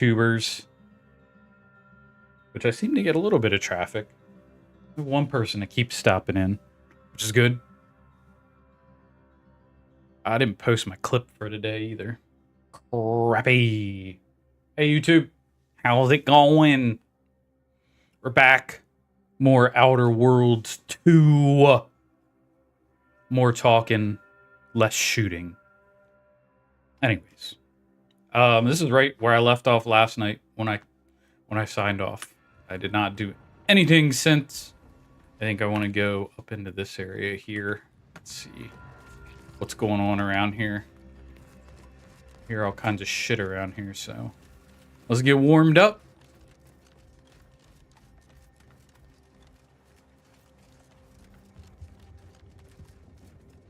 tubers, which I seem to get a little bit of traffic. I have one person that keeps stopping in, which is good. I didn't post my clip for today either. Crappy. Hey, YouTube. How's it going? We're back. More Outer Worlds 2. More talking, less shooting. Anyways. This is right where I left off last night when I signed off. I did not do anything since. I think I want to go up into this area here. Let's see what's going on around here. Hear all kinds of shit around here, so let's get warmed up.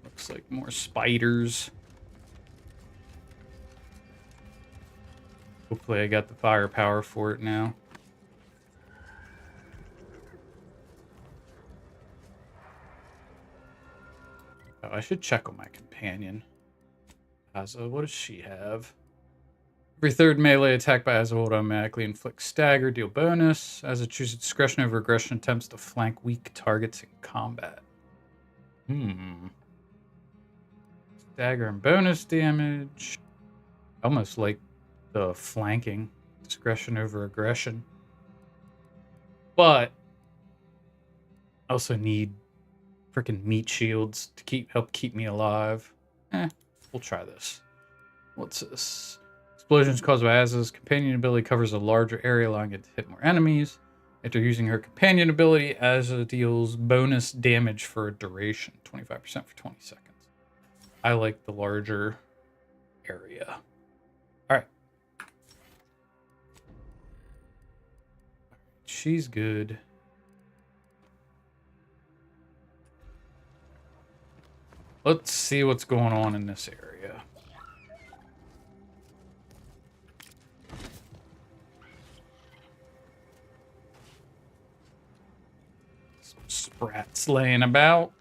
Looks like more spiders. Hopefully I got the firepower for it now. Oh, I should check on my companion. Asa, what does she have? Every third melee attack by Asa will automatically inflict stagger, deal bonus. Asa chooses discretion over aggression, attempts to flank weak targets in combat. Stagger and bonus damage. Almost like the flanking. Discretion over aggression. But I also need freaking meat shields to help keep me alive. We'll try this. What's this? Explosions caused by Asa's companion ability covers a larger area, allowing it to hit more enemies. After using her companion ability, Asa deals bonus damage for a duration, 25% for 20 seconds. I like the larger area. Alright. She's good. Let's see what's going on in this area. Some sprats laying about.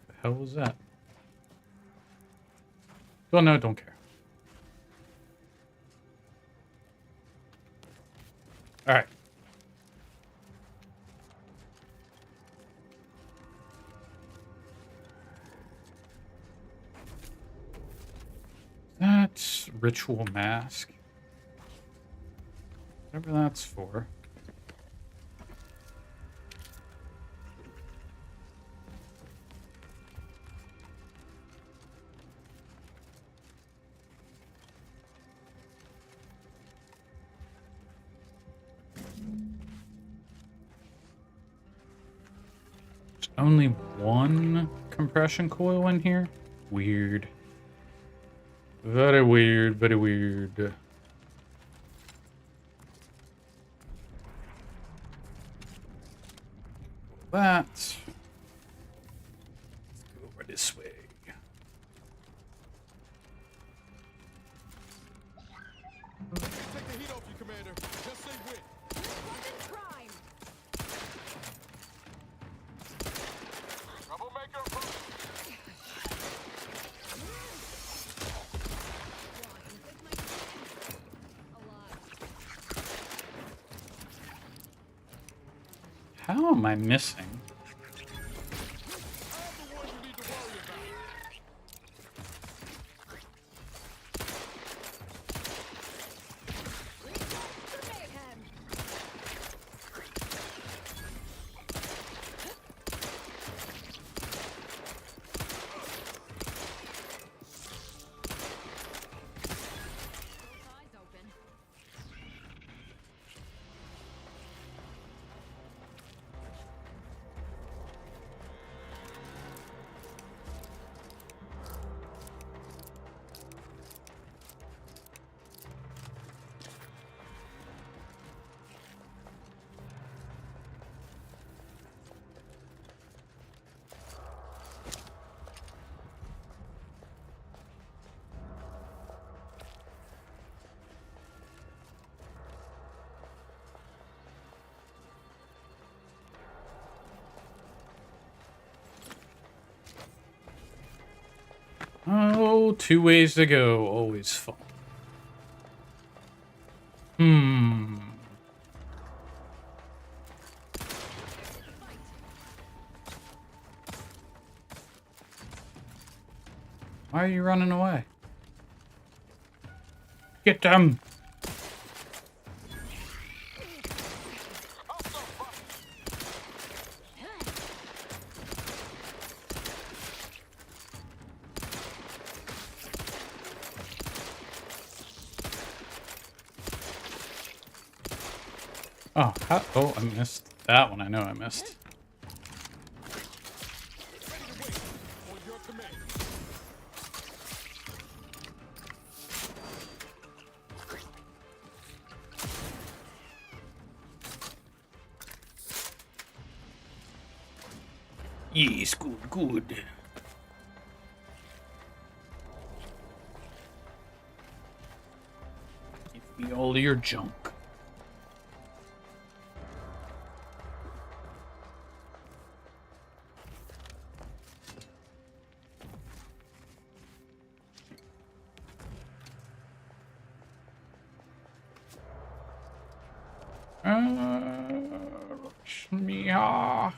The hell was that? Well, no, don't care. All right. That's ritual mask. Whatever that's for. Only one compression coil in here? Weird. Very weird, very weird. That. Let's go over this way. Take the heat off you, Commander. Just say when. Troublemaker approaching. How am I missing? Oh, two ways to go. Always fun. Why are you running away? Get them! Oh, oh, I missed that one. I know I missed. On your command. Yes, good, good. Give me all of your junk. Shmiya.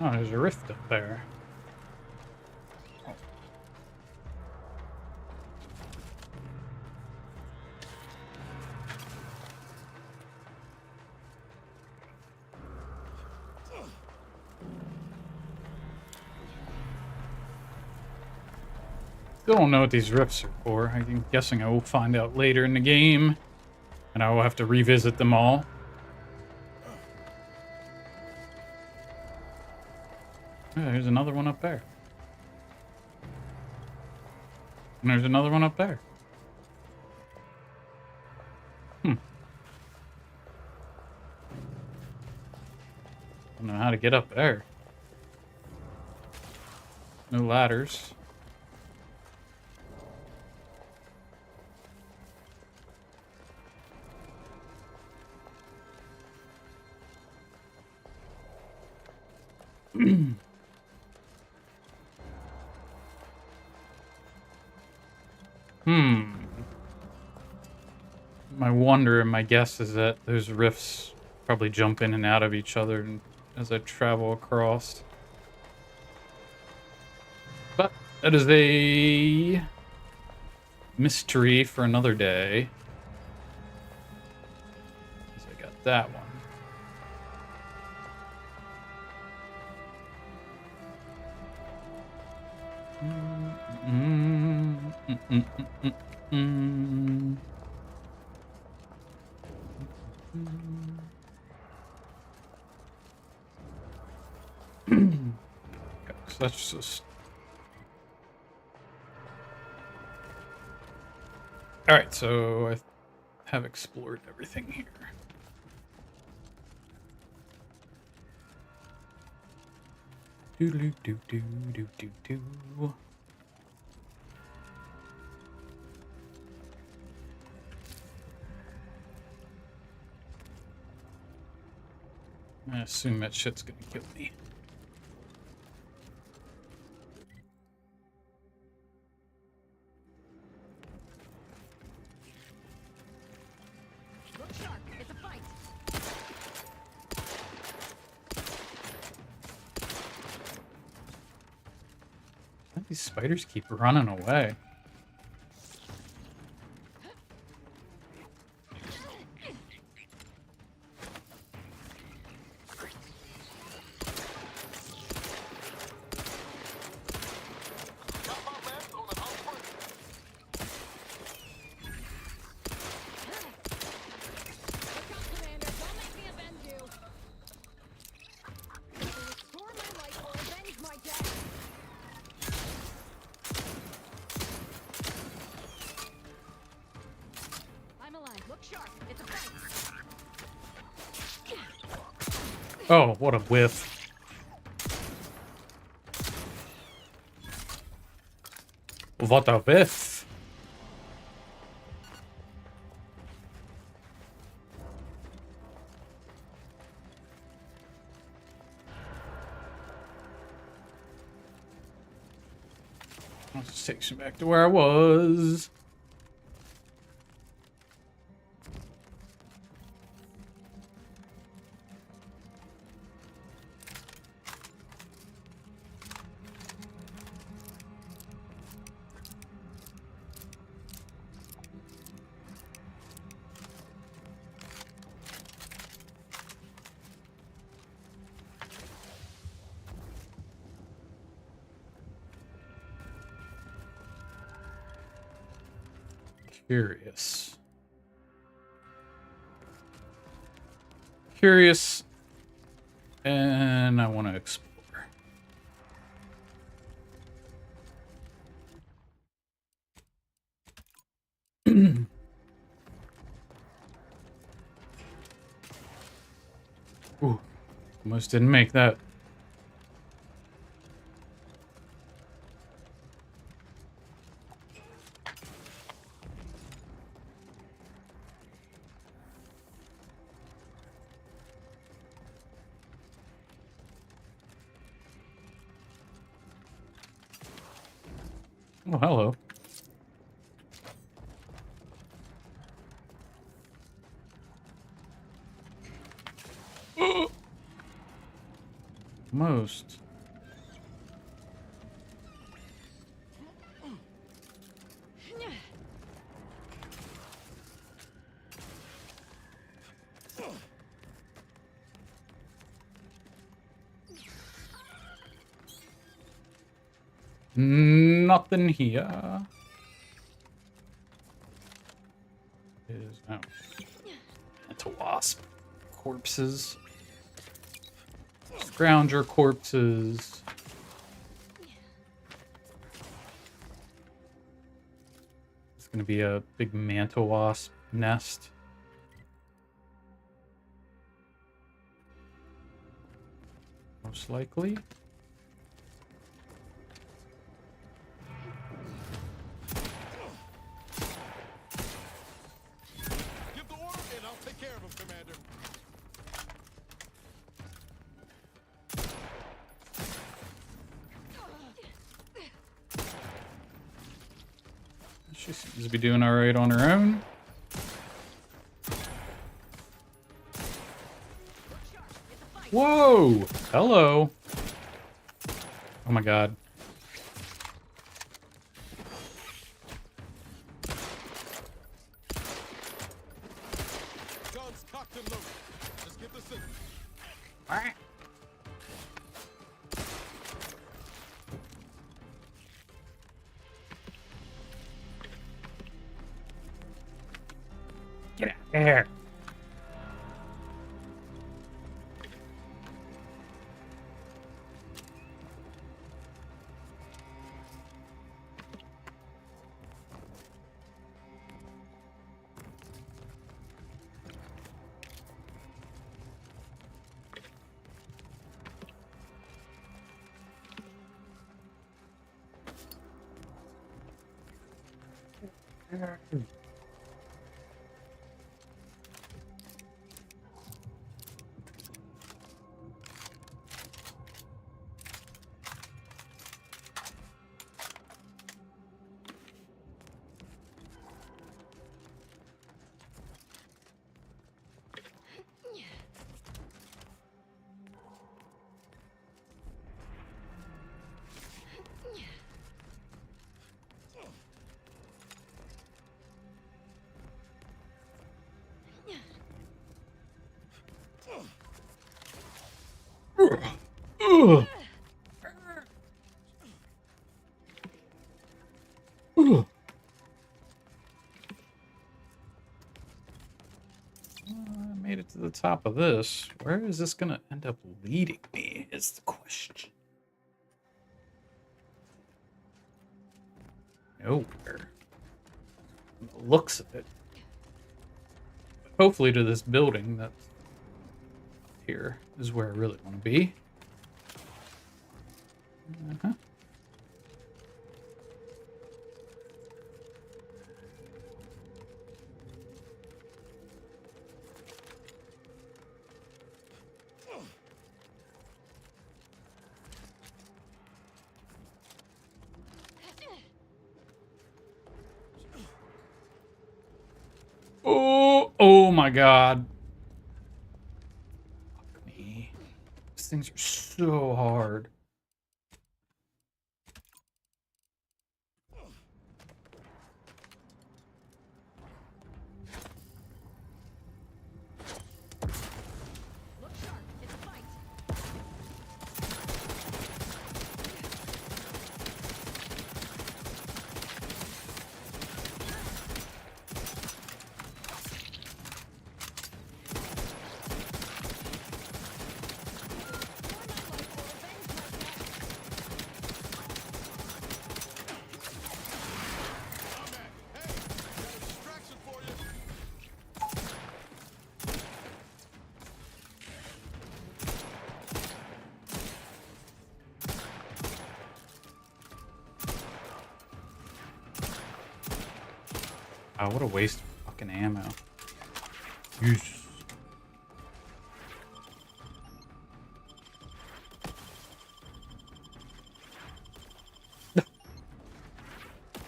Oh, there's a rift up there. Still don't know what these rifts are for. I'm guessing I will find out later in the game, and I will have to revisit them all. Oh, there's another one up there. And there's another one up there. Don't know how to get up there. No ladders. My wonder and my guess is that those rifts probably jump in and out of each other as I travel across. But that is a mystery for another day. So I got that one. That's just... Alright, so I have explored everything here. Do-do-do-do-do-do-do. I assume that shit's gonna kill me. Look sharp, it's a fight. Why do these spiders keep running away? Oh, what a whiff. What a whiff. Let's take you back to where I was. Curious. Curious. And I want to explore. Ooh, almost didn't make that. Oh, hello. Most. Nothing here. Is oh, it's a wasp. Corpses. Scrounger corpses. It's gonna be a big mantle wasp nest. Most likely. Give the order and I'll take care of him, Commander. She seems to be doing all right on her own. Whoa! Hello. Oh my god. Guns cocked and loaded. Just give the signal. Get out there. Ugh. Ugh. I made it to the top of this. Where is this gonna end up leading me is the question. Nowhere. From the looks of it. Hopefully to this building that's here is where I really want to be. Uh-huh. Oh my god. Fuck me. These things are so hard. Look sharp. It's a fight. Hey, got a distraction for you. Oh, what a waste of fucking ammo. Yes.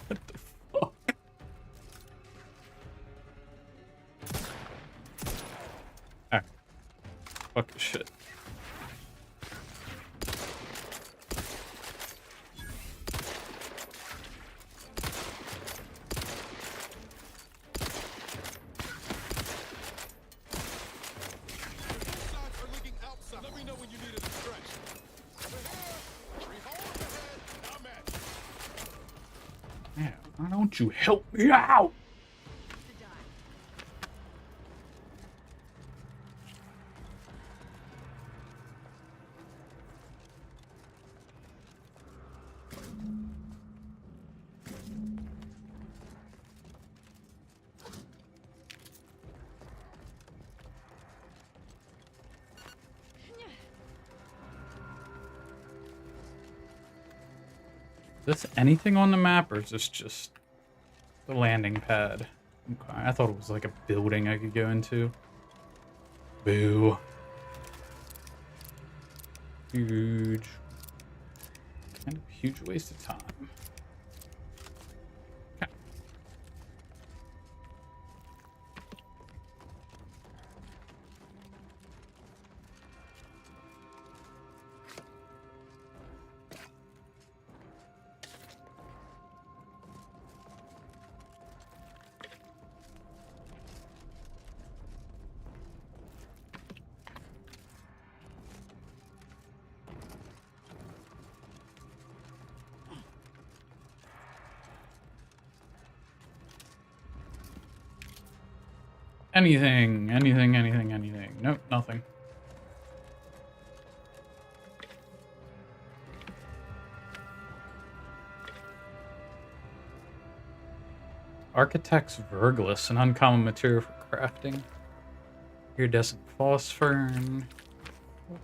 What the fuck? Ah. Fuck this shit. Both sides are leaking outside. Let me know when you need a distraction. Over here. Three holes ahead. I'm at you. Man, why don't you help me out? To die. Is this anything on the map, or is this just the landing pad? Okay, I thought it was like a building I could go into. Boo. Huge. Kind of huge waste of time. Okay. Anything, anything, anything, anything. Nope, nothing. Architect's Verglas, an uncommon material for crafting. Iridescent phosphor.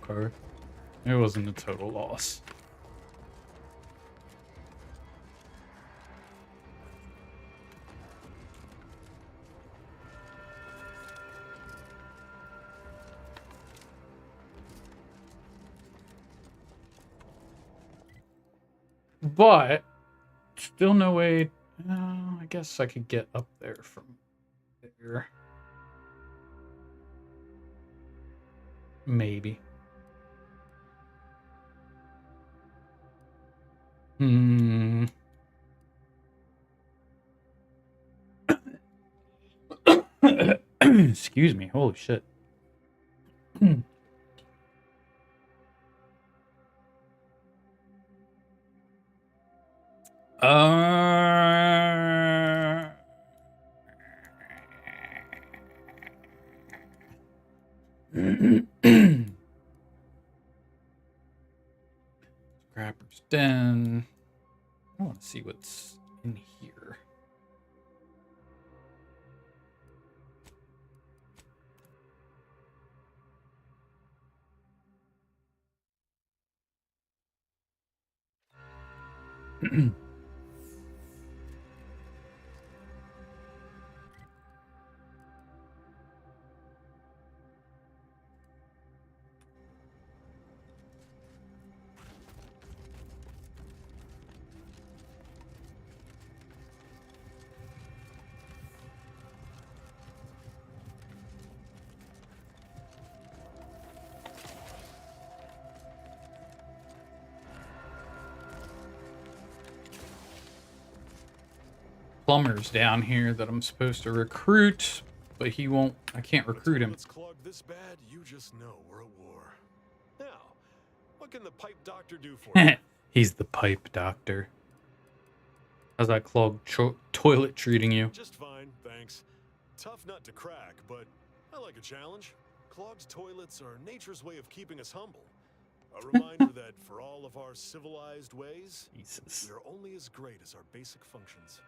Okay. It wasn't a total loss. But still no way. I guess I could get up there from there. Maybe. Hmm. Excuse me. Holy shit. Scrapper's Den. I want to see what's in here. Plumber's down here that I'm supposed to recruit, but he won't. I can't recruit him. It's clogged this bad, you just know we're at war. Now, what can the pipe doctor do for you? He's the pipe doctor. How's that clogged toilet treating you? Just fine, thanks. Tough nut to crack, but I like a challenge. Clogged toilets are nature's way of keeping us humble. A reminder that for all of our civilized ways, Jesus. we are only as great as our basic functions.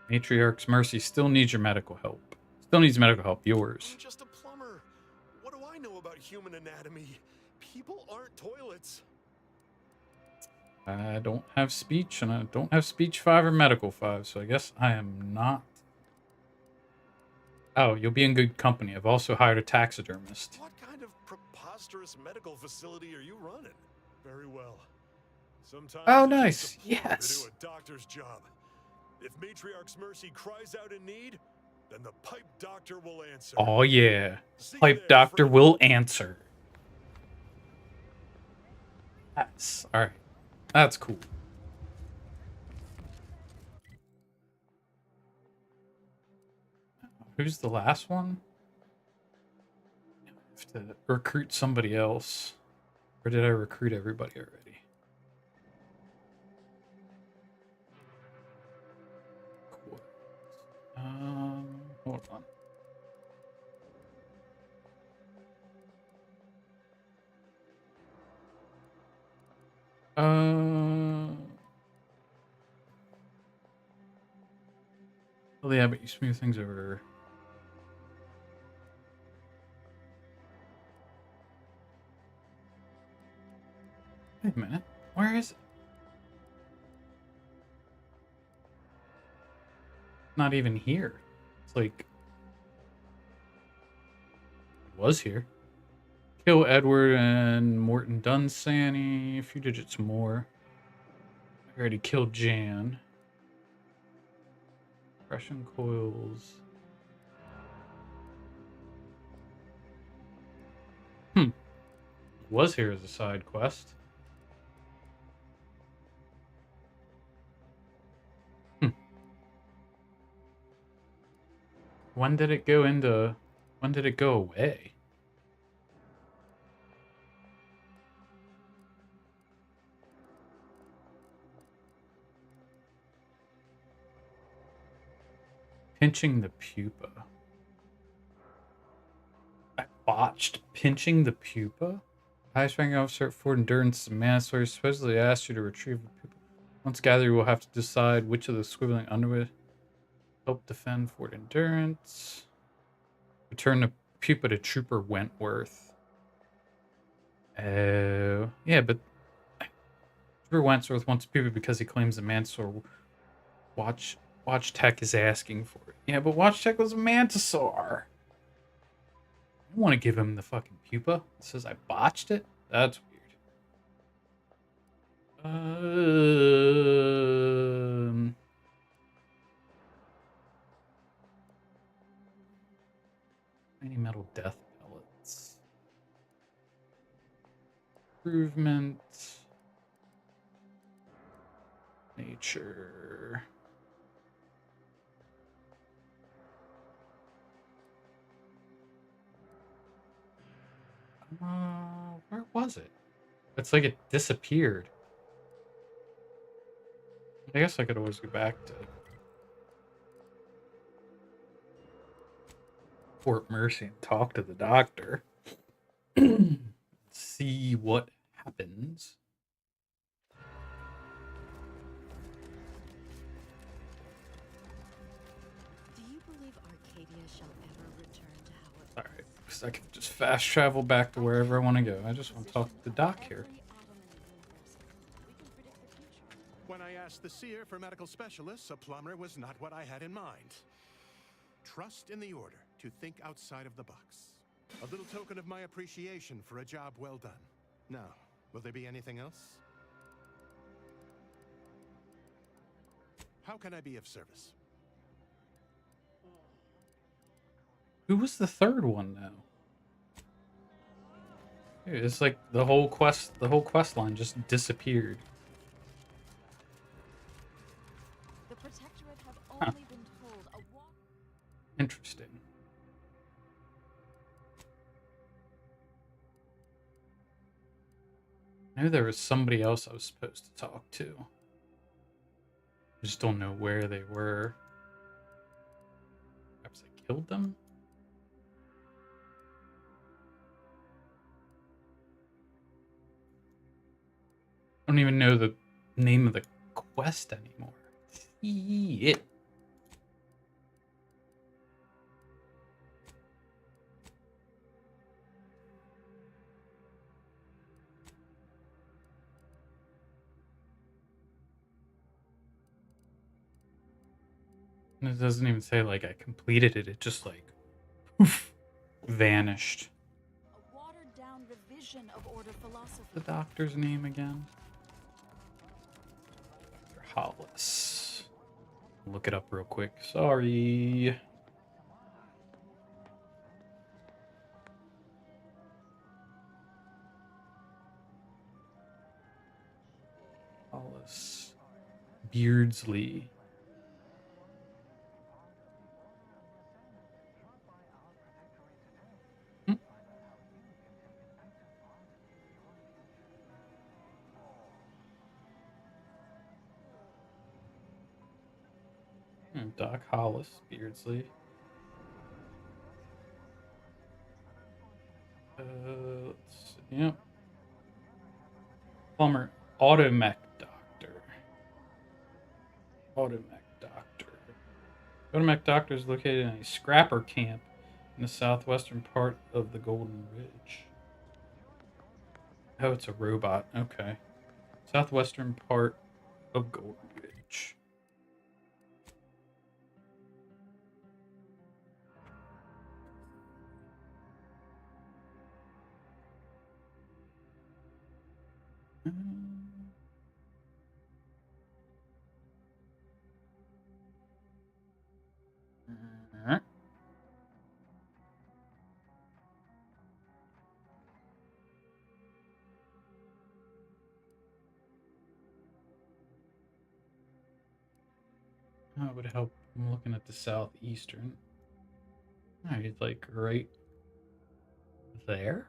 Matriarch's Mercy still needs your medical help. Still needs medical help. Yours. I'm just a plumber. What do I know about human anatomy? People aren't toilets. I don't have speech, and I don't have speech 5 or medical 5, so I guess I am not. Oh, you'll be in good company. I've also hired a taxidermist. What kind of preposterous medical facility are you running? Very well. Sometimes Oh, it takes nice. a plumber Yes. to do a doctor's job. If Matriarch's Mercy cries out in need, then the pipe doctor will answer. Oh, yeah. See you Pipe there, doctor friend. will answer. That's alright. That's cool. Who's the last one? I have to recruit somebody else. Or did I recruit everybody already? Cool. Hold on. Oh yeah, but you smooth things over. Wait a minute. Where is it? Not even here. It's like it was here. Kill Edward and Morton Dunsany. A few digits more. I already killed Jan. Compression coils. Was here as a side quest. When did it go away? Pinching the pupa. I botched pinching the pupa? Highest ranking officer at Fort Endurance, Manslaughter, supposedly asked you to retrieve the pupa. Once gathered, you will have to decide which of the squibbling underwood help defend Fort Endurance. Return the pupa to Trooper Wentworth. Oh, yeah, but Trooper Wentworth wants pupa because he claims the Manslaughter Watch Tech is asking for it. Yeah, but Watch Tech was a Mantisaur. I don't want to give him the fucking pupa. It says I botched it? That's weird. Tiny metal death pellets. Improvement. Nature. Where was it? It's like it disappeared. I guess I could always go back to Fort Mercy and talk to the doctor. See what happens. Do you believe Arcadia shall ever return to how it was? Alright, because I can just fast travel back to wherever I want to go. I just want to talk to the doc here. Every atom in the universe. We can predict the future. I asked the seer for medical specialists, a plumber was not what I had in mind. Trust in the Order to think outside of the box. A little token of my appreciation for a job well done. Now, will there be anything else? How can I be of service? Who was the third one now? Dude, it's like the whole quest line just disappeared. The Protectorate have Huh. only been told a Interesting. I knew there was somebody else I was supposed to talk to. I just don't know where they were. Perhaps I killed them? I don't even know the name of the quest anymore. Shit. And it doesn't even say like I completed it. It just like poof, vanished. a watered-down revision of Order philosophy. The doctor's name again? Dr. Hollis. Look it up real quick. Sorry. Hollis. Beardsley. Doc Hollis, Beardsley. Let's see. Yep. Plumber, Automech Doctor. Automech Doctor. Automech Doctor is located in a scrapper camp in the southwestern part of the Golden Ridge. Oh, it's a robot. Okay. Southwestern part of Golden Ridge. That would help. I'm looking at the southeastern. Oh, he's like right there?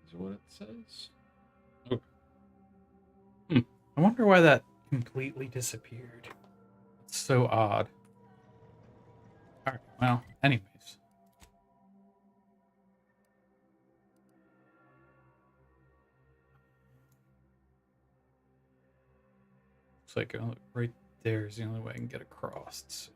Is what it says. Oh. I wonder why that completely disappeared. It's so odd. Alright, well, anyways. Looks like right there is the only way I can get across. So.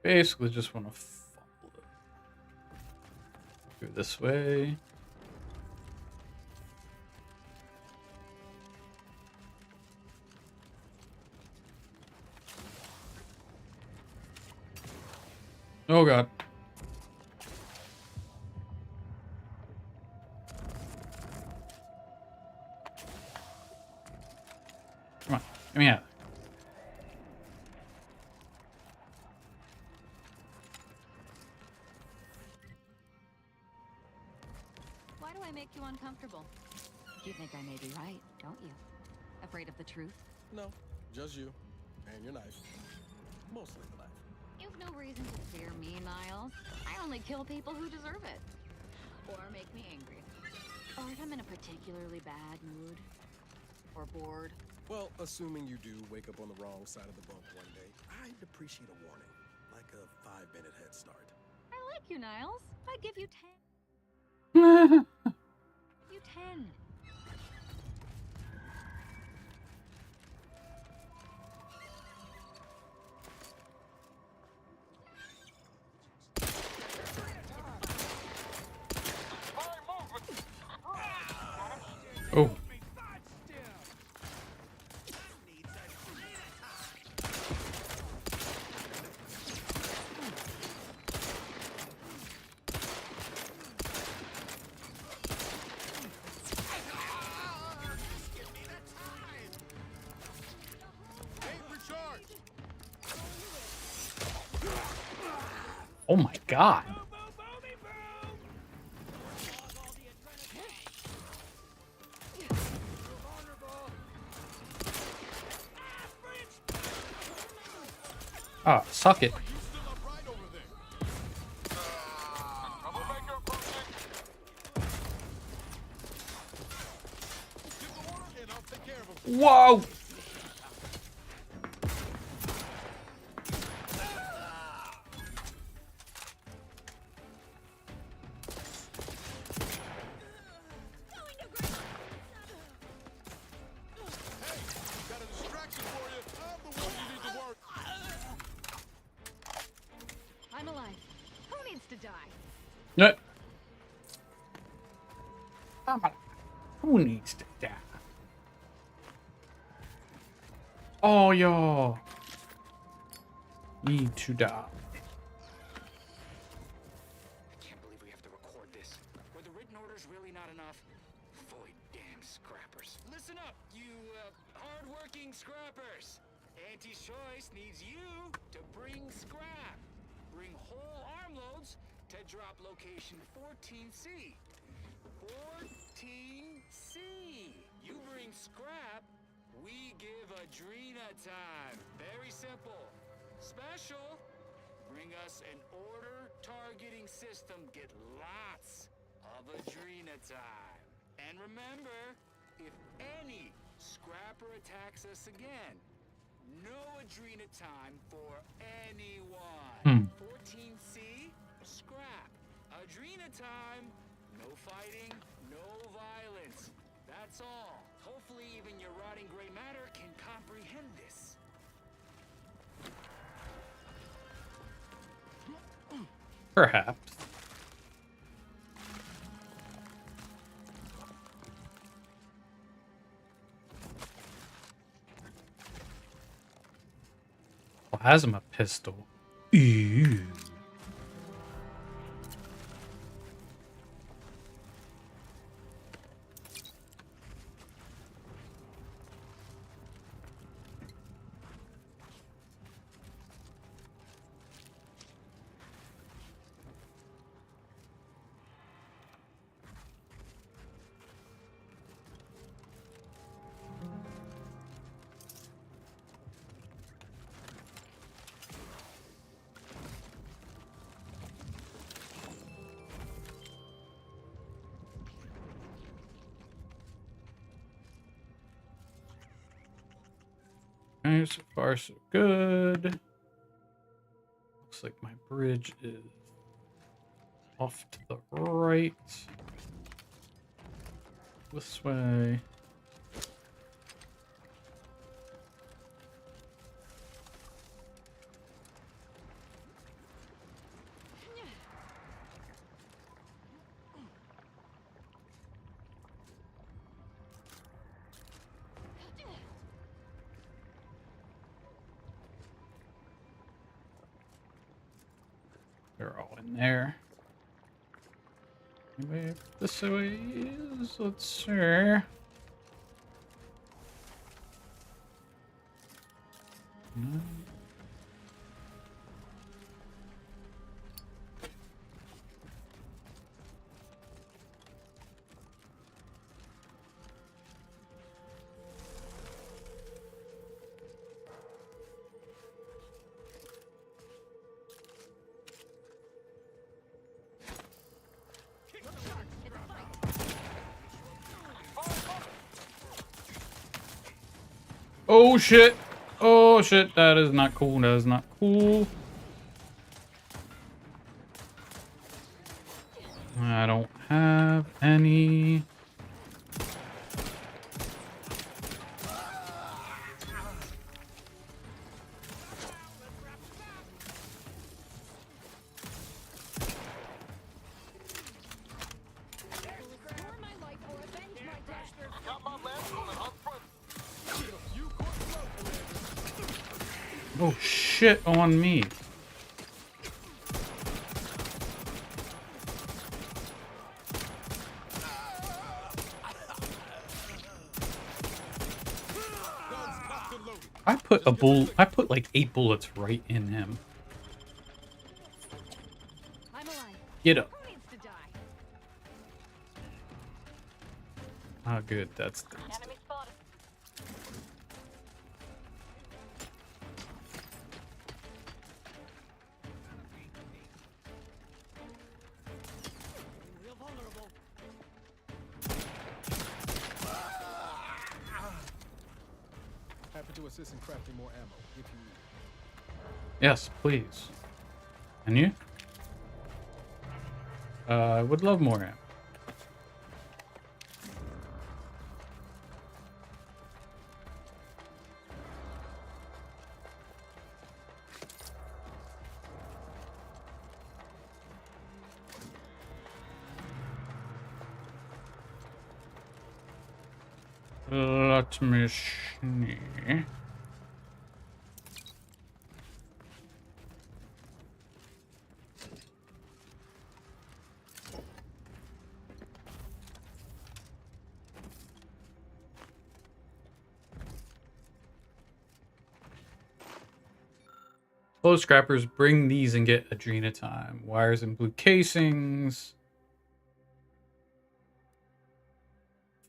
Basically, just want to follow it. Go this way. Oh god. Come on, get me out. Why do I make you uncomfortable? You think I may be right, don't you? Afraid of the truth? No, just you. And your knife. Mostly the knife. You've no reason to fear me, Miles. I only kill people who deserve it. Or make me angry. Or if I'm in a particularly bad mood. Or bored. Well, assuming you do wake up on the wrong side of the bunk one day, I'd appreciate a warning. Like a 5-minute head start. I like you, Niles. I'd give you 10. You 10. Oh my god. Ah, suck it. Whoa! Got a distraction for you. I'm the one you need to work. I'm alive. Who needs to die? No. Who needs to die? Oh, yo. Need to die. I can't believe we have to record this. Were the written orders really not enough? Void damn scrappers. Listen up, you hard-working scrappers. Auntie's Choice needs you to bring scrap. Bring whole armloads to drop location 14C. 14C. You bring scrap, we give Adrena time. Very simple. Special. Bring us an order targeting system. Get lots of Adrena time. And remember, if any scrapper attacks us again, no Adrena time for anyone. 14C, scrap. Adrena time, no fighting, no violence. That's all. Hopefully even your rotting gray matter can comprehend this. Perhaps. Plasma pistol. Ew. Okay, so far so good. Looks like my bridge is off to the right. This way. They're all in there. Maybe this way is, let's see. No. Oh shit! Oh shit, that is not cool, that is not cool. I don't have any. Oh shit on me. I put put I put like 8 bullets right in him. I'm alive. Get up. Who needs to die? Ah, good. That's Enemy spotted. Real vulnerable. Happy to assist in crafting more ammo if you need. yes, please. And you? I would love more ammo. Let me see. Hello, scrappers. Bring these and get Adrena time. Wires and blue casings.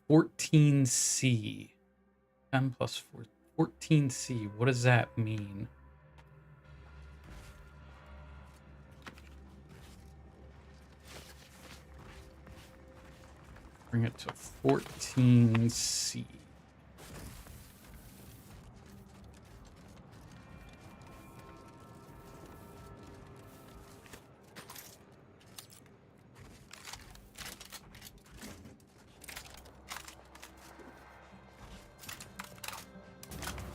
14C. 10 plus 4. 14C. What does that mean? Bring it to 14C.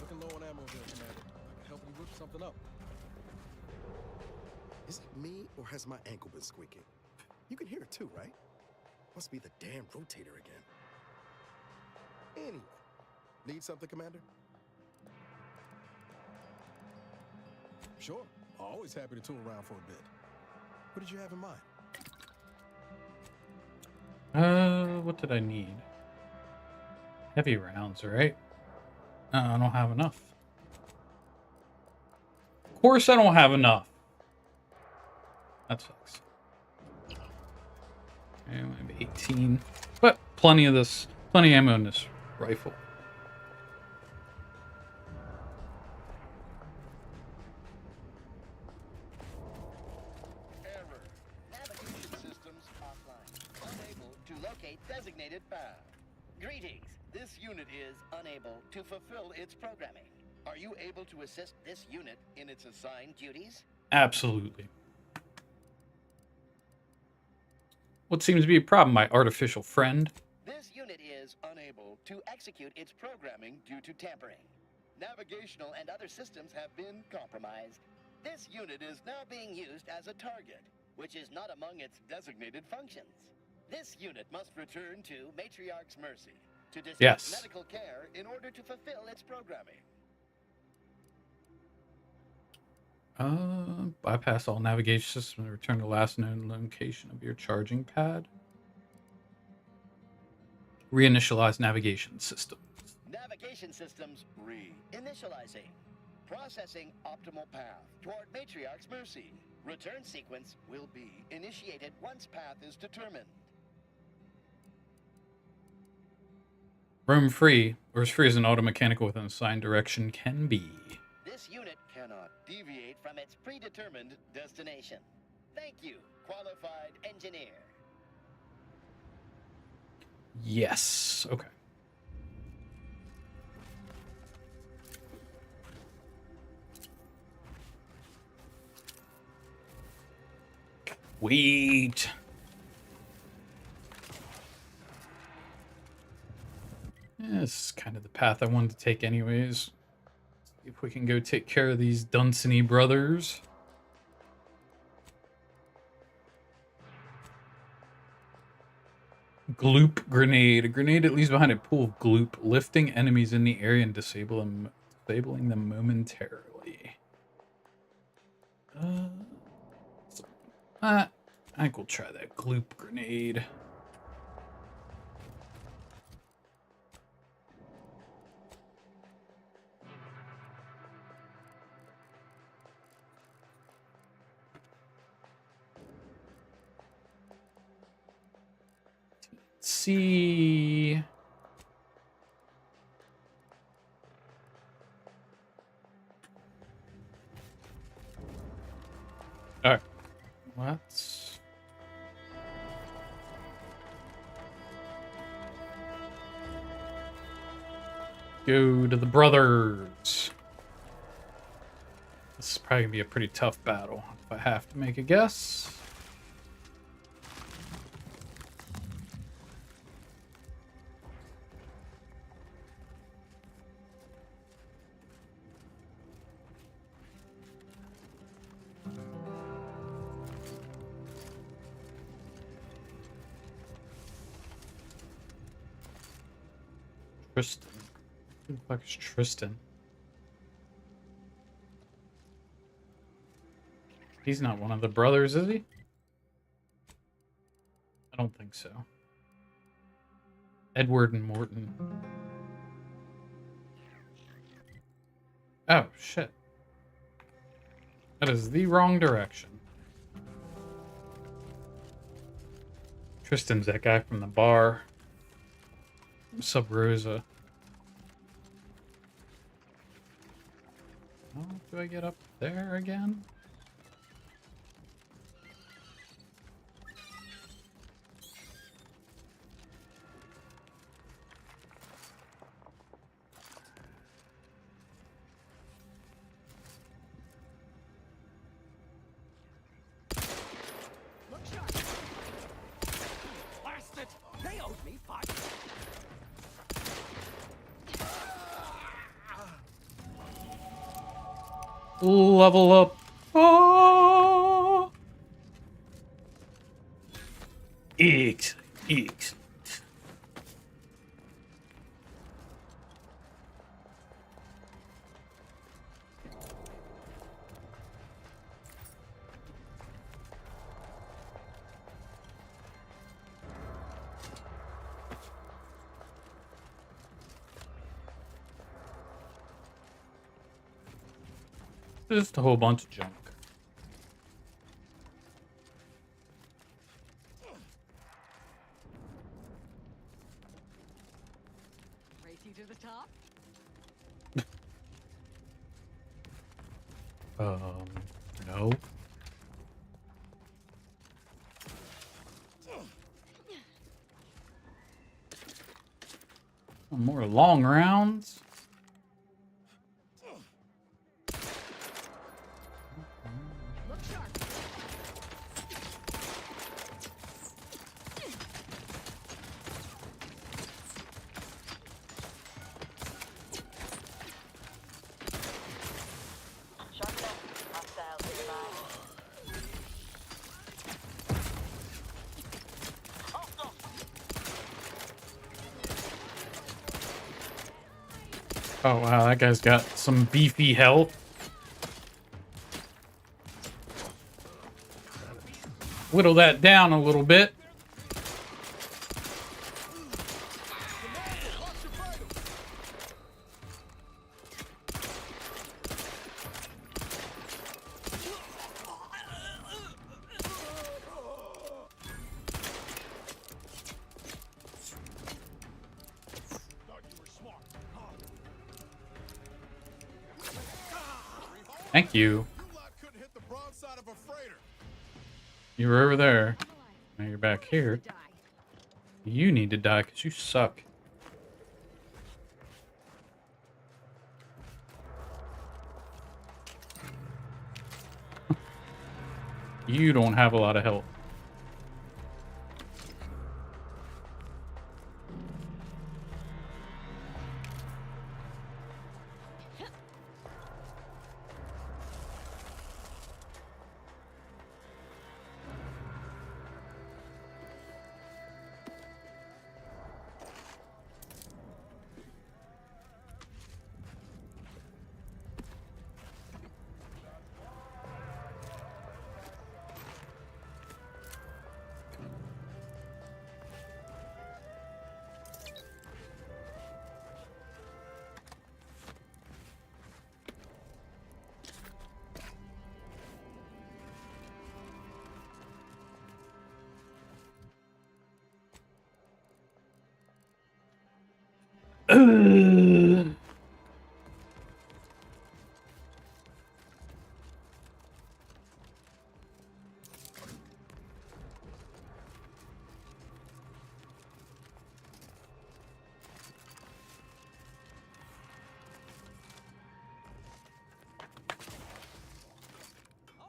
Looking low on ammo there, Commander. I can help you whip something up. Is it me, or has my ankle been squeaking? You can hear it too, right? Must be the damn rotator again. Anyway, need something, Commander? Sure. Always happy to tool around for a bit. What did you have in mind? What did I need? Heavy rounds, right? I don't have enough. Of course I don't have enough. That sucks. Okay, maybe 18. But plenty of ammo in this rifle. Error. Navigation systems offline. Unable to locate designated path. Greetings. This unit is unable to fulfill its programming. Are you able to assist this unit in its assigned duties? Absolutely. What seems to be a problem, my artificial friend? This unit is unable to execute its programming due to tampering. Navigational and other systems have been compromised. This unit is now being used as a target, which is not among its designated functions. This unit must return to Matriarch's Mercy to dispense Yes. medical care in order to fulfill its programming. Bypass all navigation systems and return to last known location of your charging pad. Reinitialize navigation system. Navigation systems re-initializing. Processing optimal path toward Matriarch's Mercy. Return sequence will be initiated once path is determined. Roam free, or as free as an automechanical within assigned direction can be. This unit cannot deviate from its predetermined destination. Thank you, qualified engineer. Yes. Okay. Wait. This is kind of the path I wanted to take anyways. See if we can go take care of these Dunsany brothers. Gloop grenade. A grenade that leaves behind a pool of gloop, lifting enemies in the area and disabling them momentarily. I think we'll try that gloop grenade. see. All right, let's. Go to the brothers. This is probably gonna be a pretty tough battle if I have to make a guess. Tristan. Who the fuck is Tristan? He's not one of the brothers, is he? I don't think so. Edward and Morton. Oh, shit. That is the wrong direction. Tristan's that guy from the bar. Sub Rosa. Oh, do I get up there again? Look sharp. Blast it! They owed me 5. Level up. Oh! Excellent. Excellent. Just a whole bunch of junk. Race you to the top? No. More long rounds. Look sharp. Oh wow, that guy's got some beefy health. Whittle that down a little bit. Thank you. Couldn't hit the broadside of a freighter. You were over there. Now you're back here. Die. You need to die because you suck. You don't have a lot of health. All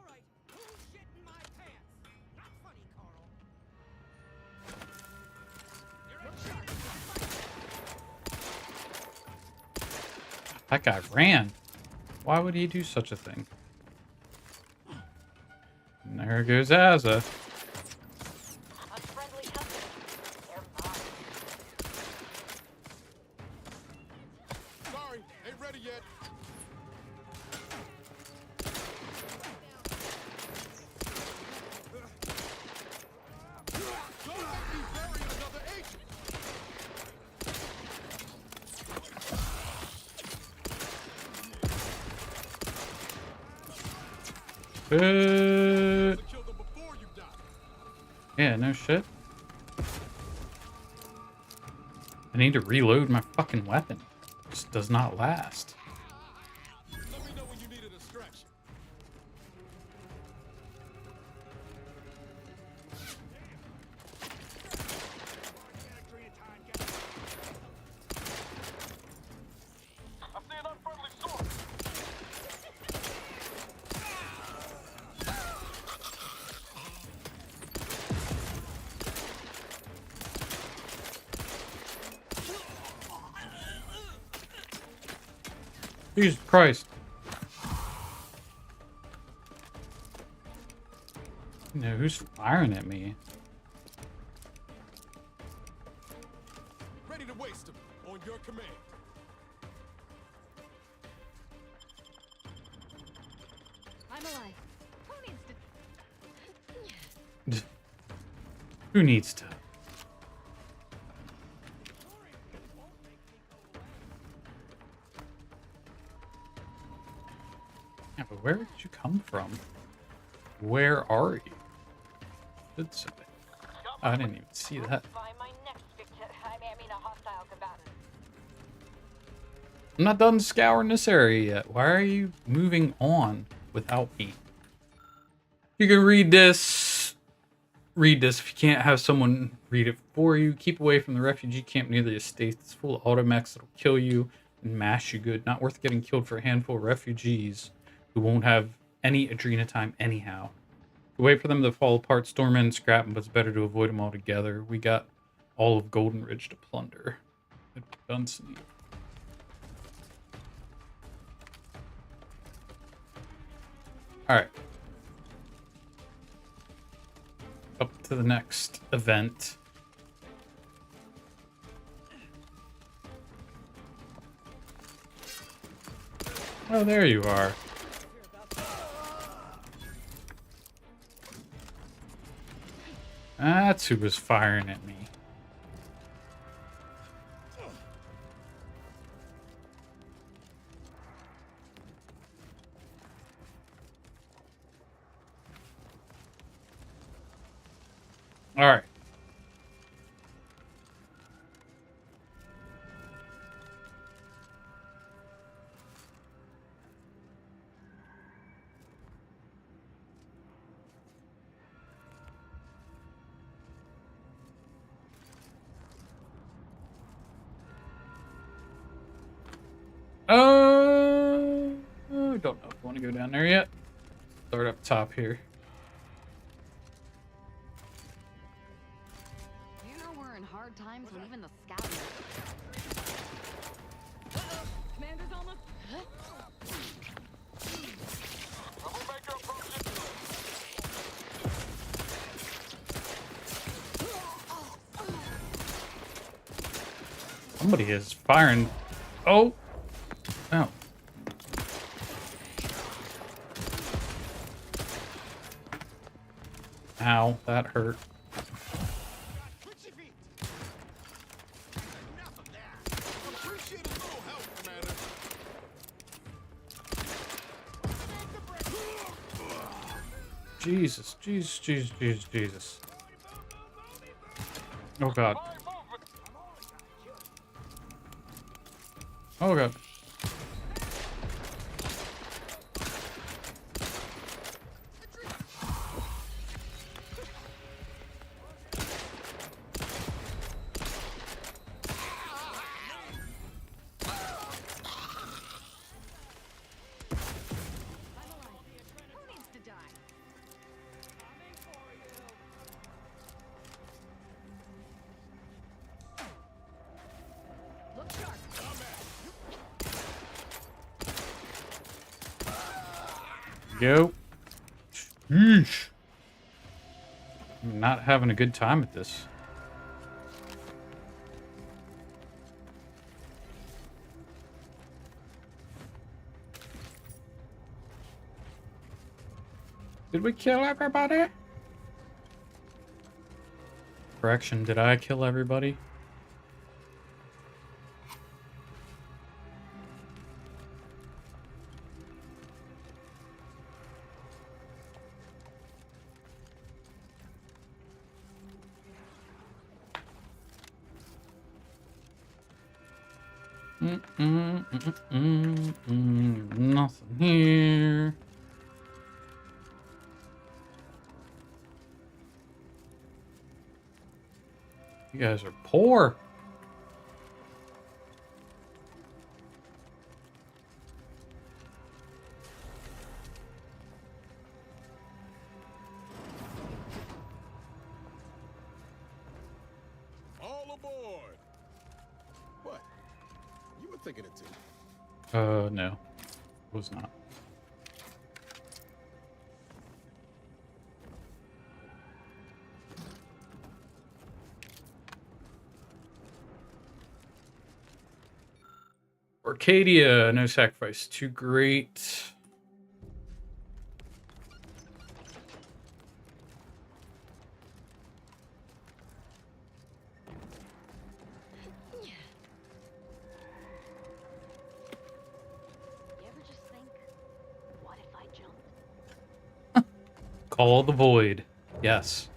right, who's shitting my pants? Not funny, Carl. You're in charge. That guy ran. Why would he do such a thing? And there goes Azza. Unfriendly company. They're mine. Sorry, ain't ready yet. Don't make me bury another agent. Good. Kill them before you die. Yeah, no shit. I need to reload my fucking weapon. This does not last. Let me know when you need a distraction. I see an unfriendly source. Jesus Christ. You know, who's firing at me? Ready to waste them on your command. I'm alive. Who needs to... Who needs to? Yeah, but where did you come from? Where are you? Did something. I didn't even see that. Find my next victim. I mean, a hostile combatant. I'm not done scouring this area yet. Why are you moving on without me? You can read this. Read this if you can't have someone read it for you. Keep away from the refugee camp near the estate. It's full of automechs that'll kill you and mash you good. Not worth getting killed for a handful of refugees who won't have any Adrena time anyhow. Wait for them to fall apart, storm in and scrap them, but it's better to avoid them altogether. We got all of Golden Ridge to plunder. Dunsany. Alright. Up to the next event. Oh, there you are. That's who was firing at me. All right. Don't know if I want to go down there yet. Start up top here. You know we're in hard times when even the scouts... Commander's almost... Somebody is firing. Oh. Oh. Ow, that hurt. Appreciate a little help, Commander. Jesus, Jesus, Jesus, Jesus, Jesus. Oh God. Oh god. Who needs to die? Look sharp. Go. Yeesh. I'm not having a good time at this. Did we kill everybody? Correction, did I kill everybody? Nothing here. You guys are poor. All aboard! What? You were thinking it too. No. Was not. Arcadia, no sacrifice. Too great. You ever just think, what if I jumped? Call the void. Yes.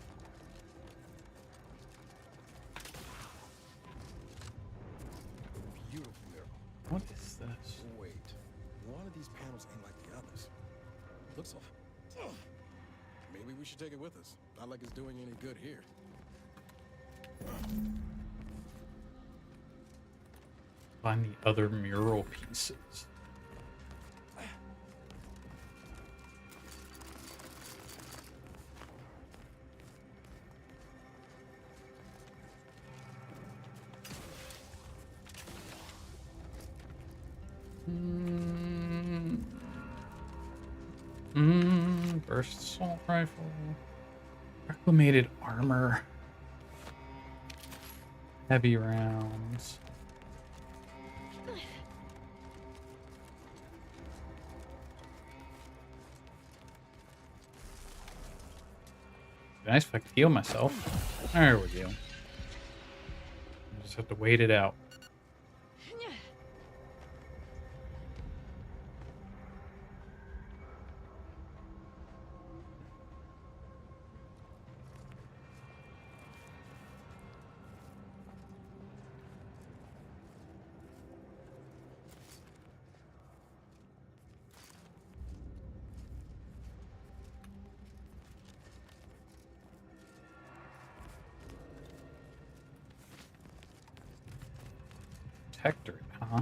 Beautiful mural. What is this? Wait, one of these panels ain't like the others. Looks off. Maybe we should take it with us. Not like it's doing any good here. Find the other mural pieces. Burst assault rifle. Reclamated armor. Heavy rounds. Nice if I could heal myself. There we go. Just have to wait it out. Protectorate, huh?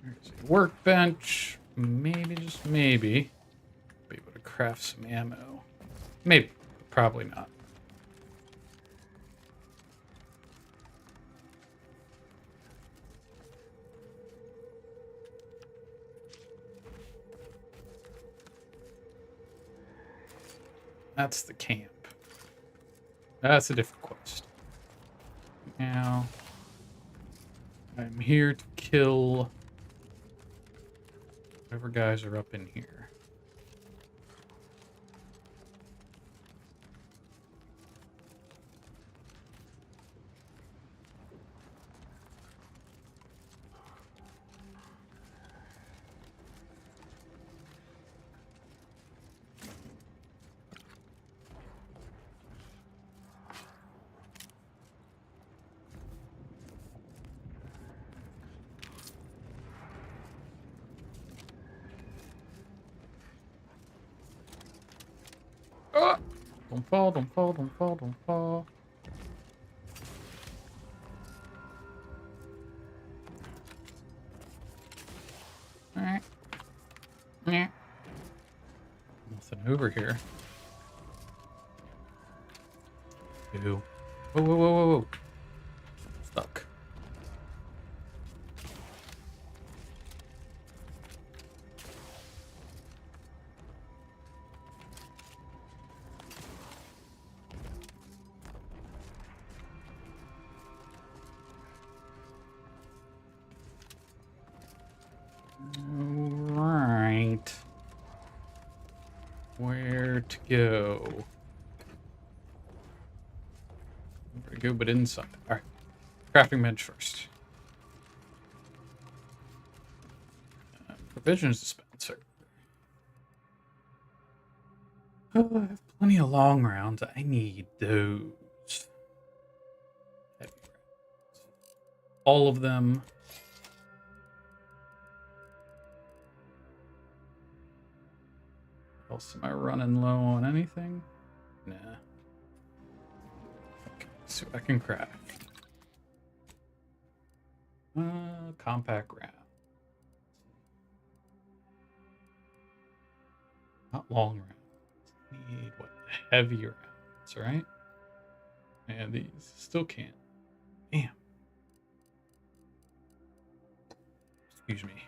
There's a workbench. Maybe, just maybe, be able to craft some ammo. Maybe, probably not. That's the camp. That's a different quest. Now, I'm here to kill whatever guys are up in here. don't fall, don't fall, don't fall, don't fall. Alright. Yeah. Nothing over here. Ew. Whoa, whoa, whoa, whoa, whoa. Stuck. Right. Where to go? Where to go but inside. Alright. Crafting bench first. Provisions dispenser. Oh, I have plenty of long rounds. I need those. Heavy rounds. All of them. Else, am I running low on anything? Nah. Okay, so I can craft. Compact round. Not long rounds. Need what? Heavier rounds, right? And these still can't. Damn. Excuse me.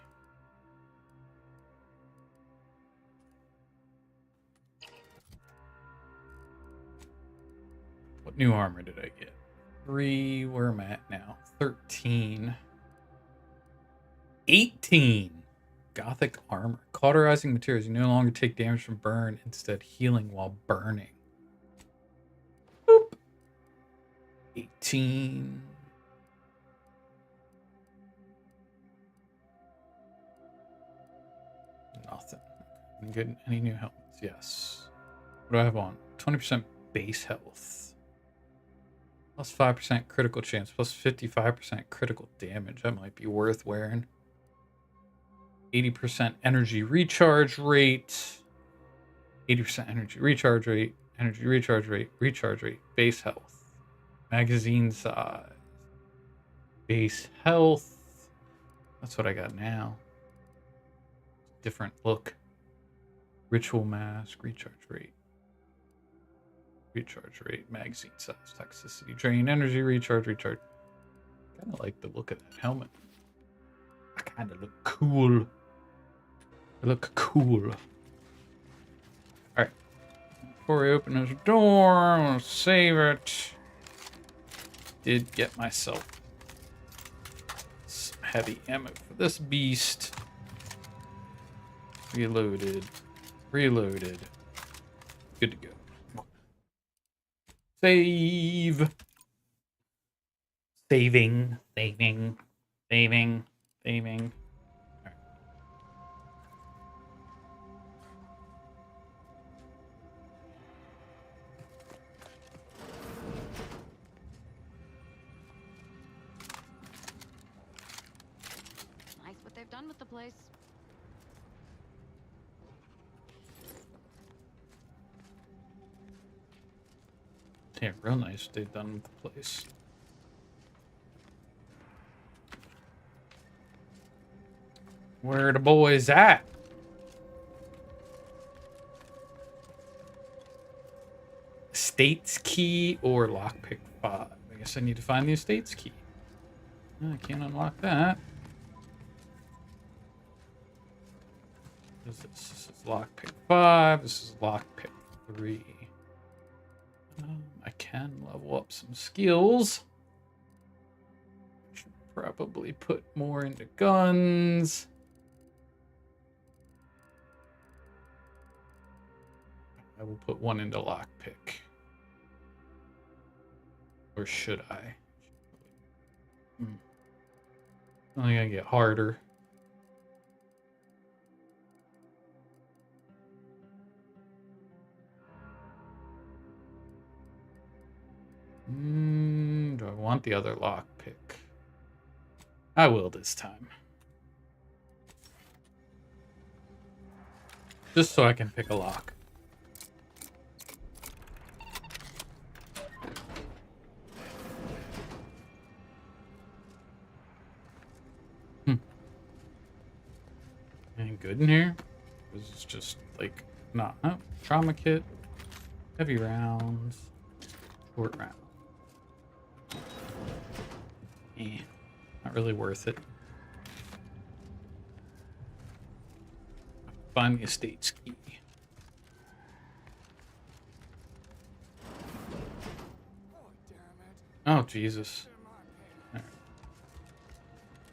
What new armor did I get? 3. Where am I at now? 13. 18. Gothic armor. Cauterizing materials. You no longer take damage from burn, instead healing while burning. Boop. 18. Nothing. Good. Any new helmets? Yes. What do I have on? 20% base health. Plus 5% critical chance. Plus 55% critical damage. That might be worth wearing. 80% energy recharge rate. 80% energy recharge rate. Energy recharge rate. Recharge rate. Base health. Magazine size. Base health. That's what I got now. Different look. Ritual mask. Recharge rate. Recharge rate, magazine size, toxicity, drain, energy, recharge. Kind of like the look of that helmet. I kind of look cool. I look cool. Alright. Before we open this door, I'm going to save it. Did get myself some heavy ammo for this beast. Reloaded. Reloaded. Good to go. Save. Saving. Saving. Saving. Saving. All right. Nice what they've done with the place. Yeah, real nice what they've done with the place. Where are the boys at? Estates key or lockpick 5. I guess I need to find the estates key. No, I can't unlock that. What is this? This is lockpick 5. This is lockpick 3. I can level up some skills. Should probably put more into guns. I will put one into lockpick. Or should I? I think I get harder. Do I want the other lockpick? I will this time. Just so I can pick a lock. good in here? This is just like not. Oh, trauma kit, heavy rounds, short round. Not really worth it. Find the estate's key. Oh, Jesus. Right.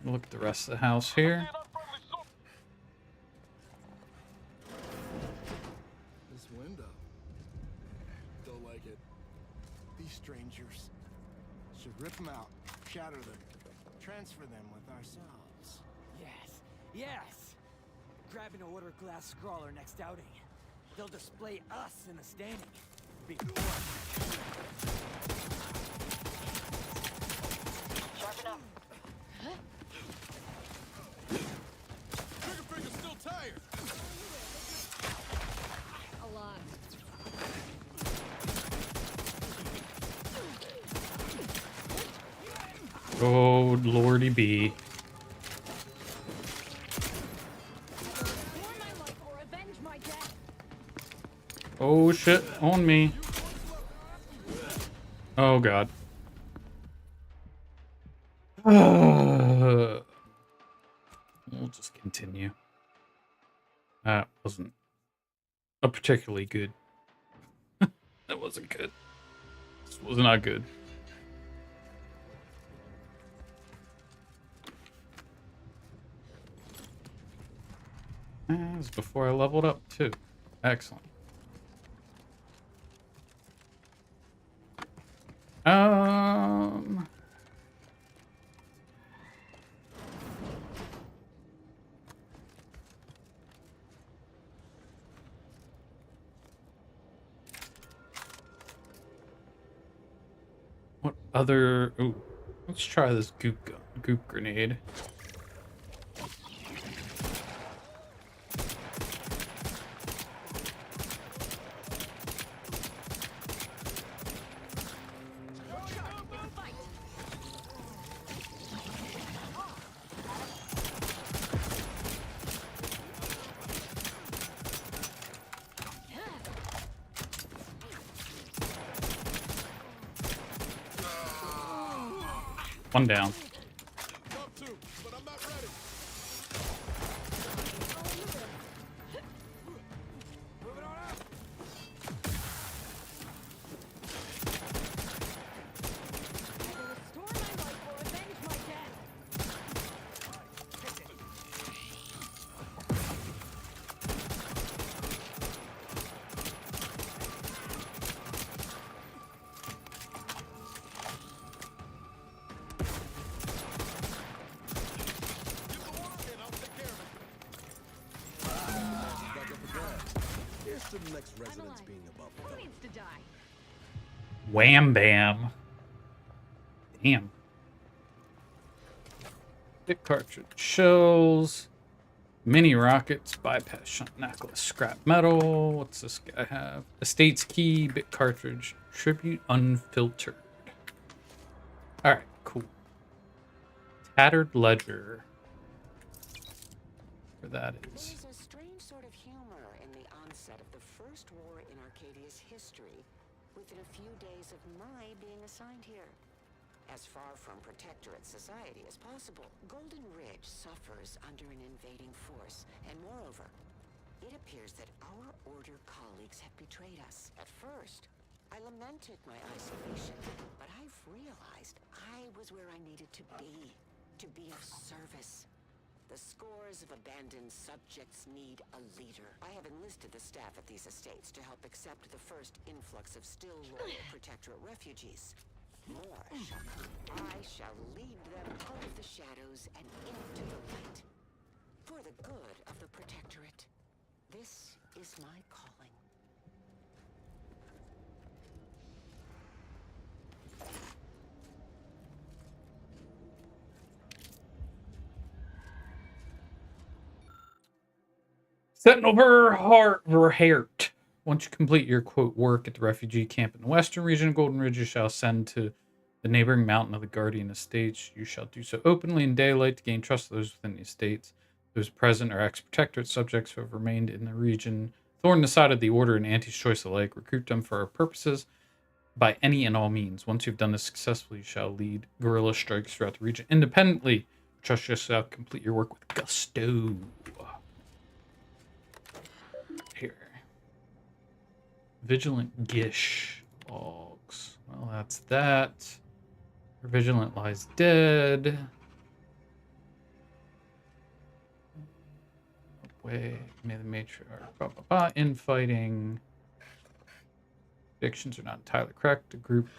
Look at the rest of the house here. This window. Don't like it. These strangers should rip them out, shatter them, transfer them with ourselves. Yes, yes! Grab an order glass scrawler next outing. They'll display us in the standing. Big boy. Sharpen up. Trigger finger's still tired. A lot. Oh, Lordy B. Oh shit, on me. Oh god. We'll just continue. That wasn't a particularly good. That wasn't good. This was not good. This is before I leveled up too. Excellent. What other? Ooh, let's try this goop grenade. One down. Top two, but I'm not ready. Moving on up! Either restore my life or avenge my death. Back up the grabs. Here's to the next residents being above Who them. needs to die? Wham bam. Damn. Big cartridge shells. Mini rockets. Bypass shunt necklace. Scrap metal. What's this guy have? Estate's key. Bit cartridge. Tribute unfiltered. Alright, cool. Tattered ledger. Where that is. There's a strange sort of humor in the onset of the first war in Arcadia's history, within a few days of my being assigned here. As far from protectorate society as possible, Golden Ridge suffers under an invading force, and moreover, it appears that our Order colleagues have betrayed us. At first, I lamented my isolation, but I've realized I was where I needed to be of service. The scores of abandoned subjects need a leader. I have enlisted the staff at these estates to help accept the first influx of still loyal Protectorate refugees. More shall come. I shall lead them out of the shadows and into the light. For the good of the Protectorate. This is my calling. Sentinel Verheert. Once you complete your quote work at the refugee camp in the western region of Golden Ridge, you shall ascend to the neighboring mountain of the Guardian Estates. You shall do so openly in daylight to gain trust of those within the estates. Those present are ex-protectorate subjects who have remained in the region. Thorn decided the Order and Anti-Choice alike recruit them for our purposes by any and all means. Once you've done this successfully, you shall lead guerrilla strikes throughout the region independently. Trust yourself, complete your work with gusto. Here. Vigilant Gish logs. Well, that's that. Vigilant lies dead. Way, may the matriarch. Infighting. Predictions are not entirely correct. A group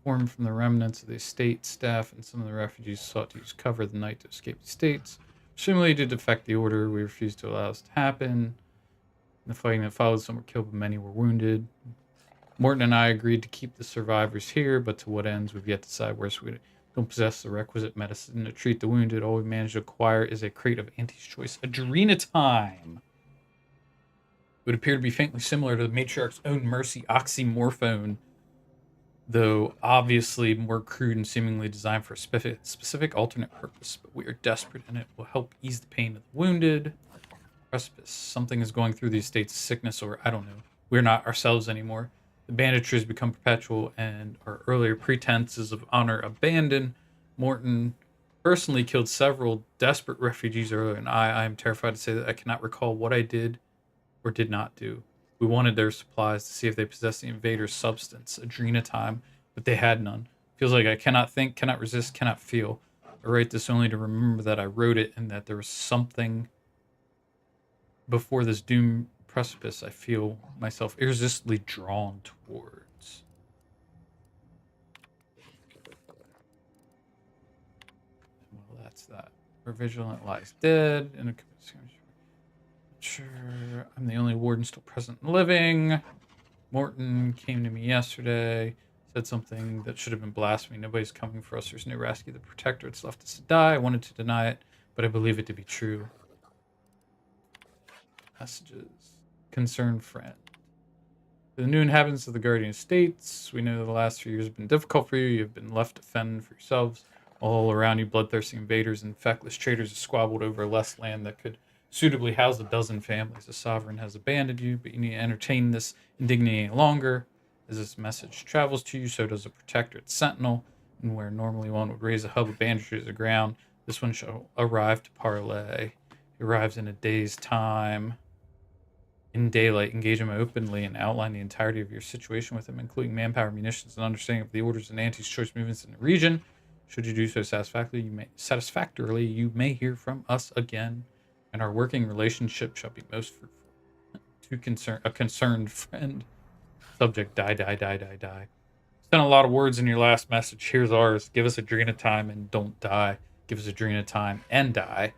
formed from the remnants of the estate staff and some of the refugees sought to use cover of the night to escape the estates. Presumably to defect the order, we refused to allow this to happen. In the fighting that followed, some were killed, but many were wounded. Morton and I agreed to keep the survivors here, but to what ends, we've yet to decide where, so we don't possess the requisite medicine to treat the wounded. All we managed to acquire is a crate of Anti-Choice Adrenatime. It would appear to be faintly similar to the Matriarch's own Mercy Oxymorphone, though obviously more crude and seemingly designed for a specific alternate purpose. But we are desperate, and it will help ease the pain of the wounded. Precipice. Something is going through the estate's sickness, or I don't know. We're not ourselves anymore. The banditry has become perpetual, and our earlier pretenses of honor abandoned. Morton personally killed several desperate refugees earlier, and I am terrified to say that I cannot recall what I did or did not do. We wanted their supplies to see if they possessed the invader's substance, Adrenatime, but they had none. Feels like I cannot think, cannot resist, cannot feel. I write this only to remember that I wrote it and that there was something before this doom precipice I feel myself irresistibly drawn towards. Well, that's that. Where Vigilant lies dead in a sure I'm the only warden still present and living. Morton came to me yesterday, said something that should have been blasphemy. Nobody's coming for us. There's no rescue. The Protectorate's left us to die. I wanted to deny it, but I believe it to be true. Messages. Concerned friend. For the new inhabitants of the Guardian Estates, we know the last few years have been difficult for you. You have been left to fend for yourselves. All around you, bloodthirsty invaders and feckless traitors have squabbled over less land that could suitably house a dozen families. The sovereign has abandoned you, but you need to entertain this indignity any longer. As this message travels to you, so does a Protectorate sentinel, and where normally one would raise a hub of banditry to the ground, this one shall arrive to parley. He arrives in a day's time. In daylight, engage him openly and outline the entirety of your situation with him, including manpower, munitions, and understanding of the orders and anti-choice movements in the region. Should you do so satisfactorily, you may hear from us again, and our working relationship shall be most fruitful. A concerned friend. Subject, die. Spent a lot of words in your last message. Here's ours. Give us Adrenatime and don't die. Give us Adrenatime and die.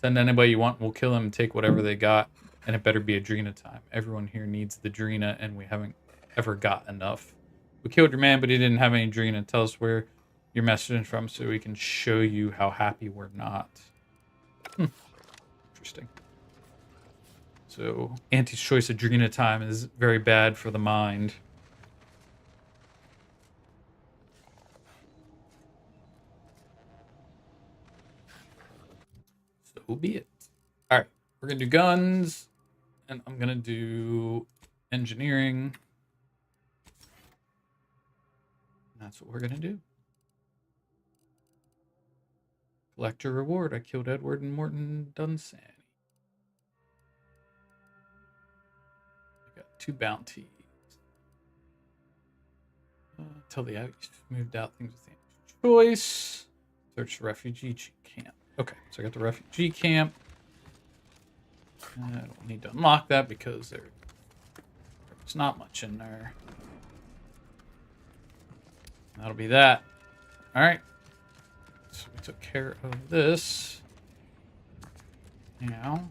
Send anybody you want, we'll kill them and take whatever they got. And it better be Adrenatime. Everyone here needs the Drena, and we haven't ever got enough. We killed your man, but he didn't have any Drena. Tell us where your message is from so we can show you how happy we're not. Interesting. So, anti-choice Adrenatime is very bad for the mind. So be it. Alright, we're going to do guns, and I'm going to do engineering. And that's what we're going to do. Collect your reward. I killed Edward and Morton Dunsany. I got 2 bounties. Tell the out you've moved out things with the choice. Search the refugee camp. Okay, so I got the refugee camp. I don't need to unlock that because there's not much in there. That'll be that. All right. So we took care of this. Now.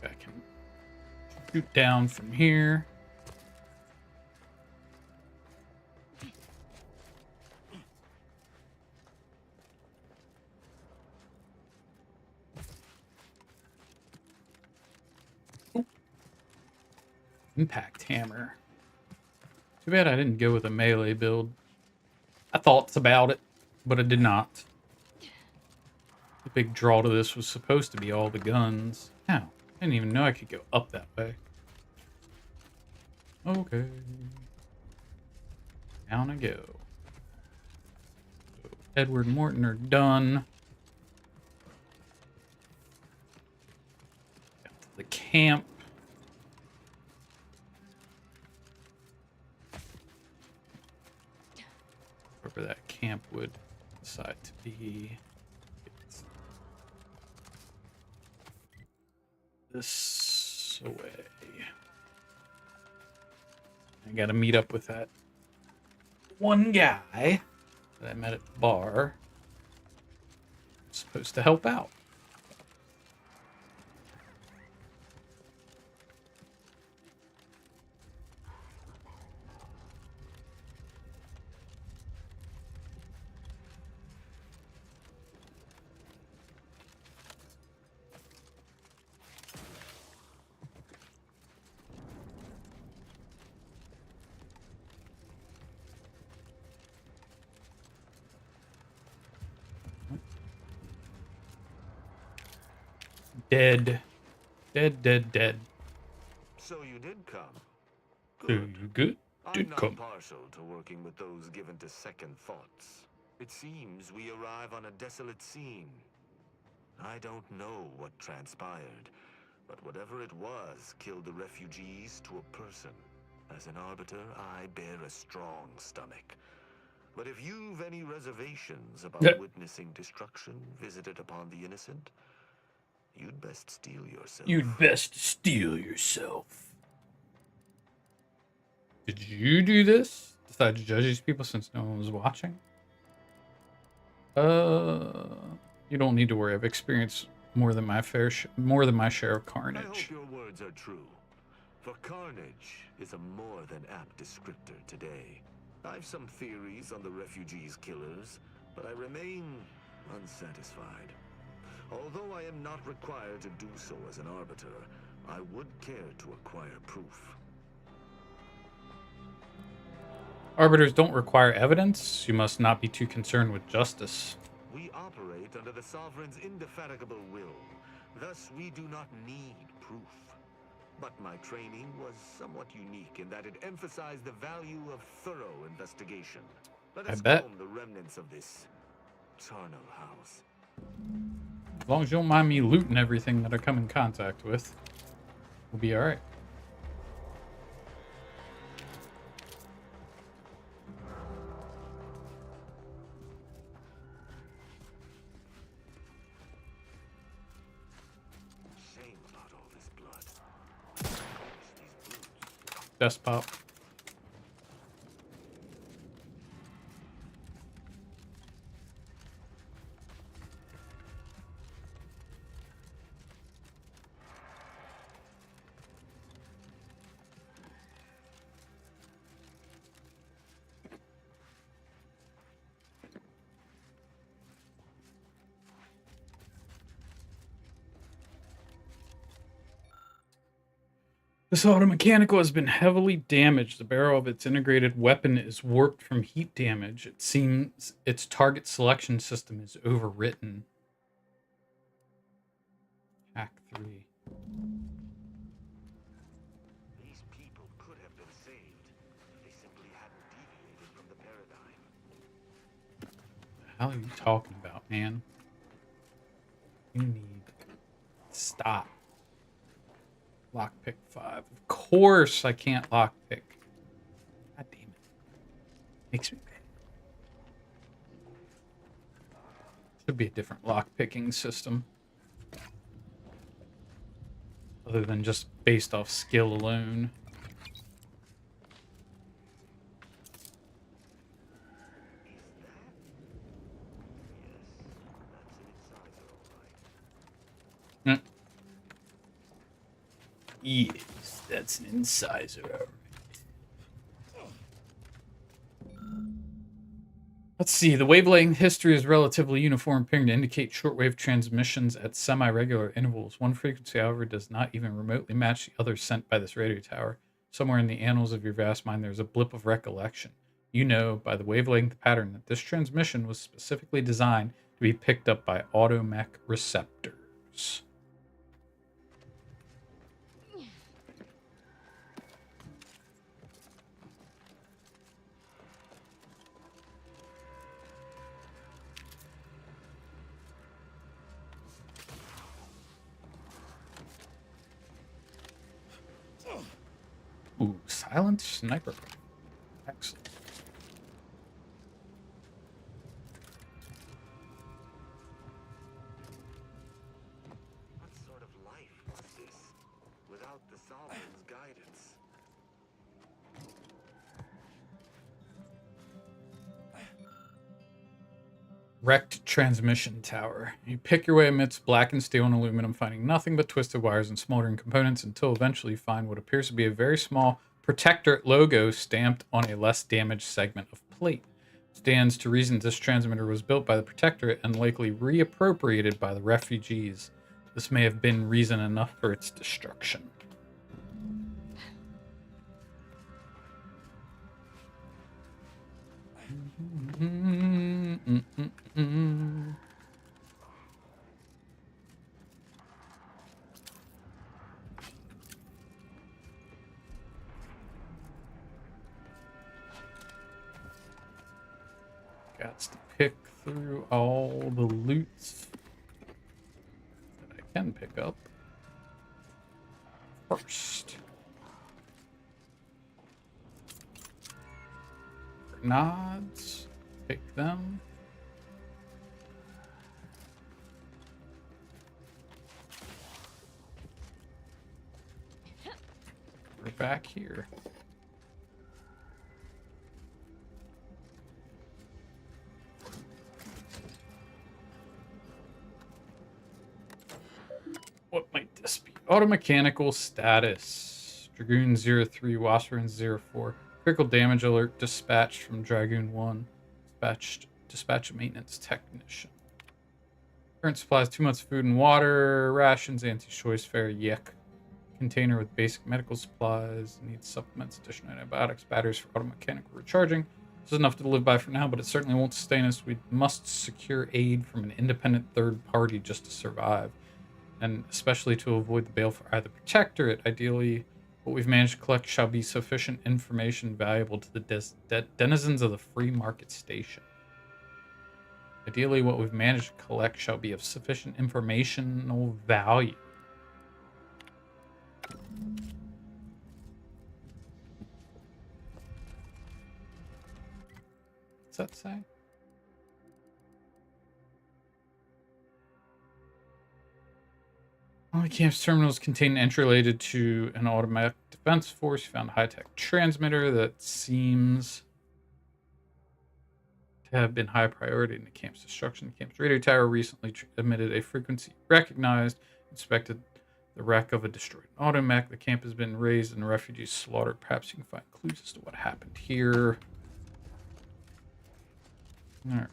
I can shoot down from here. Impact hammer. Too bad I didn't go with a melee build. I thought about it, but I did not. The big draw to this was supposed to be all the guns. Ow. I didn't even know I could go up that way. Okay. Down I go. So Edward and Morton are done. Got to the camp. Wherever that camp would decide to be. This away. I gotta meet up with that one guy that I met at the bar. I'm supposed to help out. Dead. Dead. So you did come. Good. I'm Did not come. partial to working with those given to second thoughts. It seems we arrive on a desolate scene. I don't know what transpired, but whatever it was killed the refugees to a person. As an arbiter, I bear a strong stomach. But if you've any reservations about witnessing destruction visited upon the innocent, you'd best steel yourself. You'd best steel yourself. Did you do this? Decide to judge these people since no one was watching? You don't need to worry. I've experienced more than my share of I carnage. hope your words are true, for carnage is a more than apt descriptor today. I've some theories on the refugees' killers, but I remain unsatisfied. Although I am not required to do so as an arbiter, I would care to acquire proof. Arbiters don't require evidence. You must not be too concerned with justice. We operate under the Sovereign's indefatigable will. Thus, we do not need proof. But my training was somewhat unique in that it emphasized the value of thorough investigation. Let us bet. comb the remnants of this charnel house. As long as you don't mind me looting everything that I come in contact with, we'll be alright. Shame about all this blood. These brutes. Desk pop. This automechanical has been heavily damaged. The barrel of its integrated weapon is warped from heat damage. It seems its target selection system is overwritten. Hack 3. These people could have been saved if they simply hadn't deviated from the paradigm. What the hell are you talking about, man? You need to stop. Lockpick 5. Of course I can't lockpick. God damn it. Makes me mad. Should be a different lockpicking system. Other than just based off skill alone. That's an incisor, all right. Yes, that's an incisor. Alright. Let's see. The wavelength history is relatively uniform ping to indicate shortwave transmissions at semi-regular intervals. One frequency, however, does not even remotely match the other sent by this radio tower. Somewhere in the annals of your vast mind, there's a blip of recollection. You know by the wavelength pattern that this transmission was specifically designed to be picked up by automech receptors. Ooh, silent sniper. Excellent. What sort of life was this, without the Sovereign's guidance? Wrecked transmission tower. You pick your way amidst blackened steel and aluminum, finding nothing but twisted wires and smoldering components until eventually you find what appears to be a very small Protectorate logo stamped on a less damaged segment of plate. Stands to reason this transmitter was built by the Protectorate and likely reappropriated by the refugees. This may have been reason enough for its destruction. Got to pick through all the loots that I can pick up first. Grenades, pick them. We're back here. What might this be? Automechanical status. Dragoon 03, Wasserman 04. Critical damage alert dispatched from Dragoon 1. Dispatch a maintenance technician. Current supplies 2 months food and water. Rations, anti-choice fare, yuck. Container with basic medical supplies. Needs supplements, additional antibiotics, batteries for automechanical recharging. This is enough to live by for now, but it certainly won't sustain us. We must secure aid from an independent third party just to survive. And especially to avoid the bail for either Protectorate. Ideally, what we've managed to collect shall be sufficient information valuable to the denizens of the free market station. Ideally, what we've managed to collect shall be of sufficient informational value. What's that say? Only camp's terminals contain an entry related to an automatic defense force. You found a high-tech transmitter that seems to have been high priority in the camp's destruction. The camp's radio tower recently emitted a frequency recognized. Inspected the wreck of a destroyed automech. The camp has been razed and refugees slaughtered. Perhaps you can find clues as to what happened here. Alright.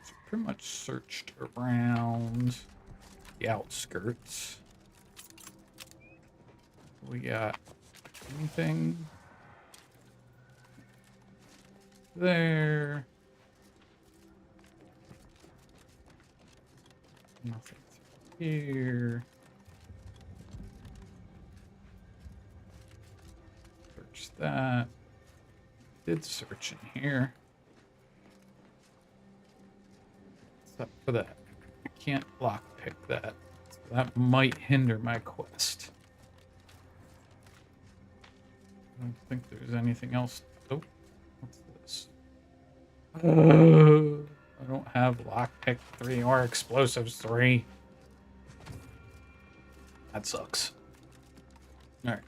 So pretty much searched around the outskirts. We got anything there? Nothing here. Search that. Did search in here. Except for that. I can't lockpick that. So that might hinder my quest. I don't think there's anything else. Oh, what's this? I don't have lockpick 3 or explosives 3. That sucks. Alright.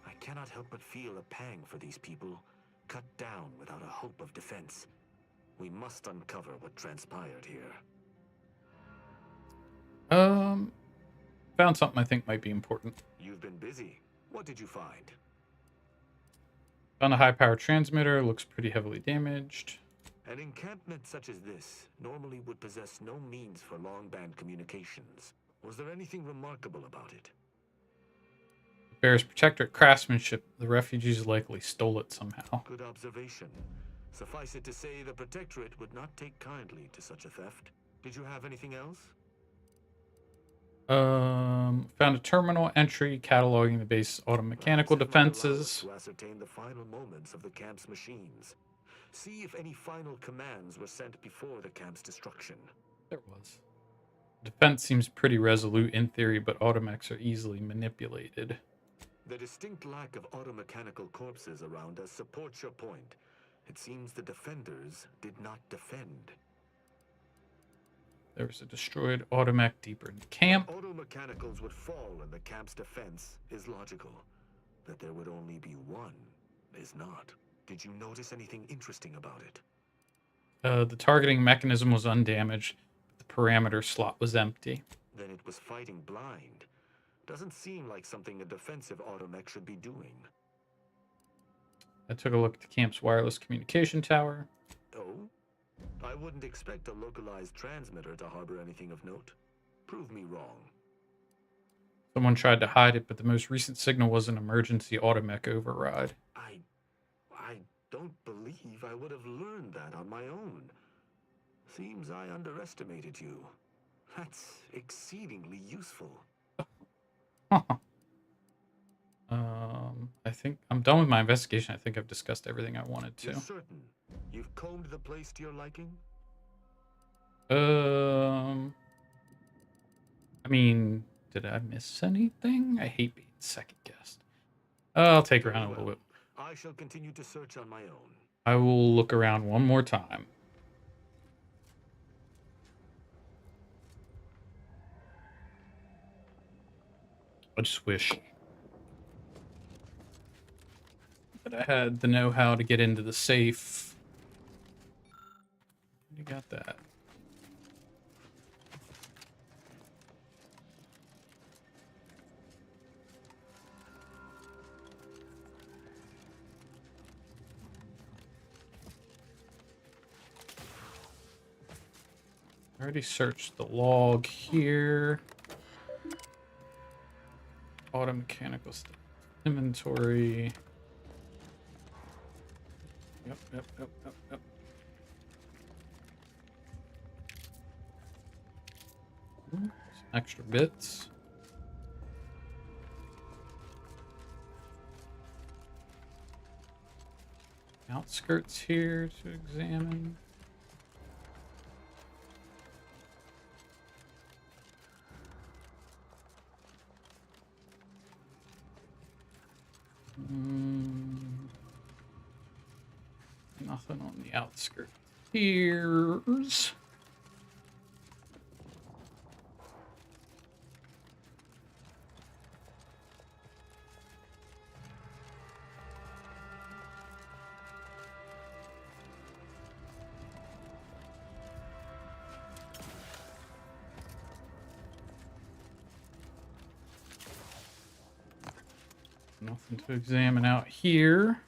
I cannot help but feel a pang for these people, cut down without a hope of defense. We must uncover what transpired here. Found something I think might be important. You've been busy. What did you find? Found a high-power transmitter. Looks pretty heavily damaged. An encampment such as this normally would possess no means for long-band communications. Was there anything remarkable about it? Bears Protectorate craftsmanship. The refugees likely stole it somehow. Good observation. Suffice it to say, the Protectorate would not take kindly to such a theft. Did you have anything else? Found a terminal entry cataloging the base's automechanical defenses. To ascertain the final moments of the camp's machines. See if any final commands were sent before the camp's destruction. There was. Defense seems pretty resolute in theory, but automechs are easily manipulated. The distinct lack of automechanical corpses around us supports your point. It seems the defenders did not defend. There was a destroyed automech deeper in the camp. Automechanicals would fall in the camp's defense is logical. That there would only be one is not. Did you notice anything interesting about it? The targeting mechanism was undamaged, but the parameter slot was empty. Then it was fighting blind. Doesn't seem like something a defensive automech should be doing. I took a look at the camp's wireless communication tower. Oh? I wouldn't expect a localized transmitter to harbor anything of note. Prove me wrong. Someone tried to hide it, but the most recent signal was an emergency automech override. I don't believe I would have learned that on my own. Seems I underestimated you. That's exceedingly useful. I think I'm done with my investigation. I think I've discussed everything I wanted to. You're certain? You've combed the place to your liking? I mean, did I miss anything? I hate being second guessed. I'll take around a little bit. I shall continue to search on my own. I will look around one more time. I just wish that I had the know-how to get into the safe. You got that. I already searched the log here. Automechanical stuff. Inventory. Yep. Some extra bits. Outskirts here to examine. Nothing on the outskirts. Here's nothing to examine out here.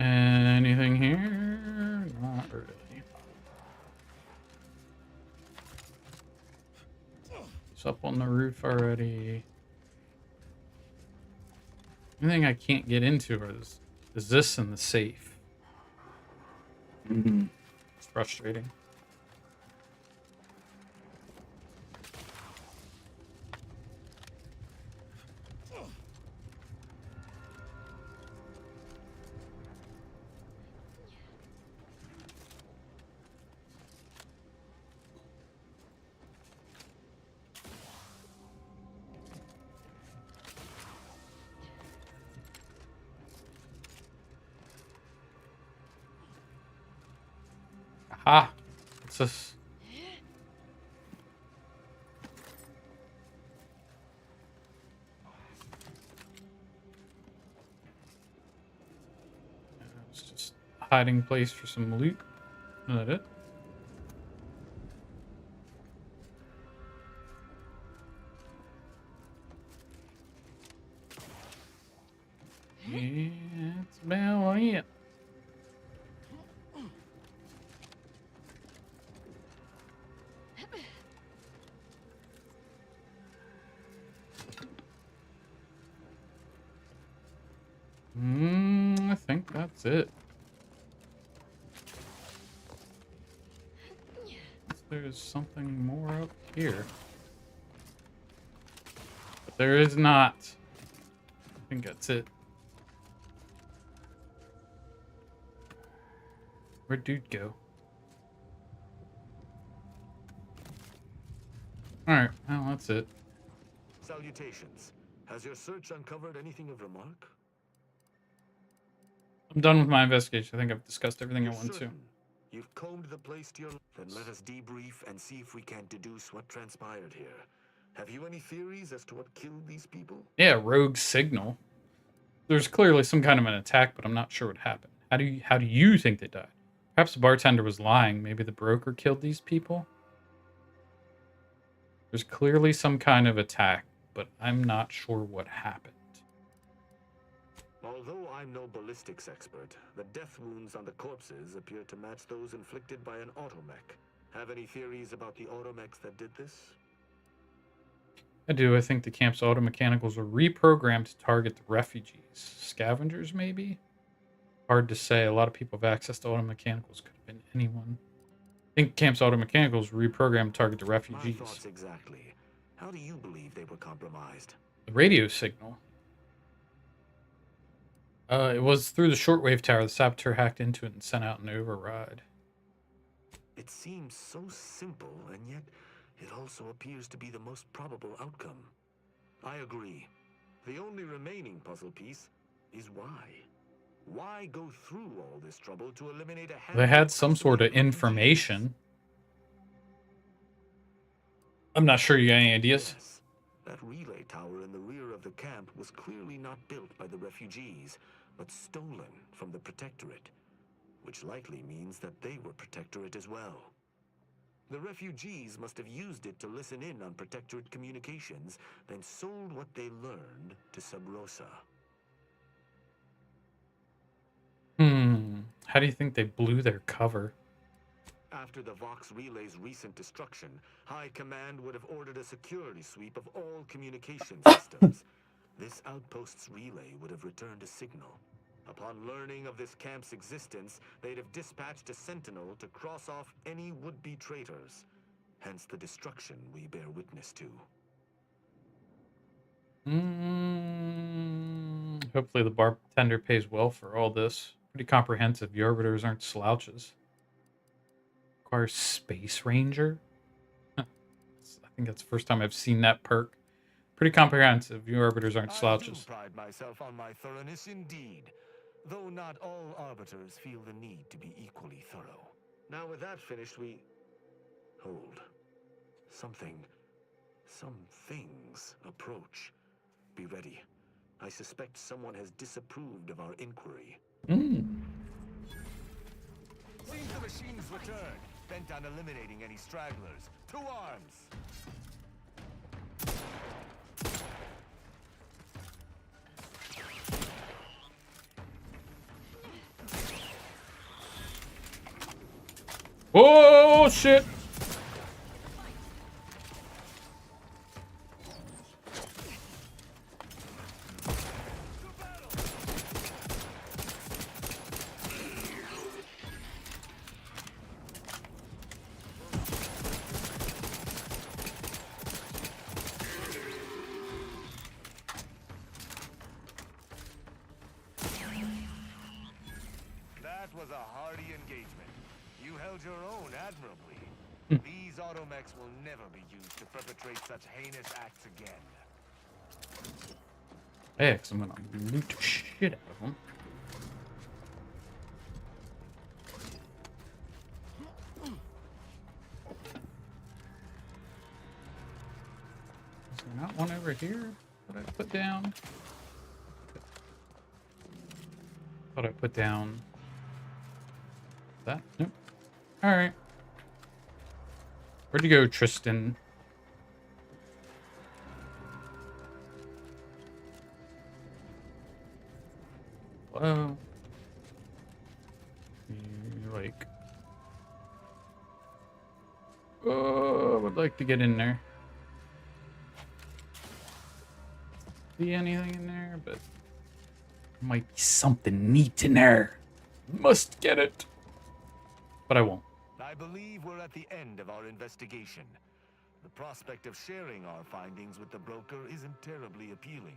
Anything here? Not really. It's up on the roof already. Anything I can't get into is this in the safe. It's frustrating. Ah, what's this? It's just a hiding place for some loot. Is that it? Oh, yeah. I think that's it. There's something more up here. But there is not. I think that's it. Where'd dude go? Alright, well, that's it. Salutations. Has your search uncovered anything of remark? I'm done with my investigation. I think I've discussed everything I You're want to. certain? You've combed the place to your... Then let us debrief and see if we can deduce what transpired here. Have you any theories as to what killed these people? Yeah, rogue signal. There's clearly some kind of an attack, but I'm not sure what happened. How do you think they died? Perhaps the bartender was lying. Maybe the broker killed these people? There's clearly some kind of attack, but I'm not sure what happened. Although I'm no ballistics expert, the death wounds on the corpses appear to match those inflicted by an automech. Have any theories about the automechs that did this? I do. I think the camp's automechanicals were reprogrammed to target the refugees. Scavengers, maybe? Hard to say. A lot of people have access to automechanicals. Could have been anyone. I think camp's automechanicals were reprogrammed to target the refugees. My thoughts exactly. How do you believe they were compromised? The radio signal. It was through the shortwave tower. The saboteur hacked into it and sent out an override. It seems so simple, and yet it also appears to be the most probable outcome. I agree. The only remaining puzzle piece is why. Why go through all this trouble to eliminate a... They had some sort of information. I'm not sure you got any ideas. Yes. That relay tower in the rear of the camp was clearly not built by the refugees, but stolen from the Protectorate, which likely means that they were Protectorate as well. The refugees must have used it to listen in on Protectorate communications, then sold what they learned to Sub Rosa. How do you think they blew their cover? After the Vox Relay's recent destruction, High Command would have ordered a security sweep of all communication systems. This outpost's relay would have returned a signal. Upon learning of this camp's existence, they'd have dispatched a sentinel to cross off any would-be traitors. Hence the destruction we bear witness to. Hopefully the bartender pays well for all this. Pretty comprehensive. The arbiters aren't slouches. Requires Space Ranger? I think that's the first time I've seen that perk. Pretty comprehensive. The arbiters aren't slouches. I do pride myself on my thoroughness indeed, though not all arbiters feel the need to be equally thorough. Now with that finished, we... Hold. Some things approach. Be ready. I suspect someone has disapproved of our inquiry. Seems the machines returned, bent on eliminating any stragglers. To arms! Oh, shit! That was a hardy engagement. You held your own admirably. These automechs will never be used to perpetrate such heinous acts again. Yeah, because I'm gonna loot the shit out of them. Is there not one over here that I put down? Thought I put down that. Nope. All right. Where'd you go, Tristan? Hello. I would like to get in there. See anything in there, but might be something neat in there. Must get it. But I won't. I believe we're at the end of our investigation. The prospect of sharing our findings with the broker isn't terribly appealing,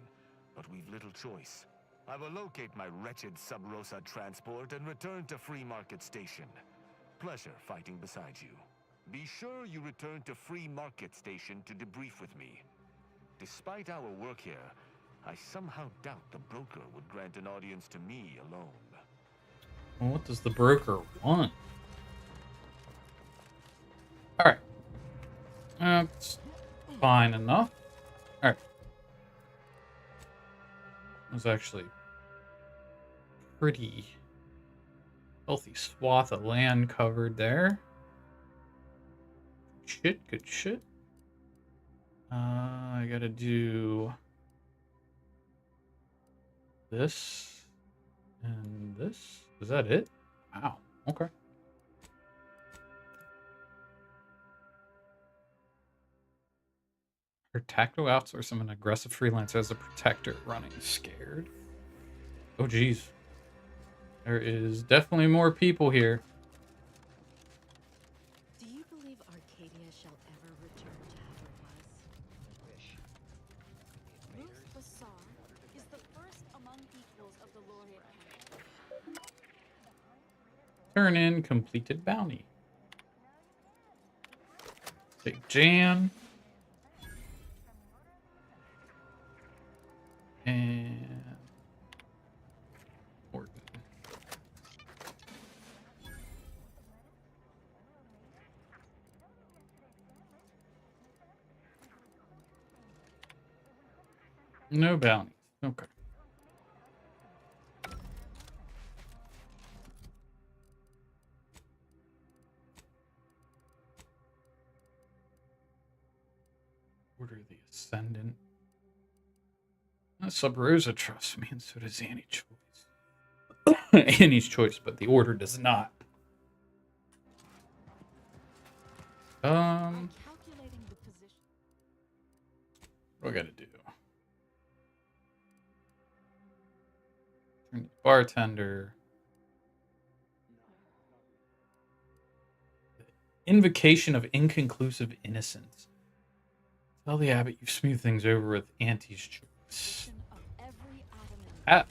but we've little choice. I will locate my wretched Sub Rosa transport and return to Free Market Station. Pleasure fighting beside you. Be sure you return to Free Market Station to debrief with me. Despite our work here, I somehow doubt the broker would grant an audience to me alone. Well, what does the broker want? Alright. That's fine enough. Alright. There's actually pretty healthy swath of land covered there. Shit, good shit. I gotta do this and this. Is that it? Wow. Okay. Protecto outsource. I'm an aggressive freelancer as a protector running scared. Oh, geez. There is definitely more people here. Do you believe Arcadia shall ever return to how it was? Ruth Bassar is the first among equals of the Laureate Council. Turn in completed bounty. Take Jan. And Orton. No bounties. Okay. Order of the Ascendant. Sub Rosa trusts me, and so does Annie's Choice. Annie's Choice, but the Order does not. Calculating the position. What do I gotta do? Turn to the bartender. Invocation of inconclusive innocence. Tell the abbot you've smoothed things over with Auntie's Choice. Ah.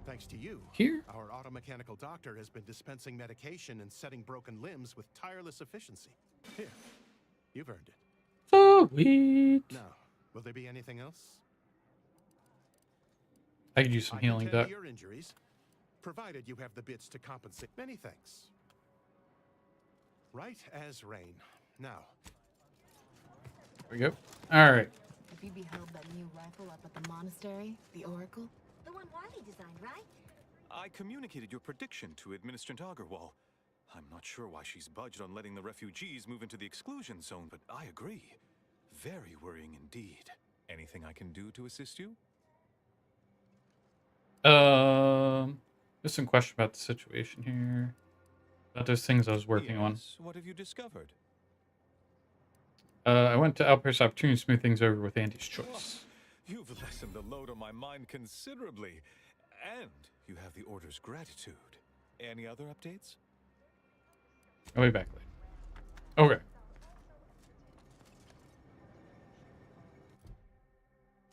Thanks to you, Here? our automechanical doctor has been dispensing medication and setting broken limbs with tireless efficiency. Here, you've earned it. Sweet. Now, will there be anything else? I could use some healing tend to duck. your injuries, provided you have the bits to compensate. Many thanks. Right as rain. Now. There we go. All right. Have you beheld that new rifle up at the monastery, the Oracle? The one Wiley designed, right? I communicated your prediction to Administrator Agarwal. I'm not sure why she's budged on letting the refugees move into the exclusion zone, but I agree. Very worrying indeed. Anything I can do to assist you? Just some question about the situation here. About those things I was working on. What have you discovered? I went to Outpost Opportunity to smooth things over with Andy's Choice. You've lessened the load on my mind considerably. And you have the Order's gratitude. Any other updates? I'll be back later. Okay.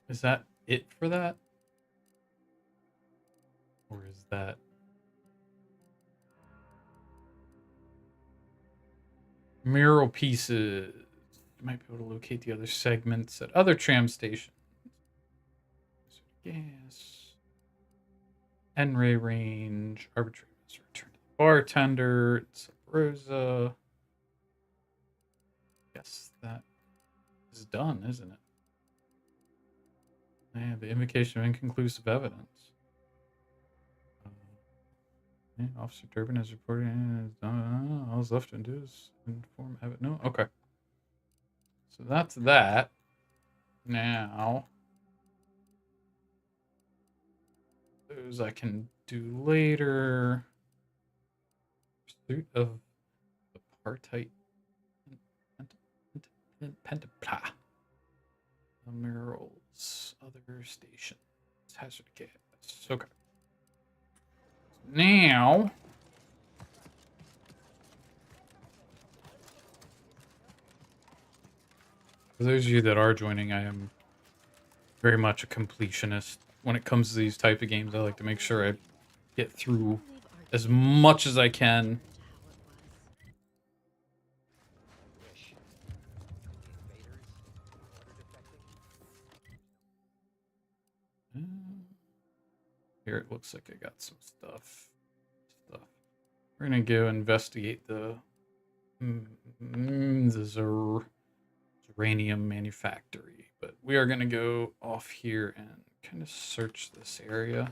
Is that it for that? Or is that... Mural pieces. You might be able to locate the other segments at other tram stations. Gas. N-ray range. Arbitrary return to the bartender. It's Rosa. Guess that is done, isn't it? Yeah, the invocation of inconclusive evidence. Yeah, Officer Durbin has reported. All that's left to do is inform evidence. No, okay. So that's that. Now, those I can do later. Pursuit of the Partite. Pentapla. Minerals. Other stations. Hazard gas. Okay. Now. For those of you that are joining, I am very much a completionist. When it comes to these type of games, I like to make sure I get through as much as I can. Here it looks like I got some stuff. We're gonna go investigate the uranium manufactory, but we are gonna go off here and kind of search this area.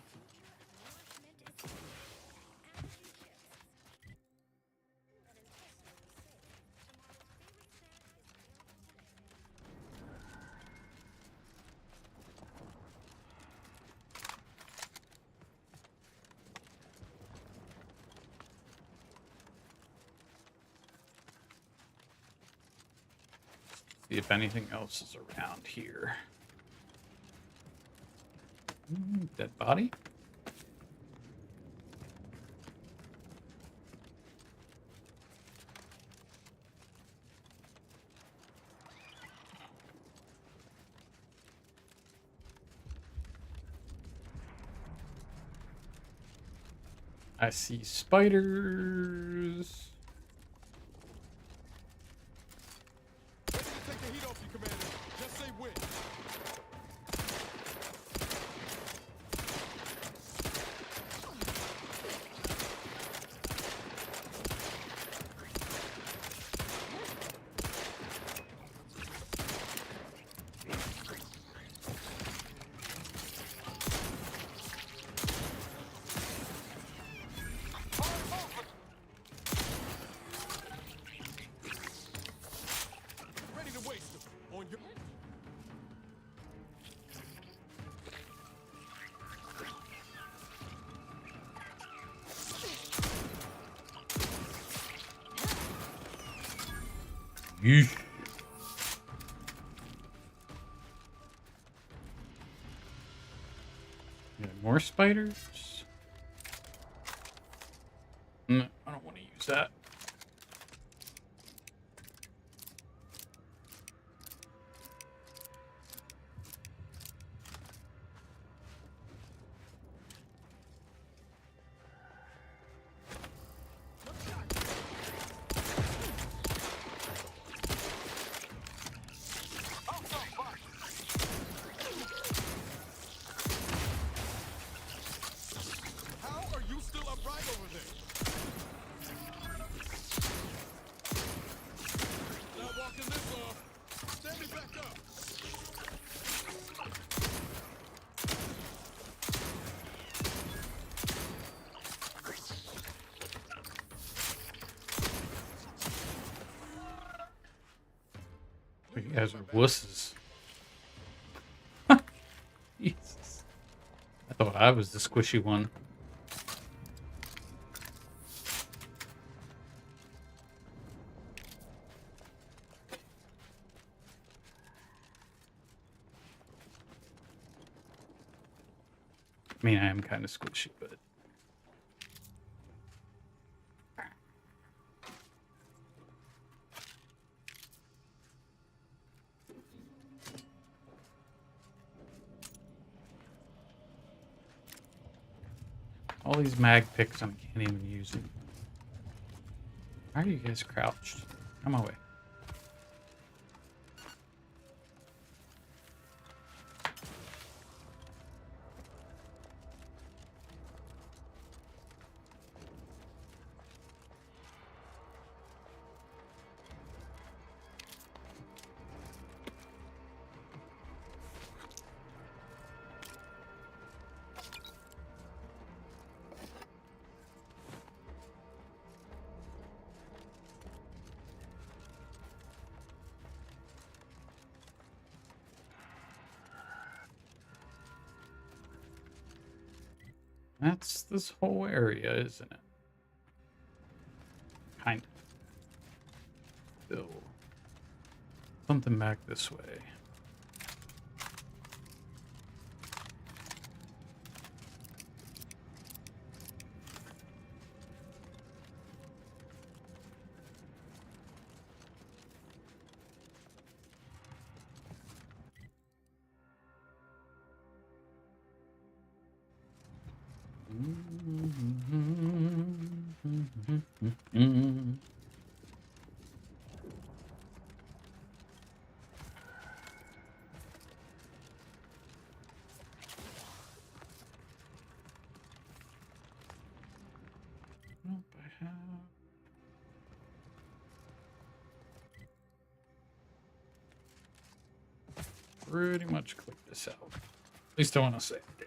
See if anything else is around here. Dead body? I see spiders. Take the heat off you, Commander. Just say when. Ready to waste them. On your... Yeesh. More spiders? I don't want to use that. How are you still upright over there? Not walking this off. Stand me back up. You guys are wusses. Jesus. I thought I was the squishy one. I mean, I am kind of squishy, but... all these mag picks, I can't even use them. Why are you guys crouched? Come away. That's this whole area, isn't it? Kind of. still. Something back this way. Pretty much clear this out. At least I want to say I did.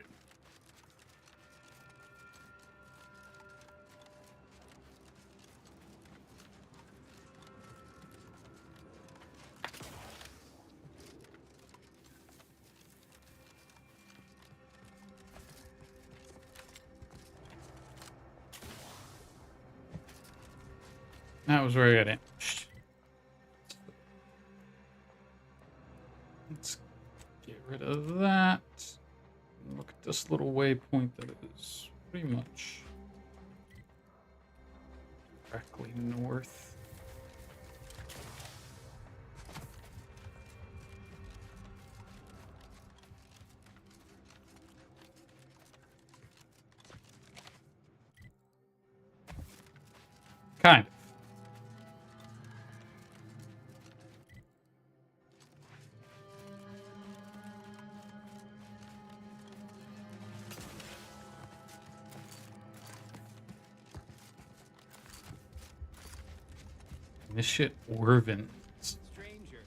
That was where I got ambushed. Let's get rid of that. And look at this little waypoint that is pretty much directly north. Kind of. This shit Orvin. Stranger,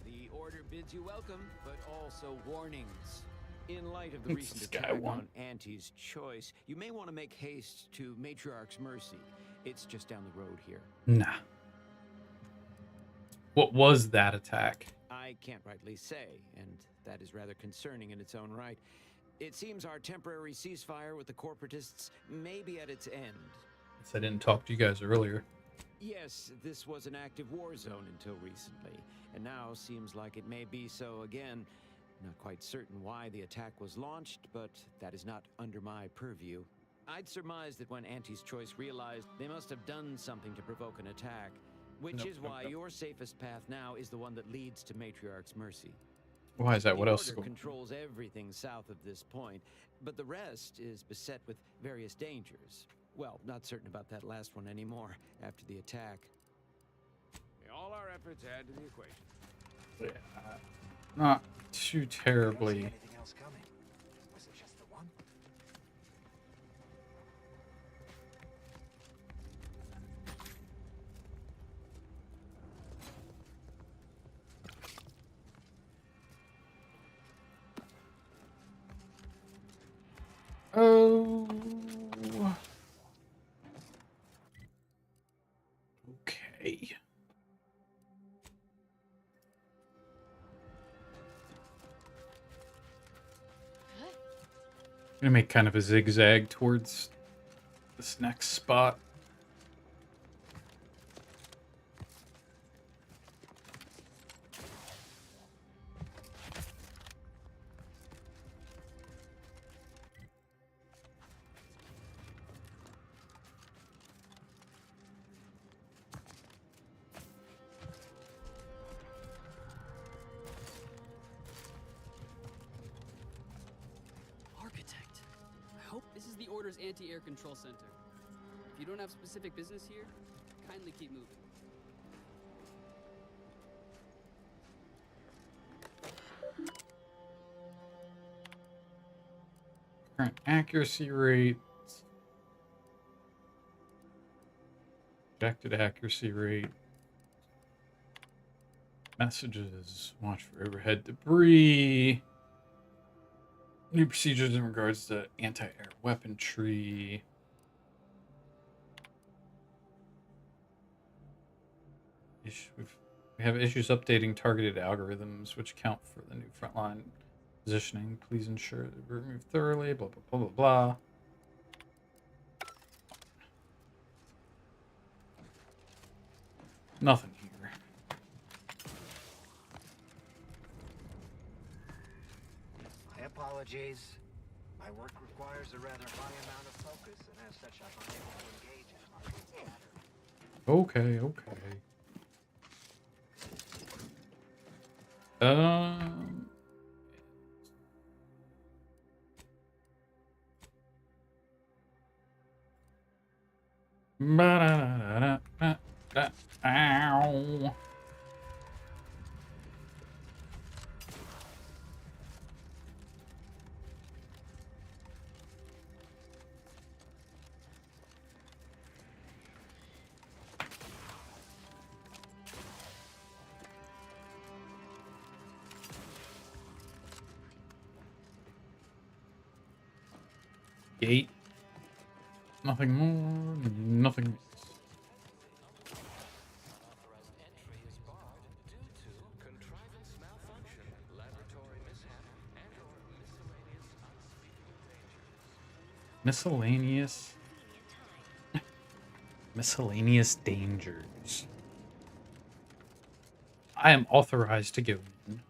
the order bids you welcome, but also warnings. In light of the What's recent this guy attack want? on Auntie's Choice, you may want to make haste to Matriarch's Mercy. It's just down the road here. Nah. What was that attack? I can't rightly say, and that is rather concerning in its own right. It seems our temporary ceasefire with the corporatists may be at its end. Guess I didn't talk to you guys earlier. Yes, this was an active war zone until recently, and now seems like it may be so again. Not quite certain why the attack was launched, but that is not under my purview. I'd surmise that when Auntie's Choice realized they must have done something to provoke an attack, which is why your safest path now is the one that leads to Matriarch's Mercy. Why is that? What The else is Order going on? controls everything south of this point, but the rest is beset with various dangers. Well, not certain about that last one anymore after the attack. All our efforts add to the equation. Yeah, not too terribly. Anything else coming? Was it just the one? Oh. Okay. I'm gonna make kind of a zigzag towards this next spot. Architect. I hope this is the Order's anti-air control center. If you don't have specific business here, kindly keep moving. Current accuracy rate. Projected accuracy rate. Messages. Watch for overhead debris. New procedures in regards to anti-air weaponry. We have issues updating targeted algorithms which account for the new frontline positioning. Please ensure that they're removed thoroughly. Blah, blah, blah, blah, blah. Nothing here. Apologies. My work requires a rather high amount of focus, and as such, I'm unable to engage as much with chatter. Okay, okay. Ow. Gate. Nothing more, nothing less. Miscellaneous. Miscellaneous dangers. I am authorized to go in.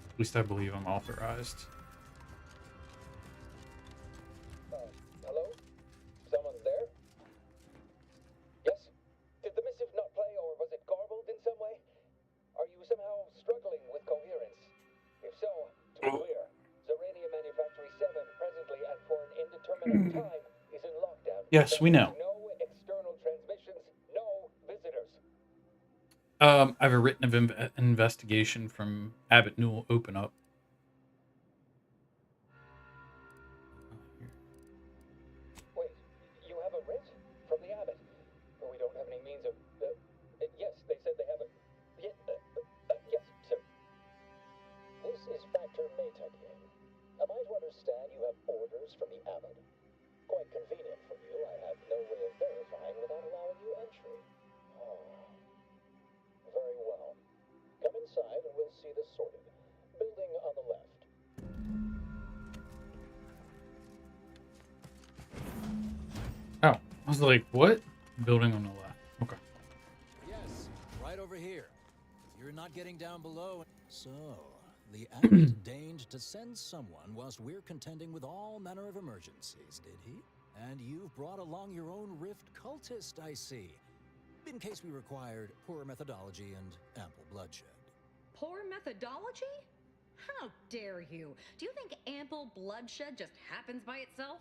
At least I believe I'm authorized. Hello? Someone's there? Yes? Did the missive not play, or was it garbled in some way? Are you somehow struggling with coherence? If so, to be clear, Zerania Manufactory 7 presently and for an indeterminate time is in lockdown. Yes, we know. No external transmissions, no visitors. I have a written investigation from Abbott Newell open up. Wait, you have a writ from the Abbot? We don't have any means of... yes, they said they have a... yes, sir. This is Factor Maytuckian. Am I to understand you have orders from the Abbot? Quite convenient for you. I have no way of verifying without allowing you entry. Oh. Very well. Come inside and we'll see this sorted. Building on the left. Oh, I was like, what? Building on the left. Okay. Yes, right over here. You're not getting down below. So, the Abbot deigned to send someone whilst we're contending with all manner of emergencies, did he? And you've brought along your own Rift cultist, I see. In case we required poor methodology and ample bloodshed. Poor methodology? How dare you? Do you think ample bloodshed just happens by itself?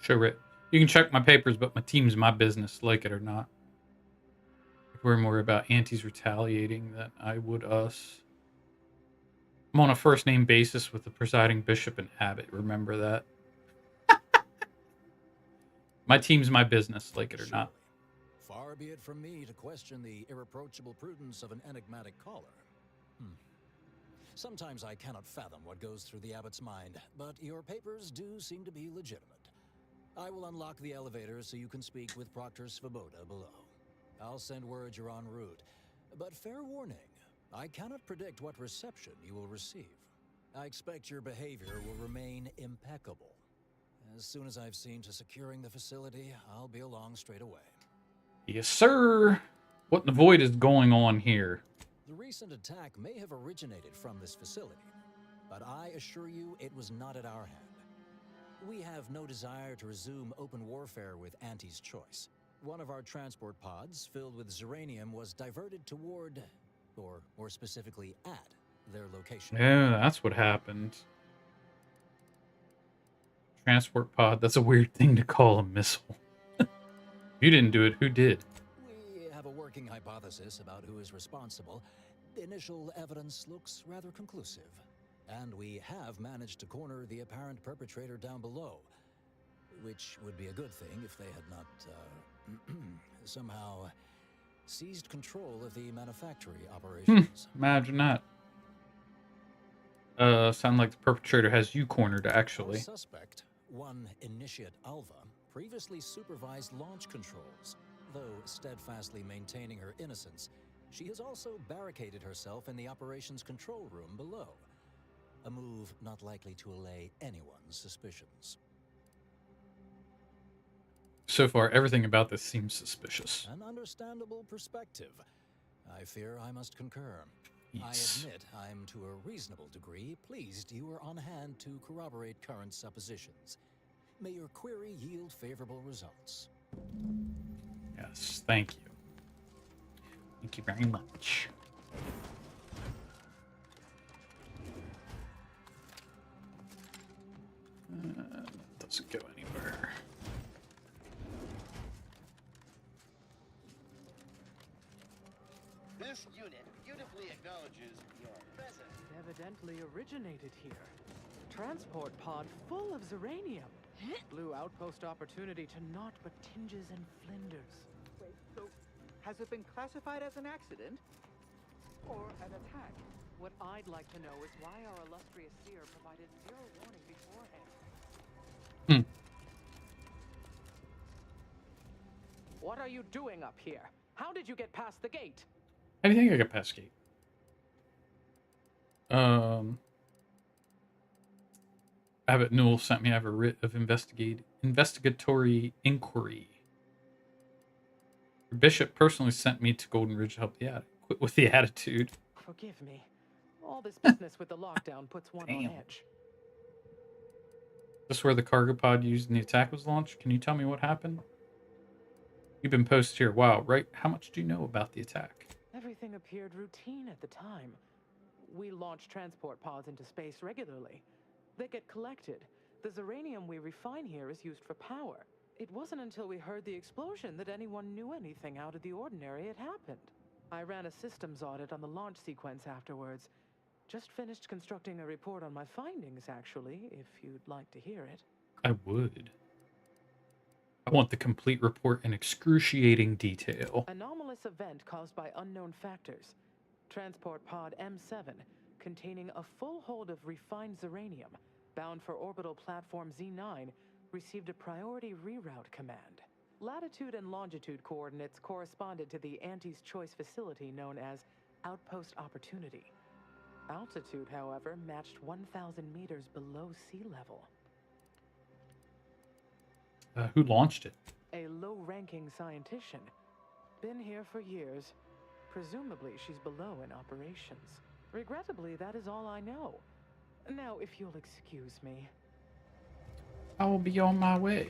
Sure, it. You can check my papers, but my team's my business, like it or not. I worry more about Auntie's retaliating than I would us. I'm on a first-name basis with the presiding bishop and abbot. Remember that. My team's my business, like it or not. Far be it from me to question the irreproachable prudence of an enigmatic caller. Sometimes I cannot fathom what goes through the Abbot's mind, but your papers do seem to be legitimate. I will unlock the elevator so you can speak with Proctor Svoboda below. I'll send word you're en route, but fair warning, I cannot predict what reception you will receive. I expect your behavior will remain impeccable. As soon as I've seen to securing the facility, I'll be along straight away. Yes, sir. What in the void is going on here? The recent attack may have originated from this facility, but I assure you it was not at our hand. We have no desire to resume open warfare with Auntie's choice. One of our transport pods filled with Zeranium was diverted toward, or more specifically at, their location. Yeah, that's what happened. Transport pod, that's a weird thing to call a missile. You didn't do it, who did? We have a working hypothesis about who is responsible. The initial evidence looks rather conclusive, and we have managed to corner the apparent perpetrator down below, which would be a good thing if they had not, somehow seized control of the manufactory operations. Imagine that. Sound like the perpetrator has you cornered, actually. Our suspect, one Initiate Alva, previously supervised launch controls. Though steadfastly maintaining her innocence, she has also barricaded herself in the operations control room below. A move not likely to allay anyone's suspicions. So far, everything about this seems suspicious. An understandable perspective. I fear I must concur. Yes. I admit I'm to a reasonable degree pleased you are on hand to corroborate current suppositions. May your query yield favorable results. Yes, thank you. Thank you very much. Doesn't go anywhere. This unit beautifully acknowledges your presence. Evidently originated here. Transport pod full of Zeranium. Blue outpost opportunity to naught but tinges and flinders. Wait, so has it been classified as an accident? Or an attack? What I'd like to know is why our illustrious seer provided zero warning beforehand. What are you doing up here? How did you get past the gate? How do you think I got past gate? Abbott Newell sent me. I have a writ of investigatory inquiry. Your bishop personally sent me to Golden Ridge to help the attic. Quit with the attitude. Forgive me. All this business with the lockdown puts one on edge. This is where the cargo pod used in the attack was launched? Can you tell me what happened? You've been posted here a while, right? How much do you know about the attack? Everything appeared routine at the time. We launch transport pods into space regularly. They get collected. The Zeranium we refine here is used for power. It wasn't until we heard the explosion that anyone knew anything out of the ordinary had happened. I ran a systems audit on the launch sequence afterwards. Just finished constructing a report on my findings, actually, if you'd like to hear it. I would. I want the complete report in excruciating detail. Anomalous event caused by unknown factors. Transport pod M7, containing a full hold of refined Zeranium, bound for orbital platform Z9, received a priority reroute command. Latitude and longitude coordinates corresponded to the Anti's Choice facility known as Outpost Opportunity. Altitude, however, matched 1,000 meters below sea level. Who launched it? A low-ranking scientician. Been here for years. Presumably, she's below in operations. Regrettably, that is all I know. Now, if you'll excuse me. I will be on my way.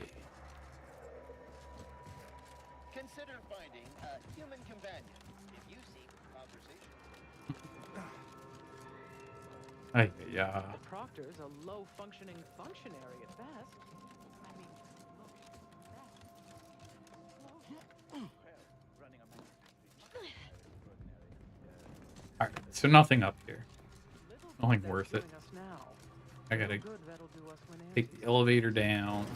Consider finding a human companion if you seek conversation. Yeah. The Proctor's a low-functioning functionary at best. Alright, so nothing up here. Nothing worth it. I gotta take the elevator down.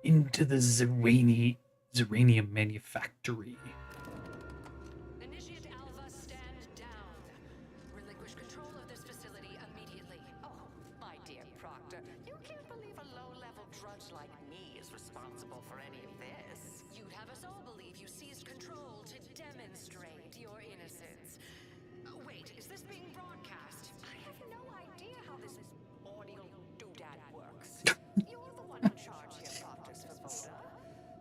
Into the Zeranium manufactory. Initiate Alpha, stand down. Relinquish control of this facility immediately. Oh, my dear Proctor, you can't believe a low-level drudge like me is responsible for any of this. You'd have us all believe you seized control to demonstrate your innocence. Wait, is this being broadcast? I have no idea how this audio doodad works. You're the one in charge here, Proctor Svoboda.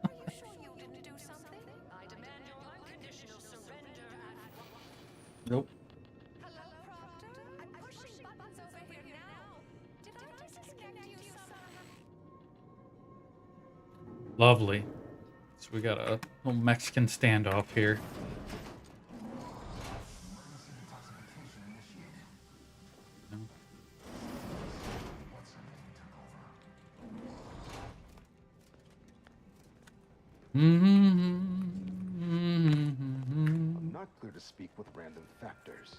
Are you sure you didn't do something? I demand your unconditional surrender at once. Nope. Hello, Proctor? I'm pushing buttons over here now. Did I disconnect you somehow? Lovely. So we got a little Mexican standoff here. I'm not clear to speak with random factors.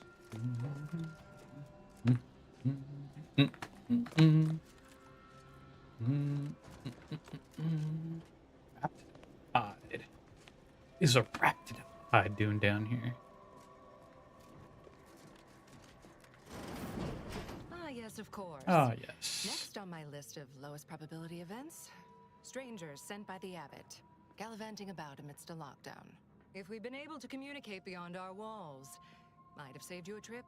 Raptid. Is a Raptid doing down here? Ah, yes, of course. Ah, yes. Next on my list of lowest probability events, strangers sent by the Abbot, gallivanting about amidst a lockdown. If we'd been able to communicate beyond our walls, might have saved you a trip.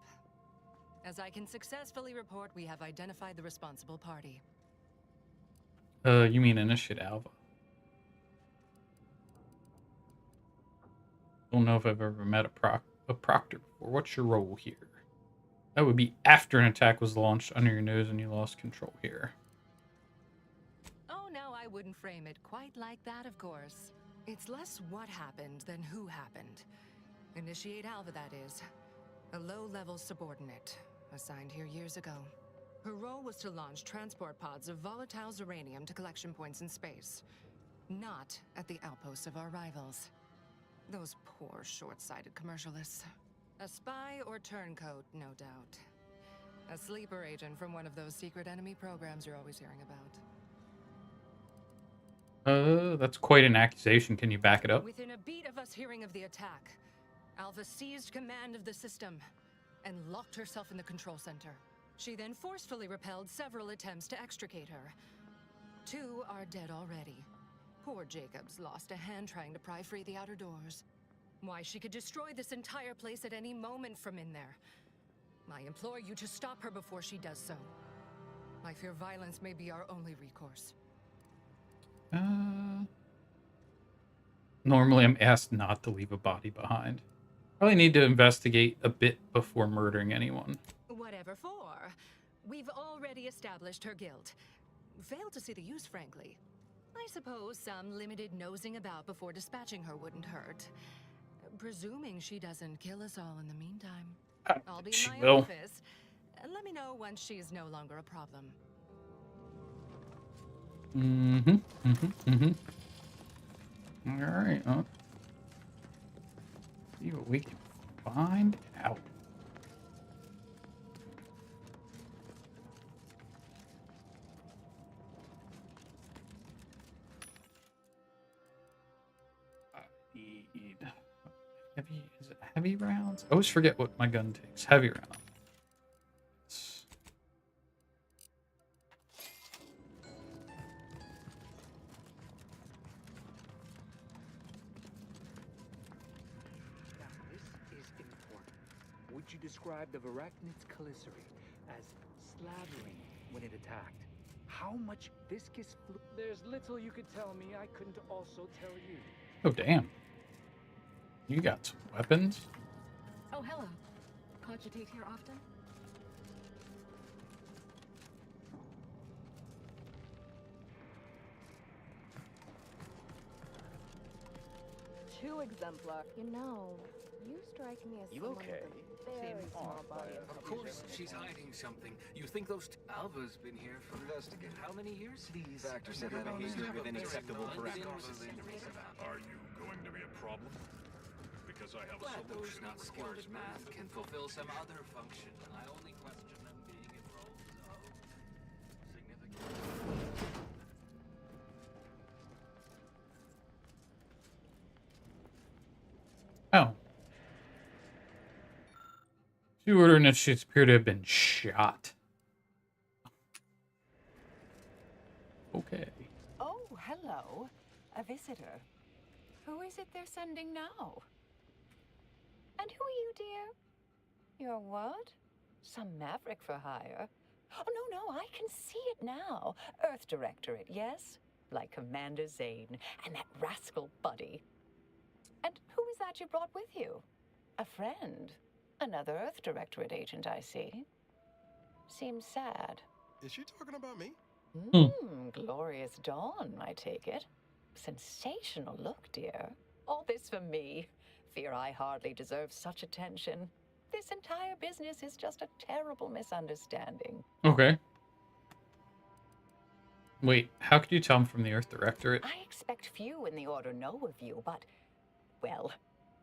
As I can successfully report, we have identified the responsible party. You mean Initiate Alva? Don't know if I've ever met a proctor before. What's your role here? That would be after an attack was launched under your nose and you lost control here. Oh, no, I wouldn't frame it quite like that, of course. It's less what happened than who happened. Initiate Alva, that is. A low-level subordinate, assigned here years ago. Her role was to launch transport pods of volatile uranium to collection points in space. Not at the outposts of our rivals. Those poor, short-sighted commercialists. A spy or turncoat, no doubt. A sleeper agent from one of those secret enemy programs you're always hearing about. That's quite an accusation. Can you back it up? Within a beat of us hearing of the attack, Alva seized command of the system and locked herself in the control center. She then forcefully repelled several attempts to extricate her. 2 are dead already. Poor Jacobs lost a hand trying to pry free the outer doors. Why, she could destroy this entire place at any moment from in there. I implore you to stop her before she does so. I fear violence may be our only recourse. Normally I'm asked not to leave a body behind. Probably need to investigate a bit before murdering anyone. Whatever for. We've already established her guilt. Failed to see the use, frankly. I suppose some limited nosing about before dispatching her wouldn't hurt. Presuming she doesn't kill us all in the meantime. I'll be in my office. Let me know once she's no longer a problem. Alright, see what we can find out. Is it heavy rounds? I always forget what my gun takes. Heavy round. Would you describe the Varachnid's Calicity as slathering when it attacked? How much viscous fluid? There's little you could tell me I couldn't also tell you. Oh, damn. You got some weapons? Oh, hello. Cogitate here often? Two exemplar. You know, you strike me as You okay? Very small body. Of course, she's hiding something. You think those Alva's been here for investigate how many years? These factors said that behavior within acceptable parameters. Are you going to be a problem? Because I have a Glad those solution not that skilled requires at math can fulfill some other function. I only question them being in roles of significance. Oh. 2 order initiates appear to have been shot. Okay. Oh, hello. A visitor. Who is it they're sending now? And who are you, dear? You're what? Some maverick for hire? Oh, no, I can see it now. Earth Directorate, yes? Like Commander Zane and that rascal Buddy. And who is that you brought with you? A friend? Another Earth Directorate agent, I see. Seems sad. Is she talking about me? Glorious dawn, I take it. Sensational look, dear. All this for me. Fear I hardly deserve such attention. This entire business is just a terrible misunderstanding. Okay. Wait, how could you tell I'm from the Earth Directorate? I expect few in the Order know of you, but, well,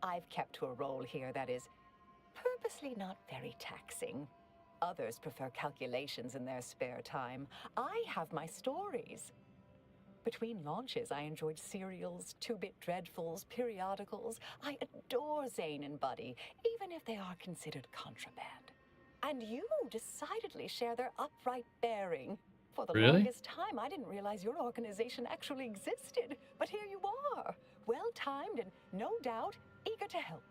I've kept to a role here that is purposely not very taxing. Others prefer calculations in their spare time. I have my stories. Between launches, I enjoyed serials, 2-bit dreadfuls, periodicals. I adore Zane and Buddy, even if they are considered contraband. And you decidedly share their upright bearing. For the longest time, I didn't realize your organization actually existed. But here you are, well-timed and, no doubt, eager to help.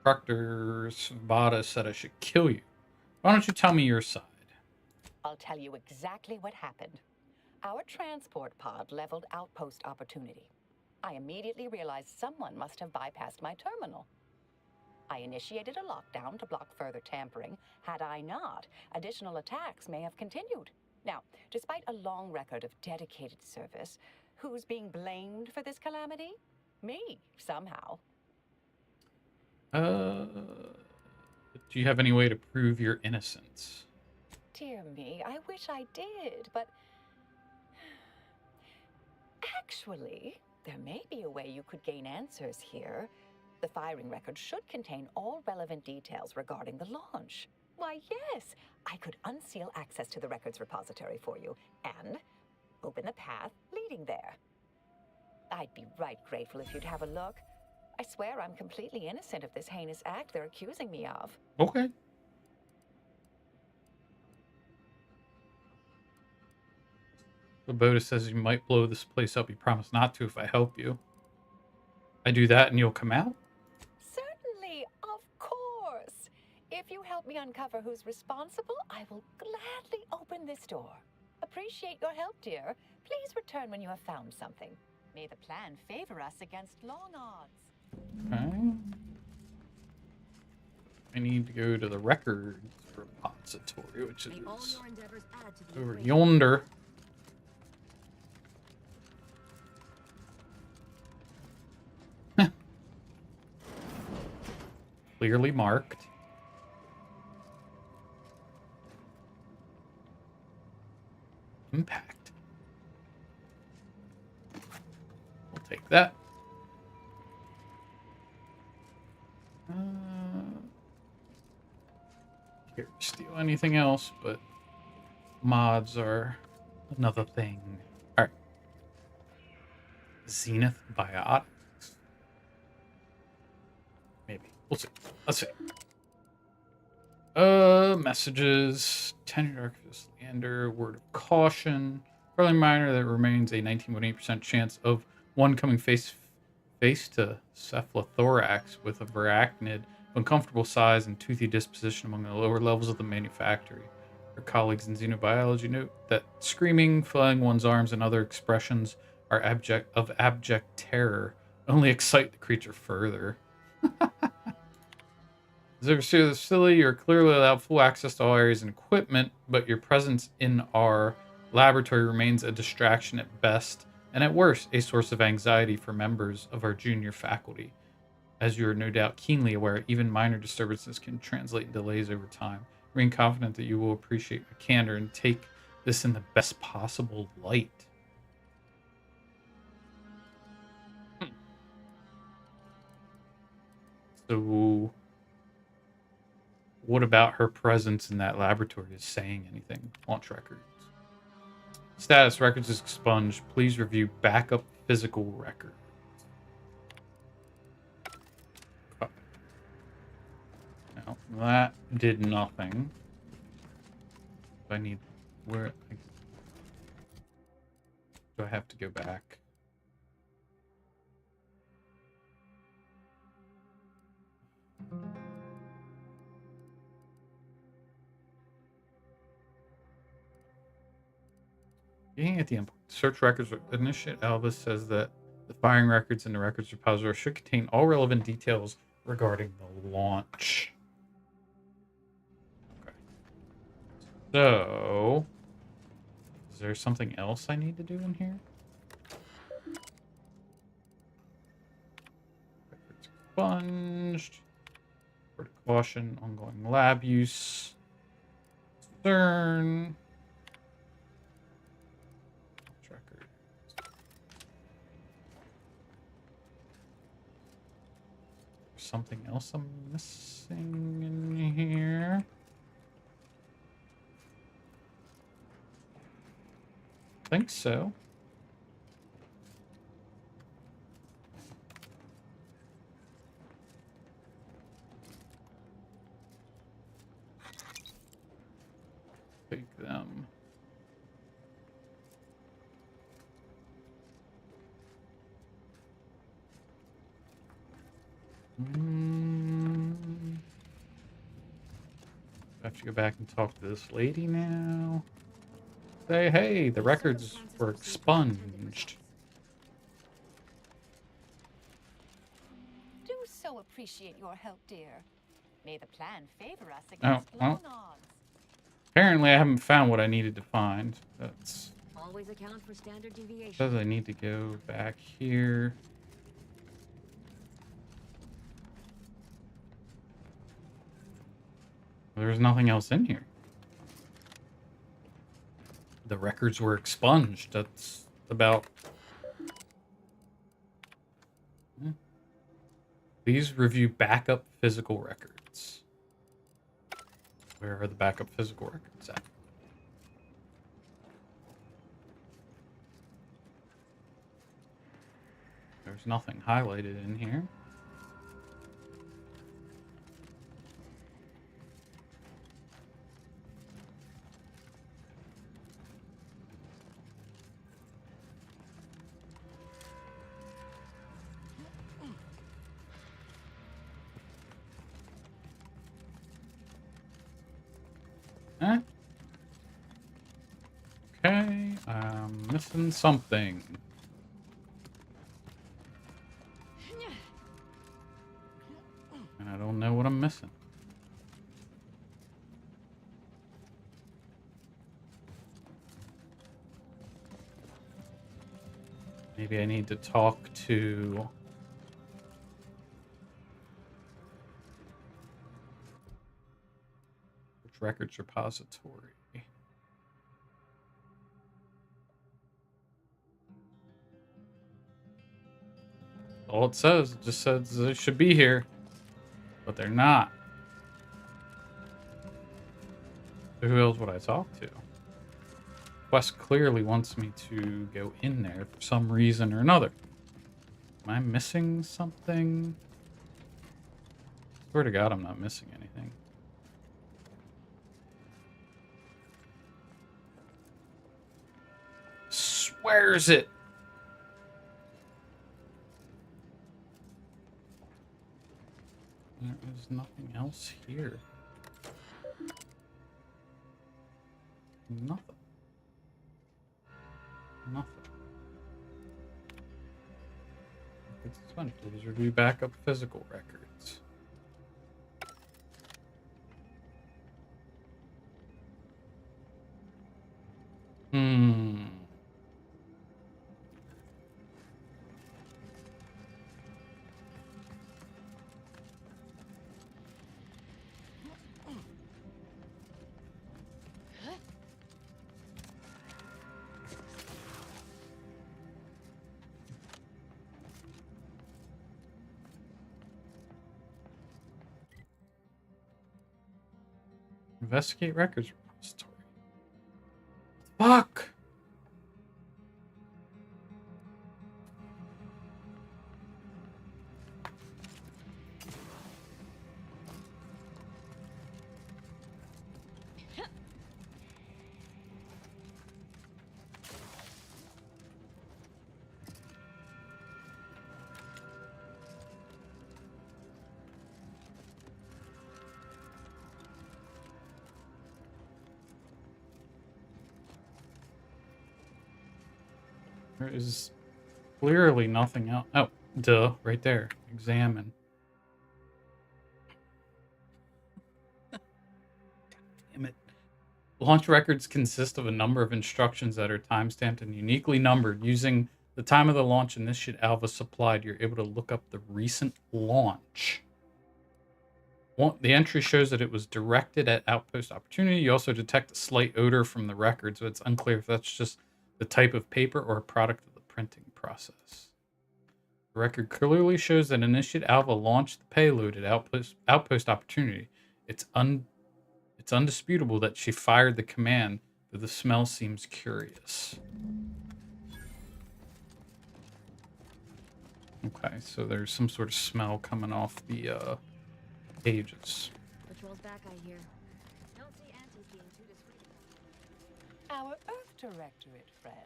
Proctor Svobodda said I should kill you. Why don't you tell me your side? I'll tell you exactly what happened. Our transport pod leveled outpost opportunity. I immediately realized someone must have bypassed my terminal. I initiated a lockdown to block further tampering. Had I not, additional attacks may have continued. Now, despite a long record of dedicated service, who's being blamed for this calamity? Me, somehow. Do you have any way to prove your innocence? Dear me, I wish I did, but... Actually, there may be a way you could gain answers here. The firing record should contain all relevant details regarding the launch. Why, yes, I could unseal access to the records repository for you and open the path leading there. I'd be right grateful if you'd have a look. I swear I'm completely innocent of this heinous act they're accusing me of. Okay. Svoboda says you might blow this place up. You promise not to if I help you. I do that and you'll come out? Certainly, of course. If you help me uncover who's responsible, I will gladly open this door. Appreciate your help, dear. Please return when you have found something. May the plan favor us against long odds. Okay. I need to go to the records repository, which is over yonder. Clearly marked. Impact. We'll take that. Here to steal anything else, but mods are another thing. Alright. Zenith Biotics. Maybe. We'll see. Let's see. Messages. Tenured Archivist Leander. Word of caution. Fairly minor that remains a 19.8% chance of one coming face to cephalothorax with a varachnid, uncomfortable size and toothy disposition among the lower levels of the manufactory. Her colleagues in xenobiology note that screaming, flailing one's arms, and other expressions are abject terror only excite the creature further. As overseer of the facility, you're clearly allowed full access to all areas and equipment, but your presence in our laboratory remains a distraction at best, and at worst, a source of anxiety for members of our junior faculty. As you are no doubt keenly aware, even minor disturbances can translate in delays over time. Remain confident that you will appreciate my candor and take this in the best possible light. So, what about her presence in that laboratory is saying anything? Launch records. Status records is expunged. Please review backup physical record. Now, that did nothing. I need... Where... Do I have to go back? Being at the endpoint, search records. Initiate Elvis says that the firing records in the records repository should contain all relevant details regarding the launch. Okay. So, is there something else I need to do in here? Records expunged. Word of caution. Ongoing lab use. CERN. Something else I'm missing in here. I think so. Take them. I have to go back and talk to this lady now. Say, hey, the records were expunged. Do so appreciate your help, dear. May the plan favor us Oh, against well. long odds. Apparently, I haven't found what I needed to find. That's Always account for standard deviation. says I need to go back here. There's nothing else in here. The records were expunged. That's about... Please review backup physical records. Where are the backup physical records at? There's nothing highlighted in here. Huh? Okay, I'm missing something. And I don't know what I'm missing. Maybe I need to talk to... Which records repository? All it says, it just says they should be here, but they're not. So who else would I talk to? Quest clearly wants me to go in there for some reason or another. Am I missing something? Swear to God, I'm not missing anything. Swears it. There is nothing else here. Nothing. Nothing. It's fun. Please review backup physical records. Investigate records repository. Fuck! There is clearly nothing else. Oh, duh, right there. Examine. Damn it. Launch records consist of a number of instructions that are timestamped and uniquely numbered. Using the time of the launch initiate Alva supplied, you're able to look up the recent launch. The entry shows that it was directed at Outpost Opportunity. You also detect a slight odor from the record, so it's unclear if that's just the type of paper or a product of the printing process. The record clearly shows that Initiate Alva launched the payload at Outpost Opportunity. It's undisputable that she fired the command, though the smell seems curious. Okay, so there's some sort of smell coming off the pages. Patrol's back, I hear. Don't see Auntie being too discreet. Our Earth Directorate friend.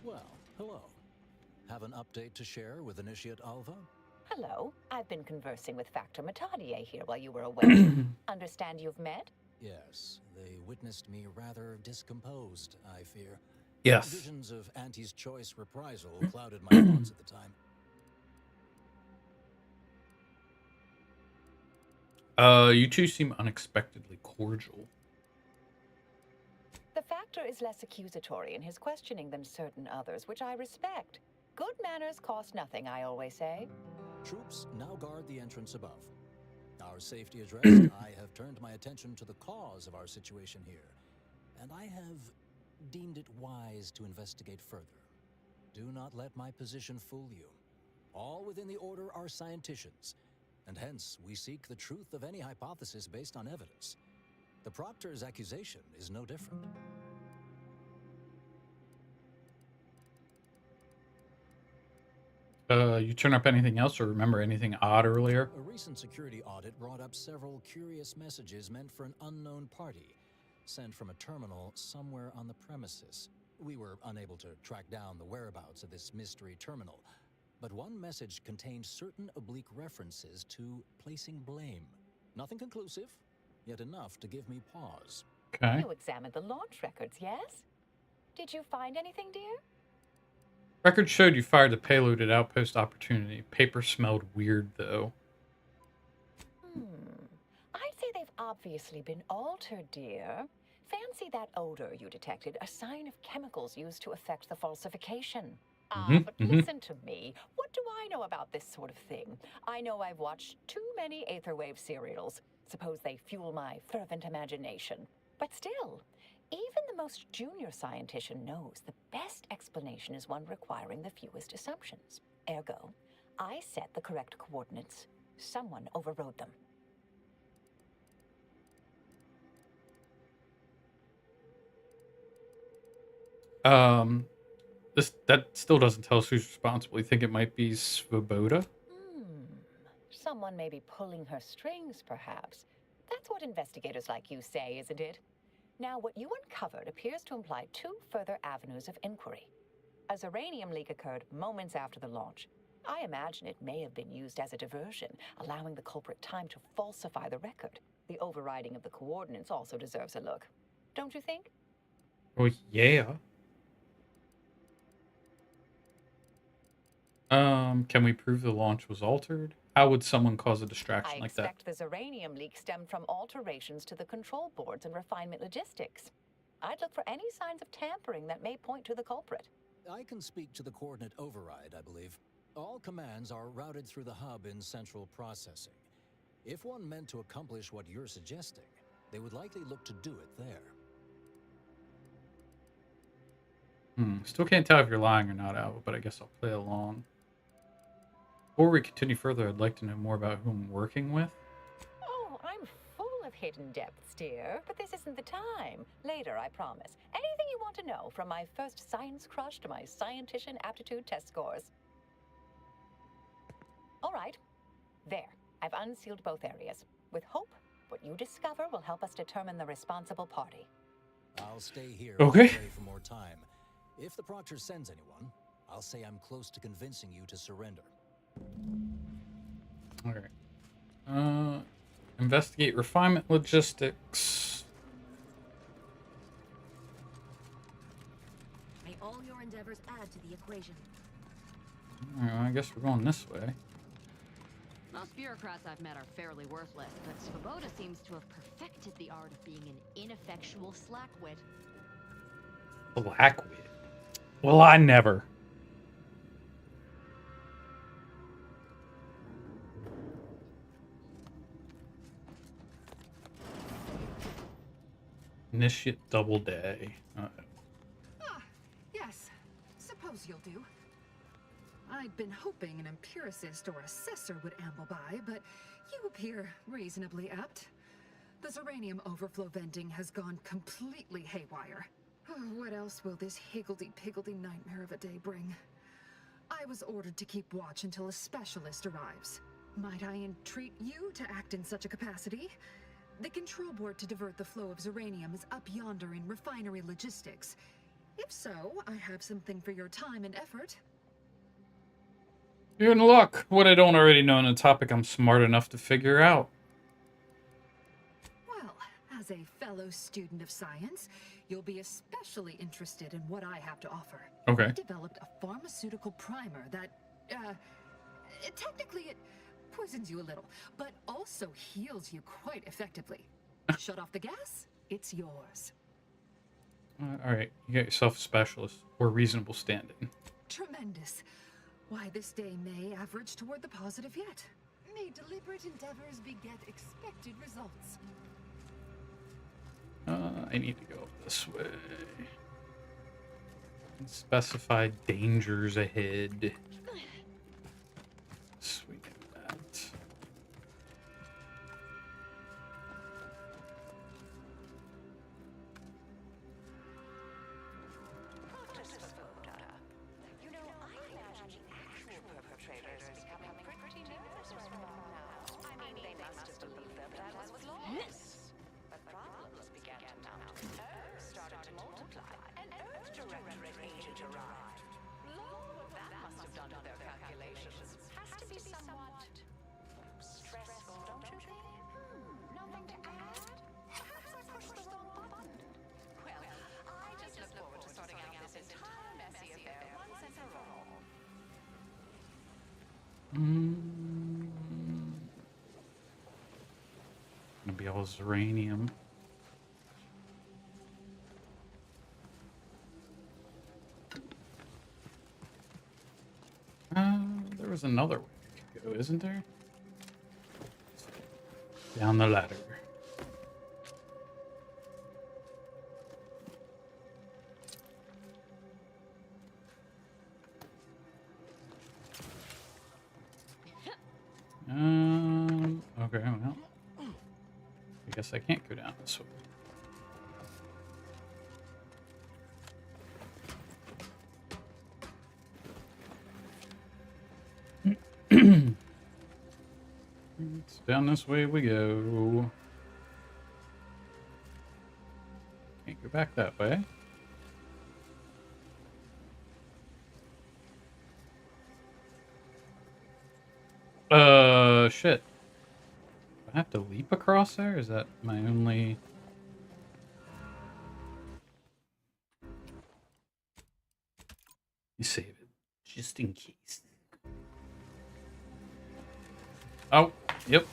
Well, hello. Have an update to share with Initiate Alva? Hello. I've been conversing with Factor Matadier here while you were away. Understand you've met? Yes, they witnessed me rather discomposed, I fear. Yes. Visions of Auntie's choice reprisal clouded my thoughts at the time. You two seem unexpectedly cordial. The Factor is less accusatory in his questioning than certain others, which I respect. Good manners cost nothing, I always say. Troops now guard the entrance above. Our safety addressed, I have turned my attention to the cause of our situation here, and I have deemed it wise to investigate further. Do not let my position fool you. All within the Order are scienticians, and hence we seek the truth of any hypothesis based on evidence. The Proctor's accusation is no different. You turn up anything else or remember anything odd earlier? A recent security audit brought up several curious messages meant for an unknown party, sent from a terminal somewhere on the premises. We were unable to track down the whereabouts of this mystery terminal, but one message contained certain oblique references to placing blame. Nothing conclusive, yet enough to give me pause. Okay. You examined the launch records, yes? Did you find anything, dear? Records showed you fired the payload at Outpost Opportunity. Paper smelled weird, though. I'd say they've obviously been altered, dear. Fancy that odor you detected, a sign of chemicals used to affect the falsification. But listen to me. What do I know about this sort of thing? I know I've watched too many Aetherwave serials. Suppose they fuel my fervent imagination. But still, even the most junior scientician knows the best explanation is one requiring the fewest assumptions. Ergo, I set the correct coordinates. Someone overrode them. That still doesn't tell us who's responsible. You think it might be Svoboda? Someone may be pulling her strings, perhaps. That's what investigators like you say, isn't it? Now, what you uncovered appears to imply two further avenues of inquiry. A Zeranium leak occurred moments after the launch. I imagine it may have been used as a diversion, allowing the culprit time to falsify the record. The overriding of the coordinates also deserves a look. Don't you think? Oh, yeah. Can we prove the launch was altered? How would someone cause a distraction like that? I expect the Zeranium leak stemmed from alterations to the control boards and refinement logistics. I'd look for any signs of tampering that may point to the culprit. I can speak to the coordinate override, I believe. All commands are routed through the hub in central processing. If one meant to accomplish what you're suggesting, they would likely look to do it there. Still can't tell if you're lying or not, Alva, but I guess I'll play along. Before we continue further, I'd like to know more about who I'm working with. Oh, I'm full of hidden depths, dear, but this isn't the time. Later, I promise. Anything you want to know, from my first science crush to my scientician aptitude test scores. All right. There. I've unsealed both areas. With hope, what you discover will help us determine the responsible party. I'll stay here Okay. for more time. If the Proctor sends anyone, I'll say I'm close to convincing you to surrender. All right. Investigate refinement logistics. May all your endeavors add to the equation. All right, I guess we're going this way. Most bureaucrats I've met are fairly worthless, but Svoboda seems to have perfected the art of being an ineffectual slackwit. Blackwit. Well, I never. Initiate Doubleday. Yes. Suppose you'll do. I'd been hoping an empiricist or assessor would amble by, but you appear reasonably apt. The Zeranium overflow venting has gone completely haywire. What else will this higgledy-piggledy nightmare of a day bring? I was ordered to keep watch until a specialist arrives. Might I entreat you to act in such a capacity? The control board to divert the flow of Zeranium is up yonder in refinery logistics. If so, I have something for your time and effort. You're in luck. What I don't already know on a topic I'm smart enough to figure out. Well, as a fellow student of science, you'll be especially interested in what I have to offer. Okay. I developed a pharmaceutical primer that, technically it poisons you a little, but also heals you quite effectively. Shut off the gas, it's yours. Alright, you got yourself a specialist or reasonable standing. Tremendous. Why, this day may average toward the positive yet. May deliberate endeavors beget expected results. I need to go this way. Specify dangers ahead. Sweet that. You know, I imagine the actual perpetrators becoming pretty nervous right about now. I mean, they must have believed their plan was flawless. But problems began to mount. Earth started to multiply. An Earth Directorate agent arrived. Lord, what that must have done to their calculations. Has to be somewhat stressful, don't you think? Nothing to add? Perhaps I pushed the wrong button. Well, I just look forward to sorting out this entire messy affair once and for all. Gonna be all Zeranium. There was another way we could go, isn't there? Down the ladder. Okay, well. I guess I can't go down this way. Down this way we go. Can't go back that way. Shit. Do I have to leap across there? Is that my only... You save it, just in case. Oh, yep.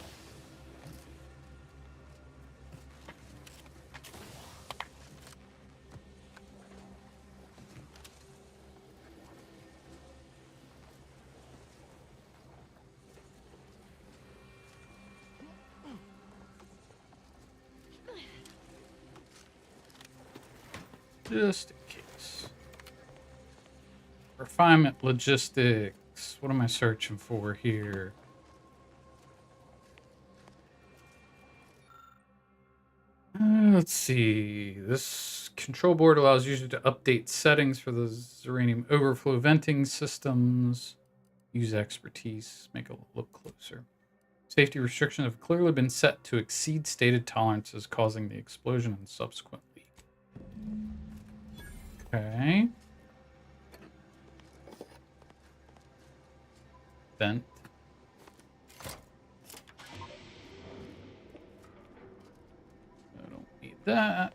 Just in case. Refinement logistics. What am I searching for here? Let's see. This control board allows users to update settings for the Zeranium overflow venting systems. Use expertise. Make it look closer. Safety restrictions have clearly been set to exceed stated tolerances, causing the explosion and subsequent leak. Okay. Vent. I don't need that.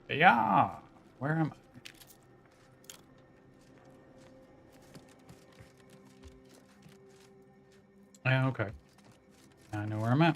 Yeah. Where am I? Yeah, okay. I know where I'm at.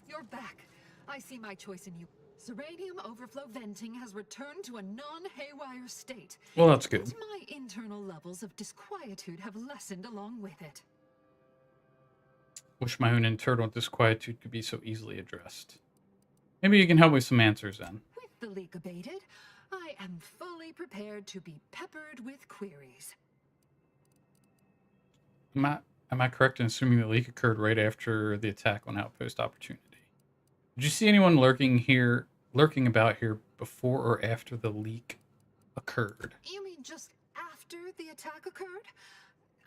You're back. I see my choice in you. Zeranium overflow venting has returned to a non-haywire state. Well, that's good. And my internal levels of disquietude have lessened along with it. Wish my own internal disquietude could be so easily addressed. Maybe you can help me with some answers then. With the leak abated, I am fully prepared to be peppered with queries. Am I correct in assuming the leak occurred right after the attack on Outpost Opportunity? Did you see anyone lurking about here before or after the leak occurred? You mean just after the attack occurred?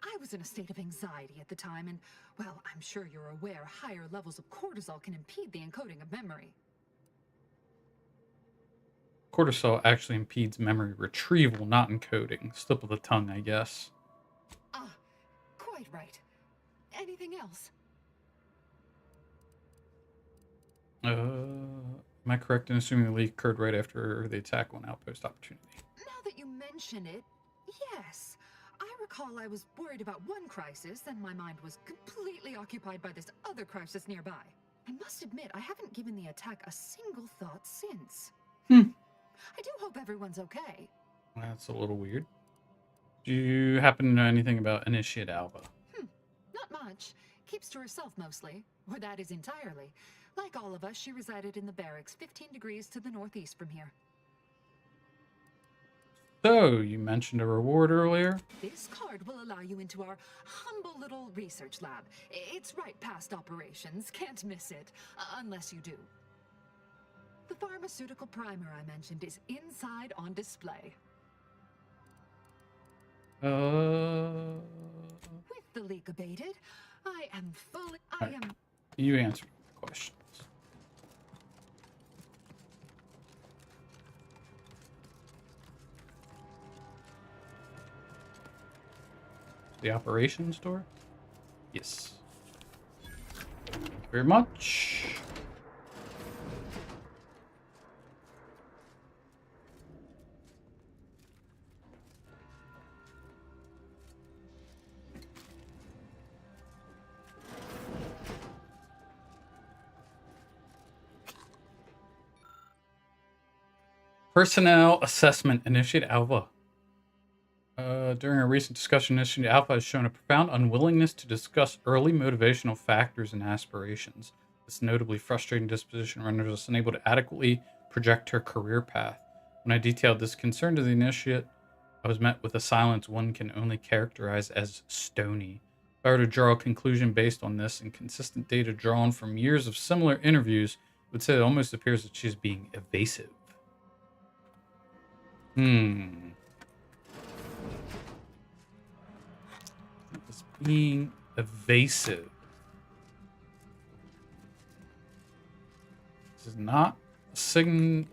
I was in a state of anxiety at the time, and, well, I'm sure you're aware higher levels of cortisol can impede the encoding of memory. Cortisol actually impedes memory retrieval, not encoding. Slip of the tongue, I guess. Ah, quite right. Anything else? Am I correct in assuming the leak occurred right after the attack on Outpost Opportunity? Now that you mention it, yes. I recall I was worried about one crisis, and my mind was completely occupied by this other crisis nearby. I must admit, I haven't given the attack a single thought since. I do hope everyone's okay. That's a little weird. Do you happen to know anything about Initiate Alva? Not much. Keeps to herself mostly, or that is entirely. Like all of us, she resided in the barracks 15 degrees to the northeast from here. So, you mentioned a reward earlier. This card will allow you into our humble little research lab. It's right past operations. Can't miss it, unless you do. The pharmaceutical primer I mentioned is inside on display. With the leak abated, I am fully... You answered the questions. The operations door? Yes. Thank you very much. Personnel assessment. Initiate Alpha. During a recent discussion, Initiate Alpha has shown a profound unwillingness to discuss early motivational factors and aspirations. This notably frustrating disposition renders us unable to adequately project her career path. When I detailed this concern to the Initiate, I was met with a silence one can only characterize as stony. If I were to draw a conclusion based on this and consistent data drawn from years of similar interviews, I would say it almost appears that she's being evasive. It's being evasive. This is not a sign.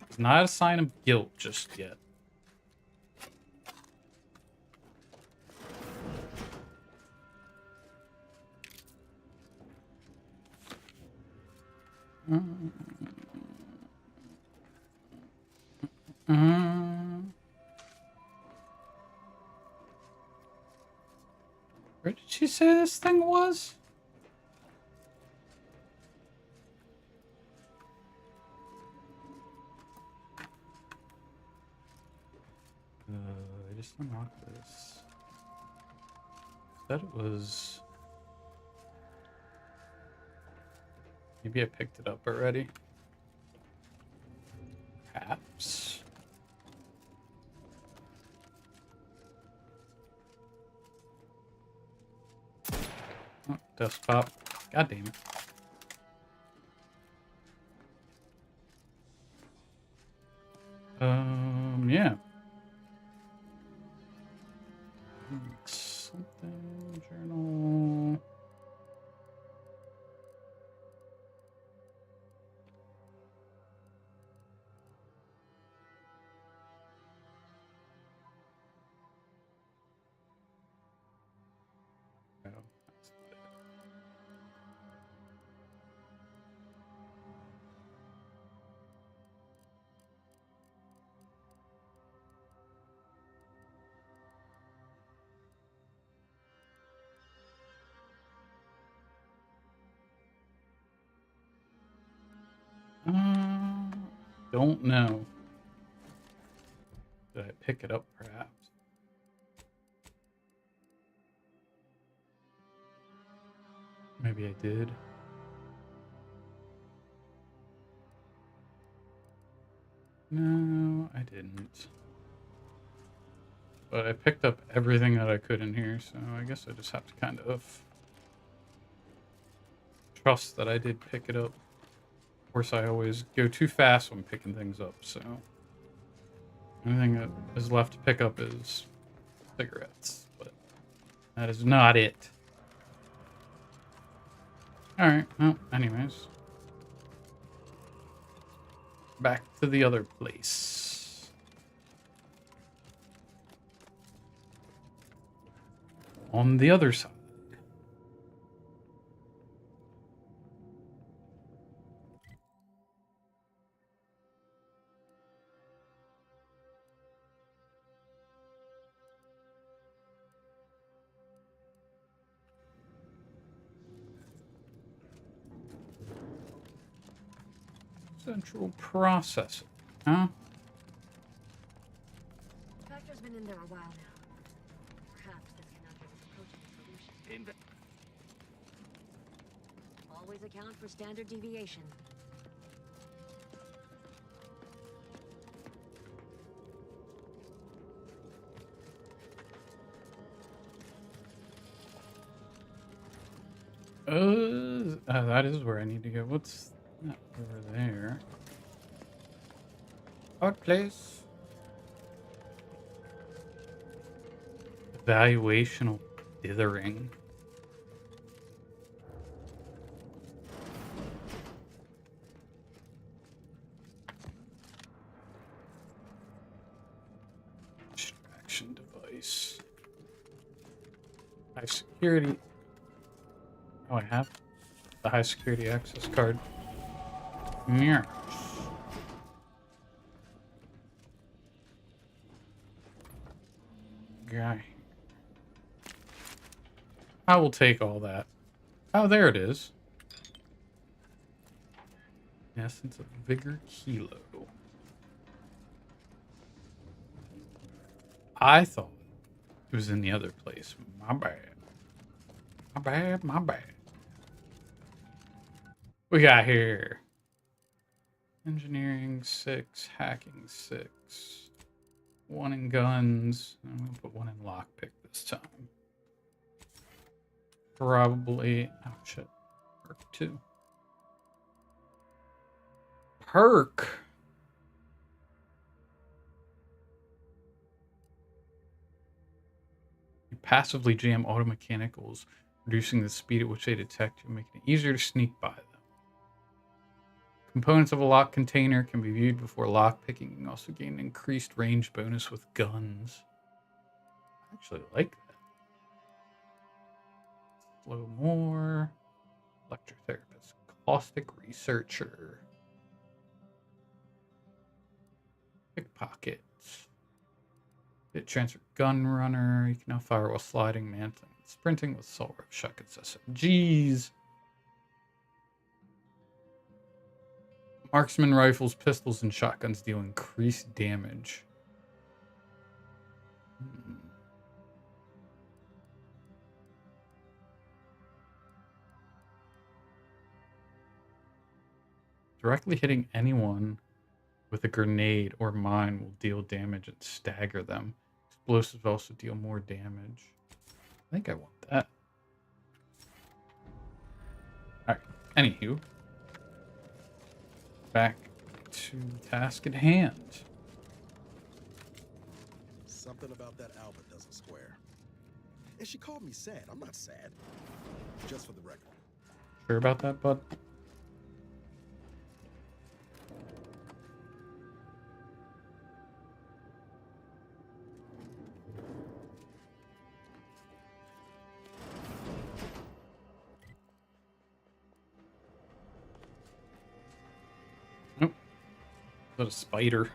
It's not a sign of guilt just yet. Where did she say this thing was? I just unlocked this. Said it was. Maybe I picked it up already. Perhaps. Oh, desktop. God damn it. Yeah. Something journal. Don't know. Did I pick it up, perhaps? Maybe I did. No, I didn't. But I picked up everything that I could in here, so I guess I just have to kind of trust that I did pick it up. Of course, I always go too fast when picking things up, so anything that is left to pick up is cigarettes, but that is not it. Alright, well, anyways. Back to the other place. On the other side. Central processing, huh? Factor's been in there a while now. Perhaps this conundrum is approaching a solution. Always account for standard deviation. That is where I need to go. What's that over there? Odd place. Evaluational dithering. Distraction device. High security. Oh, I have the high security access card. Mirrors. Guy. I will take all that. Oh, there it is. Essence of Vigor Kilo. I thought it was in the other place. My bad. My bad, my bad. We got here engineering 6, hacking 6, 1 in guns. I'm gonna put 1 in lockpick this time. Probably, oh shit, perk 2. Perk. You passively jam auto mechanicals, reducing the speed at which they detect you, making it easier to sneak by them. Components of a lock container can be viewed before lockpicking. You can also gain an increased range bonus with guns. I actually like that. Slow more. Electrotherapist. Caustic researcher. Pickpockets. Hit transfer gun runner. You can now fire while sliding, mantling, sprinting with assault rifle, shotguns, SMGs. Marksman rifles, pistols, and shotguns deal increased damage. Directly hitting anyone with a grenade or mine will deal damage and stagger them. Explosives also deal more damage. I think I want that. Alright, anywho. Back to task at hand. Something about that Albert doesn't square. And she called me sad. I'm not sad. Just for the record. Sure about that, bud? A spider.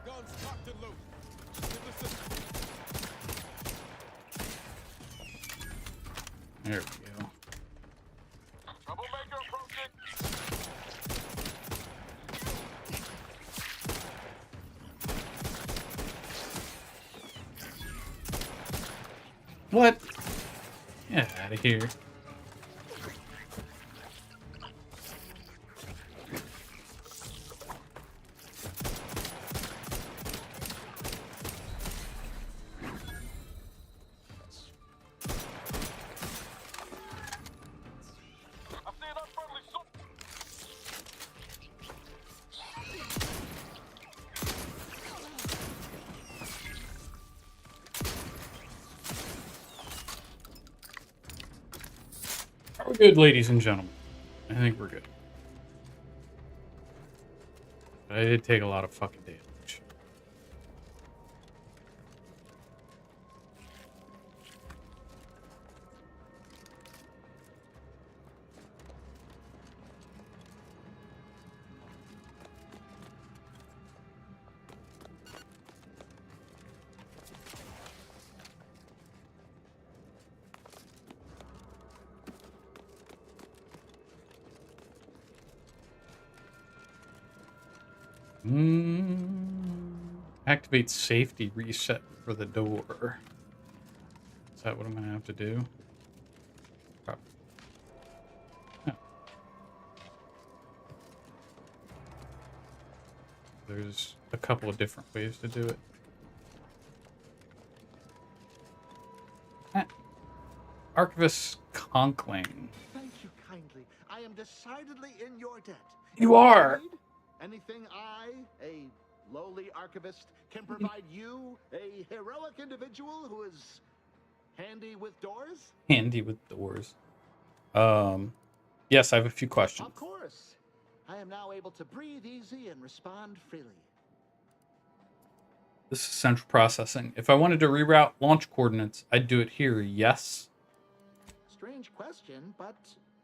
Guns cocked and loaded. There we go. Troublemaker approaching. What? Get out of here. Are we good, ladies and gentlemen? I think we're good. But I did take a lot of fucking damage. Activate safety reset for the door. Is that what I'm going to have to do? Probably. Huh. There's a couple of different ways to do it. Archivist Conkling. Thank you kindly. I am decidedly in your debt. You are. Anything I, a lowly archivist, can provide you, a heroic individual who is handy with doors? Handy with doors. Yes, I have a few questions. Of course. I am now able to breathe easy and respond freely. This is central processing. If I wanted to reroute launch coordinates, I'd do it here, yes? Strange question, but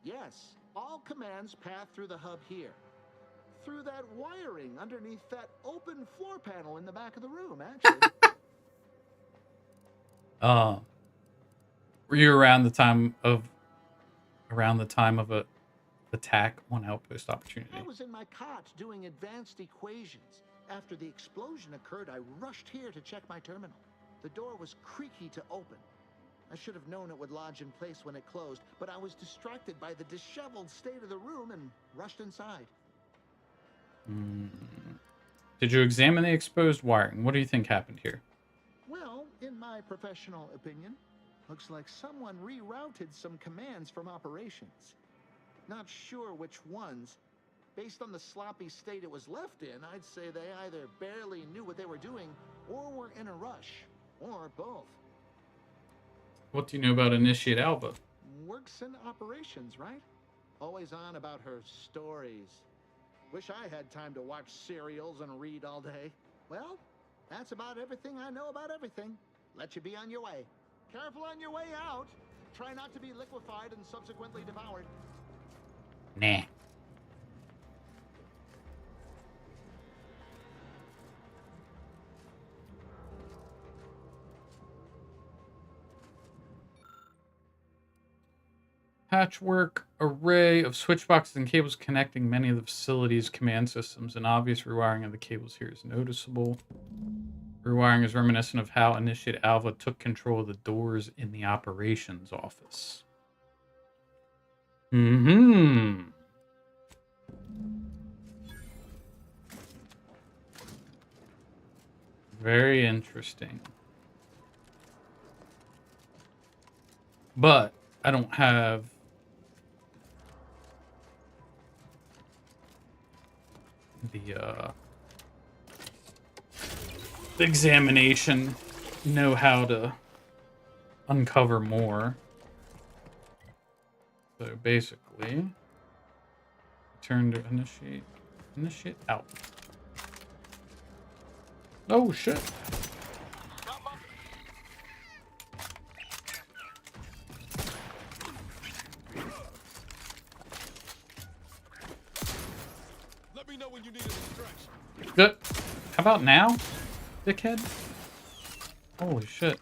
yes. All commands pass through the hub here. Through that wiring underneath that open floor panel in the back of the room, actually. Were you around the time of a attack on Outpost Opportunity? I was in my cot doing advanced equations. After the explosion occurred, I rushed here to check my terminal. The door was creaky to open. I should have known it would lodge in place when it closed, but I was distracted by the disheveled state of the room and rushed inside. Did you examine the exposed wiring? What do you think happened here? Well, in my professional opinion, looks like someone rerouted some commands from operations. Not sure which ones. Based on the sloppy state it was left in, I'd say they either barely knew what they were doing or were in a rush, or both. What do you know about Initiate Alva? Works in operations, right? Always on about her stories. Wish I had time to watch serials and read all day. Well, that's about everything I know about everything. Let you be on your way. Careful on your way out. Try not to be liquefied and subsequently devoured. Nah. Patchwork array of switchboxes and cables connecting many of the facility's command systems. An obvious rewiring of the cables here is noticeable. Rewiring is reminiscent of how Initiate Alva took control of the doors in the operations office. Very interesting. But I don't have the examination know how to uncover more. So basically, turn to initiate out. Oh shit. Let me know when you need a distraction. Good. How about now, dickhead? Holy shit.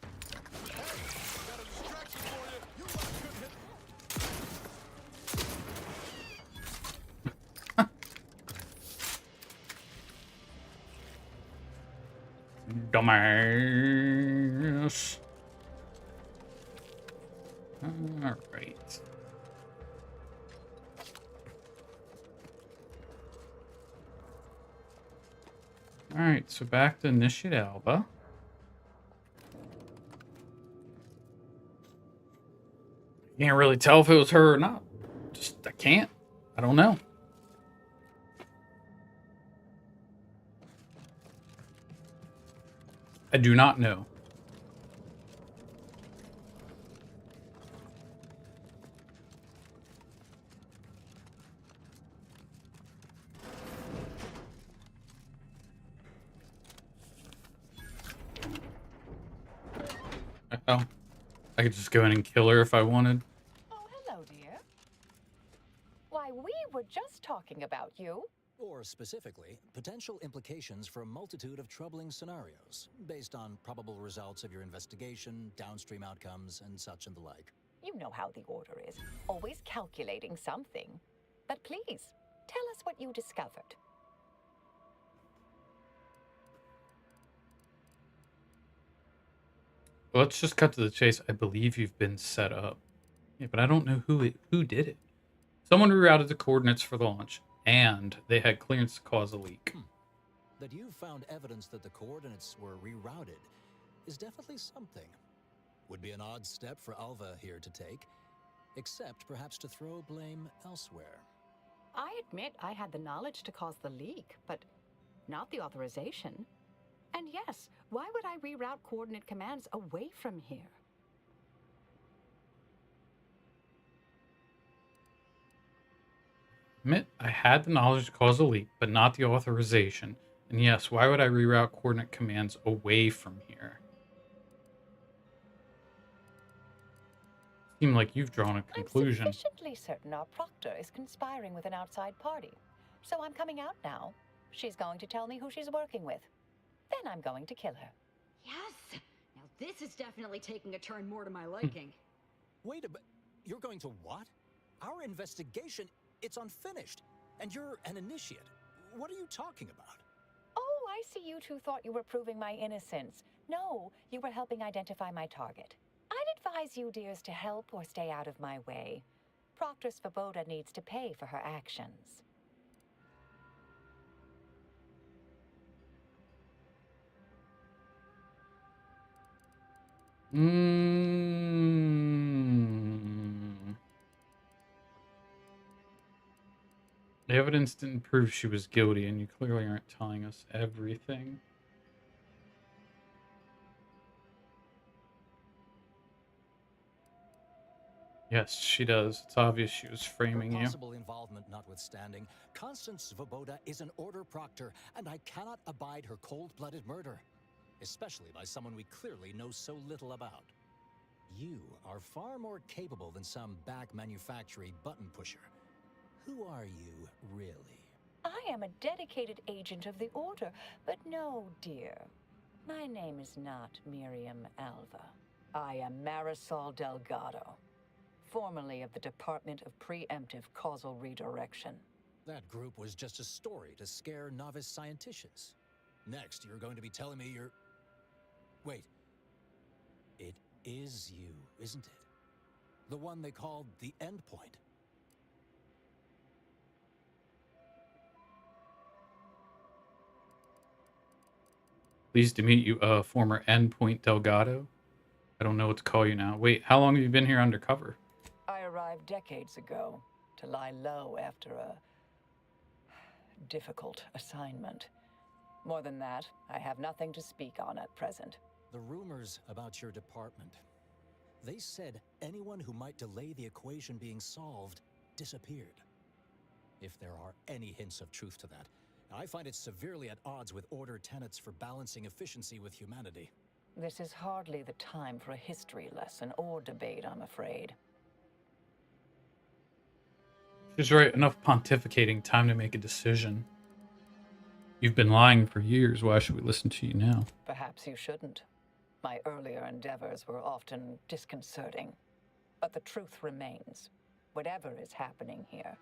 Dumbass. Alright. Alright, so back to Initiate Alva. Can't really tell if it was her or not. I can't. I don't know. I do not know. Oh. I could just go in and kill her if I wanted. Oh, hello, dear. Why, we were just talking about you. Or specifically, potential implications for a multitude of troubling scenarios, based on probable results of your investigation, downstream outcomes, and such and the like. You know how the Order is, always calculating something. But please, tell us what you discovered. Well, let's just cut to the chase. I believe you've been set up. Yeah, but I don't know who did it. Someone rerouted the coordinates for the launch, and they had clearance to cause a leak. That you found evidence that the coordinates were rerouted is definitely something. Would be an odd step for Alva here to take, except perhaps to throw blame elsewhere. I admit I had the knowledge to cause the leak, but not the authorization. And yes, why would I reroute coordinate commands away from here? Admit I had the knowledge to cause a leak, but not the authorization. And yes, why would I reroute coordinate commands away from here? Seem like you've drawn a conclusion. I'm sufficiently certain our proctor is conspiring with an outside party. So I'm coming out now. She's going to tell me who she's working with. Then I'm going to kill her. Yes! Now this is definitely taking a turn more to my liking. Wait a minute. You're going to what? Our investigation, it's unfinished. And you're an initiate. What are you talking about? Oh, I see you two thought you were proving my innocence. No, you were helping identify my target. I'd advise you, dears, to help or stay out of my way. Proctor Svoboda needs to pay for her actions. The evidence didn't prove she was guilty, and you clearly aren't telling us everything. Yes, she does. It's obvious she was framing you. Possible involvement notwithstanding, Constance Svoboda is an Order Proctor, and I cannot abide her cold-blooded murder. Especially by someone we clearly know so little about. You are far more capable than some back manufacturing button pusher. Who are you, really? I am a dedicated agent of the Order, but no, dear. My name is not Miriam Alva. I am Marisol Delgado, formerly of the Department of Preemptive Causal Redirection. That group was just a story to scare novice scienticians. Next, you're going to be telling me you're... Wait. It is you, isn't it? The one they called the Endpoint. Pleased to meet you, former Endpoint Delgado. I don't know what to call you now. Wait, how long have you been here undercover? I arrived decades ago to lie low after a difficult assignment. More than that, I have nothing to speak on at present. The rumors about your department. They said anyone who might delay the equation being solved disappeared. If there are any hints of truth to that, I find it severely at odds with Order tenets for balancing efficiency with humanity. This is hardly the time for a history lesson or debate, I'm afraid. She's right. Enough pontificating. Time to make a decision. You've been lying for years. Why should we listen to you now? Perhaps you shouldn't. My earlier endeavors were often disconcerting. But the truth remains. Whatever is happening here,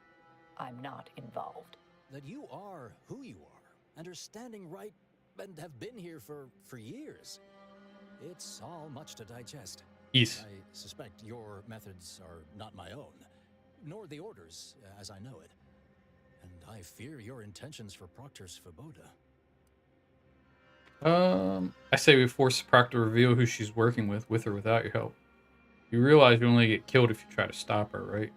I'm not involved. That you are who you are, and are standing right, and have been here for years. It's all much to digest. Yes. I suspect your methods are not my own, nor the Order's, as I know it. And I fear your intentions for Proctor Svoboda. I say we force Proctor to reveal who she's working with or without your help. You realize you only get killed if you try to stop her, right?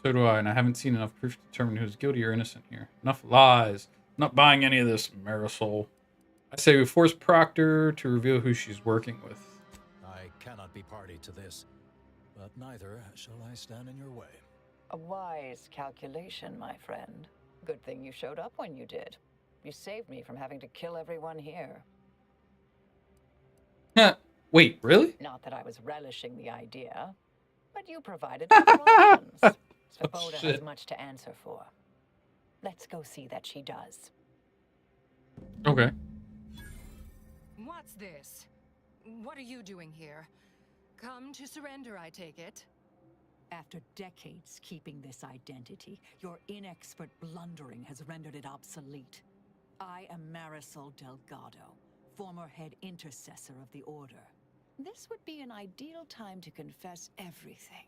So do I, and I haven't seen enough proof to determine who's guilty or innocent here. Enough lies. I'm not buying any of this, Marisol. I say we force Proctor to reveal who she's working with. I cannot be party to this, but neither shall I stand in your way. A wise calculation, my friend. Good thing you showed up when you did. You saved me from having to kill everyone here. Wait, really? Not that I was relishing the idea, but you provided other options. Svoboda has shit. much to answer for. Let's go see that she does. Okay. What's this? What are you doing here? Come to surrender, I take it? After decades keeping this identity, your inexpert blundering has rendered it obsolete. I am Marisol Delgado, former head intercessor of the Order. This would be an ideal time to confess everything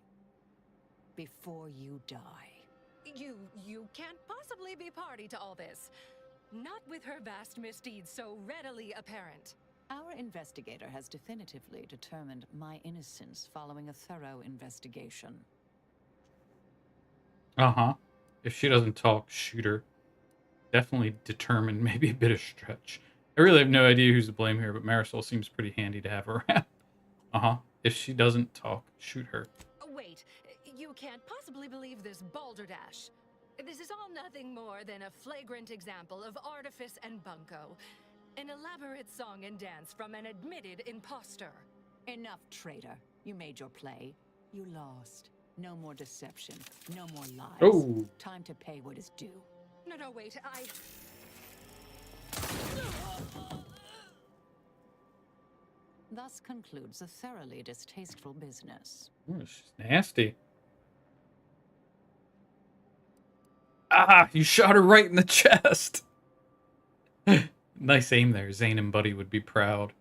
before you die. You can't possibly be party to all this. Not with her vast misdeeds so readily apparent. Our investigator has definitively determined my innocence following a thorough investigation. Uh-huh. If she doesn't talk, shoot her. Definitely determined, maybe a bit of stretch. I really have no idea who's to blame here, but Marisol seems pretty handy to have around. Uh-huh. If she doesn't talk, shoot her. Wait, you can't possibly believe this balderdash. This is all nothing more than a flagrant example of artifice and bunco. An elaborate song and dance from an admitted imposter. Enough, traitor. You made your play. You lost. No more deception. No more lies. Oh. Time to pay what is due. No, wait, Thus concludes a thoroughly distasteful business. Ooh, she's nasty. Ah, you shot her right in the chest. Nice aim there. Zane and Buddy would be proud.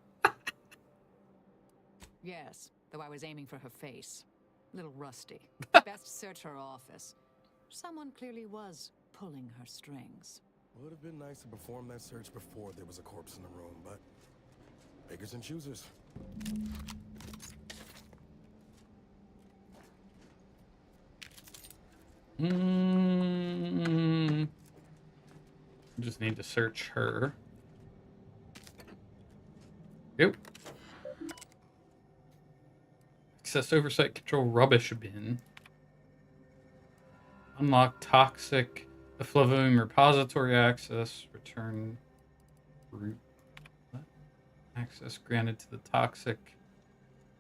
Yes, though I was aiming for her face. Little rusty. Best search her office. Someone clearly was pulling her strings. Would have been nice to perform that search before there was a corpse in the room, but beggars and choosers. Just need to search her. Yep. Access oversight control rubbish bin. Unlock toxic effluvium repository access. Return root. What? Access granted to the toxic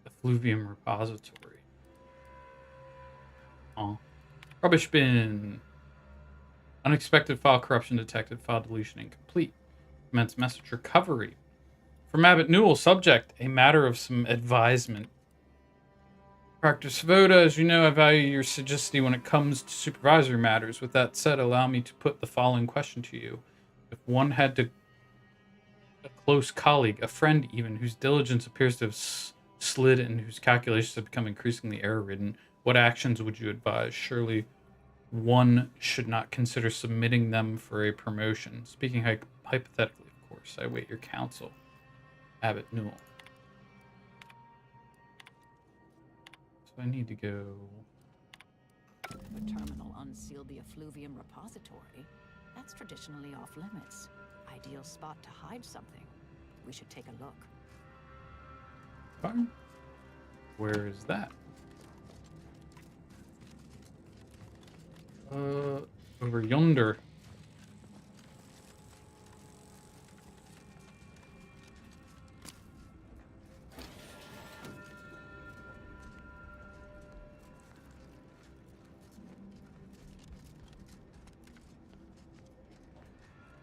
effluvium repository. Oh. Rubbish bin. Unexpected file corruption detected. File deletion incomplete. Commence message recovery. From Abbott Newell, subject, a matter of some advisement. Proctor Svoboda, as you know, I value your sagacity when it comes to supervisory matters. With that said, allow me to put the following question to you. If one had to... a close colleague, a friend even, whose diligence appears to have slid and whose calculations have become increasingly error-ridden, what actions would you advise? Surely one should not consider submitting them for a promotion. Speaking hypothetically, of course. I await your counsel. Abbott Newell. So I need to go... The terminal unsealed the effluvium repository. That's traditionally off limits. Ideal spot to hide something. We should take a look. Fine. Where is that? Over yonder.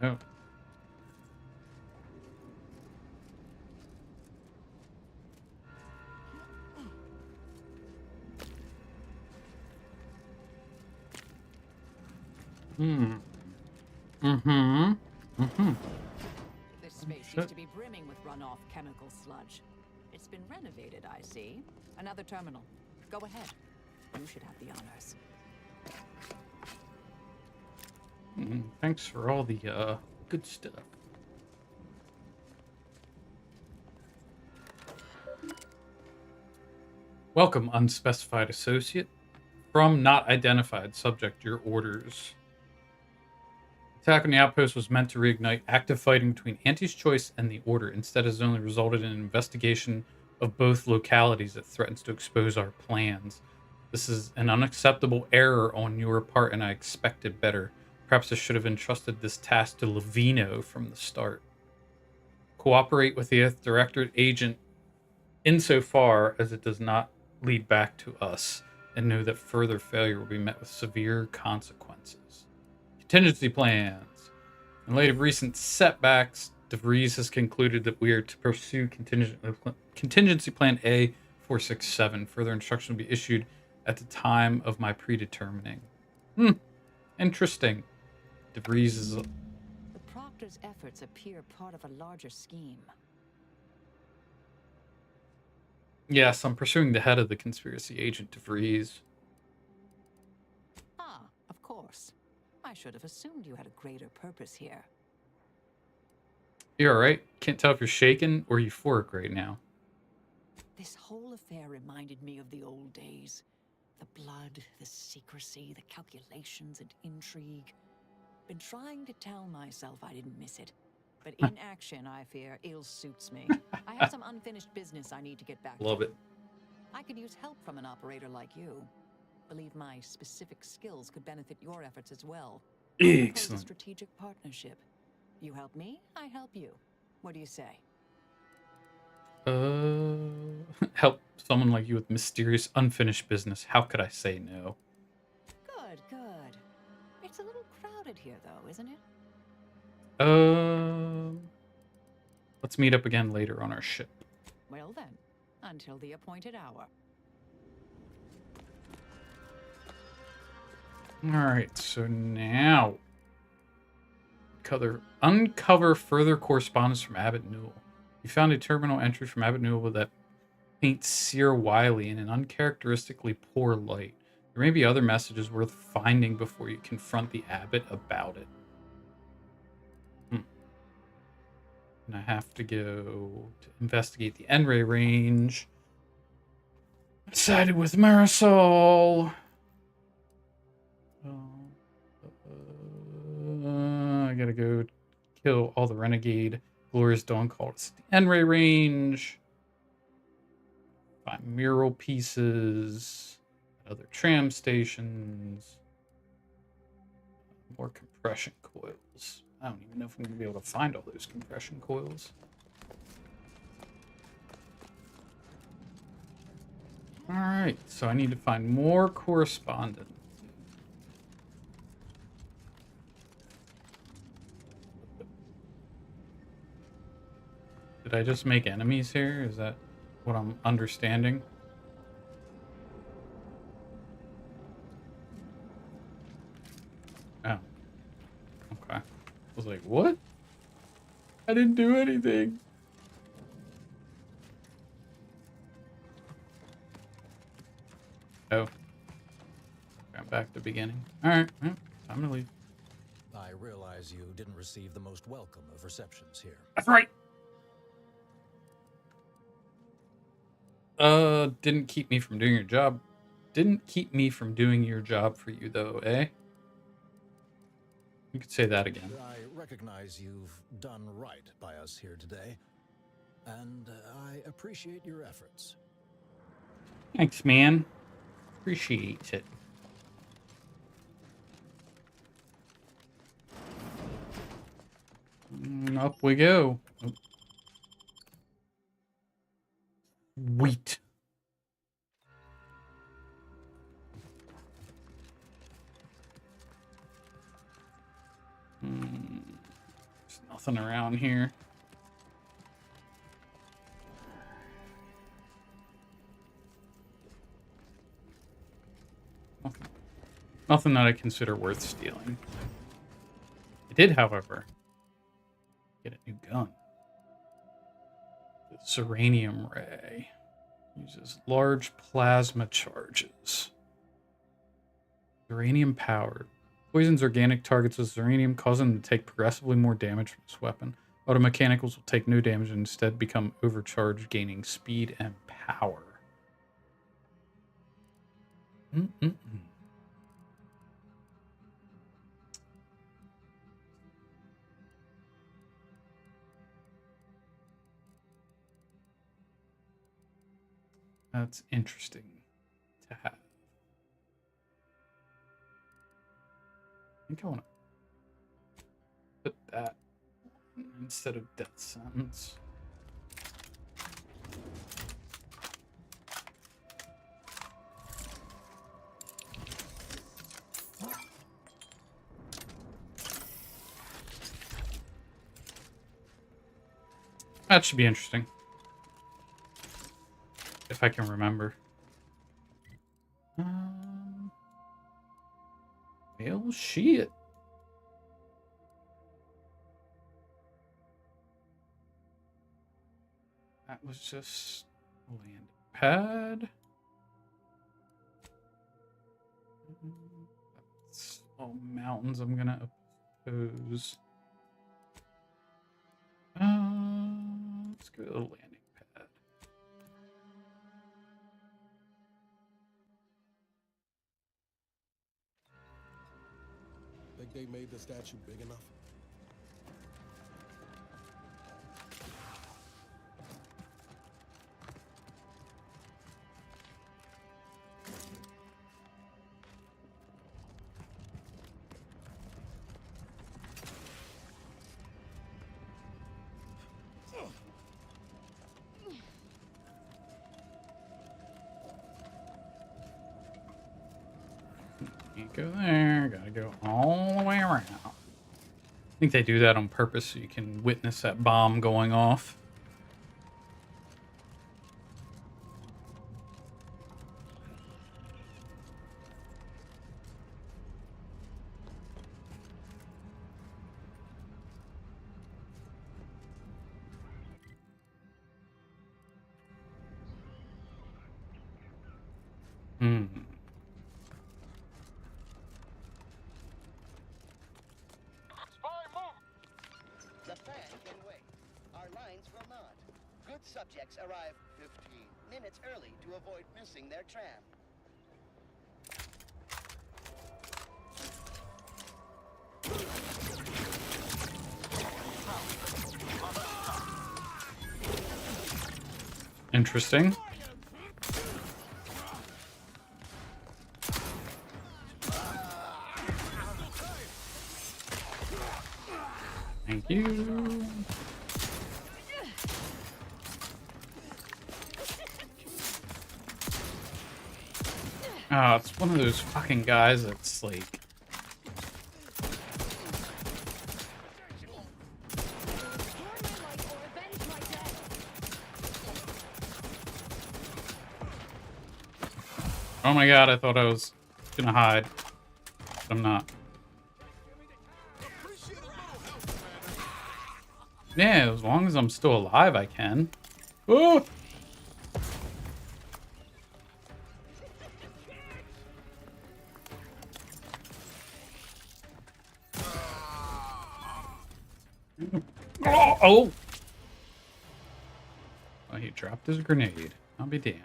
Oh. This space used to be brimming with runoff chemical sludge. It's been renovated, I see. Another terminal. Go ahead. You should have the honors. Thanks for all the good stuff. Welcome, unspecified associate. From not identified subject, your orders. Attack on the outpost was meant to reignite active fighting between Auntie's Choice and the Order. Instead, has only resulted in an investigation of both localities that threatens to expose our plans. This is an unacceptable error on your part, and I expected better. Perhaps I should have entrusted this task to Levino from the start. Cooperate with the Directorate Agent insofar as it does not lead back to us, and know that further failure will be met with severe consequences. Contingency plans. In light of recent setbacks, DeVries has concluded that we are to pursue contingency plan A467. Further instruction will be issued at the time of my predetermining. Interesting. DeVries is... The Proctor's efforts appear part of a larger scheme. Yes, I'm pursuing the head of the conspiracy, Agent DeVries. Ah, of course. I should have assumed you had a greater purpose here. You alright? Can't tell if you're shaken or euphoric right now. This whole affair reminded me of the old days. The blood, the secrecy, the calculations and intrigue. Been trying to tell myself I didn't miss it. But in action, I fear, ill suits me. I have some unfinished business I need to get back to. Love it. I could use help from an operator like you. Believe my specific skills could benefit your efforts as well. Excellent. Strategic partnership. You help me, I help you. What do you say? Help someone like you with mysterious unfinished business. How could I say no? Good, good. It's a little crowded here, though, isn't it? Let's meet up again later on our ship. Well then, until the appointed hour. Alright, so now... Uncover further correspondence from Abbott Newell. You found a terminal entry from Abbott Newell that paints Seer Wiley in an uncharacteristically poor light. There may be other messages worth finding before you confront the Abbot about it. And I have to go to investigate the N-ray range. I sided with Marisol. I gotta go kill all the Renegade Glorious Dawn cults at the N-ray range. Find mural pieces. Other tram stations. More compression coils. I don't even know if I'm going to be able to find all those compression coils. Alright, so I need to find more correspondence. Did I just make enemies here? Is that what I'm understanding? Oh. Okay. I was like, what? I didn't do anything. Oh. I'm back to the beginning. Alright, well, time to leave. I realize you didn't receive the most welcome of receptions here. That's right! Didn't keep me from doing your job. Didn't keep me from doing your job for you, though, eh? You could say that again. I recognize you've done right by us here today, and I appreciate your efforts. Thanks, man. Appreciate it. Up we go. Oh. Wheat. There's nothing around here. Nothing that I consider worth stealing. I did, however, get a new gun. The Zeranium Ray uses large plasma charges. Uranium powered. Poisons organic targets with Zeranium, causing them to take progressively more damage from this weapon. Automechanicals will take no damage and instead become overcharged, gaining speed and power. That's interesting to have. I think I want to put that instead of death sentence. That should be interesting. If I can remember. Well, shit. That was just a landing pad. That's all mountains I'm gonna oppose. Let's go to the landing pad. Think they made the statue big enough? Can't go there. Gotta go all the way around. I think they do that on purpose so you can witness that bomb going off. The fan can wait. Our lines will not. Good subjects arrive 15 minutes early to avoid missing their tram. Interesting. Thank you. Oh, it's one of those fucking guys that's like... Oh my god, I thought I was gonna hide. But I'm not. Yeah, as long as I'm still alive, I can. Oh! Oh! Oh, he dropped his grenade. I'll be damned.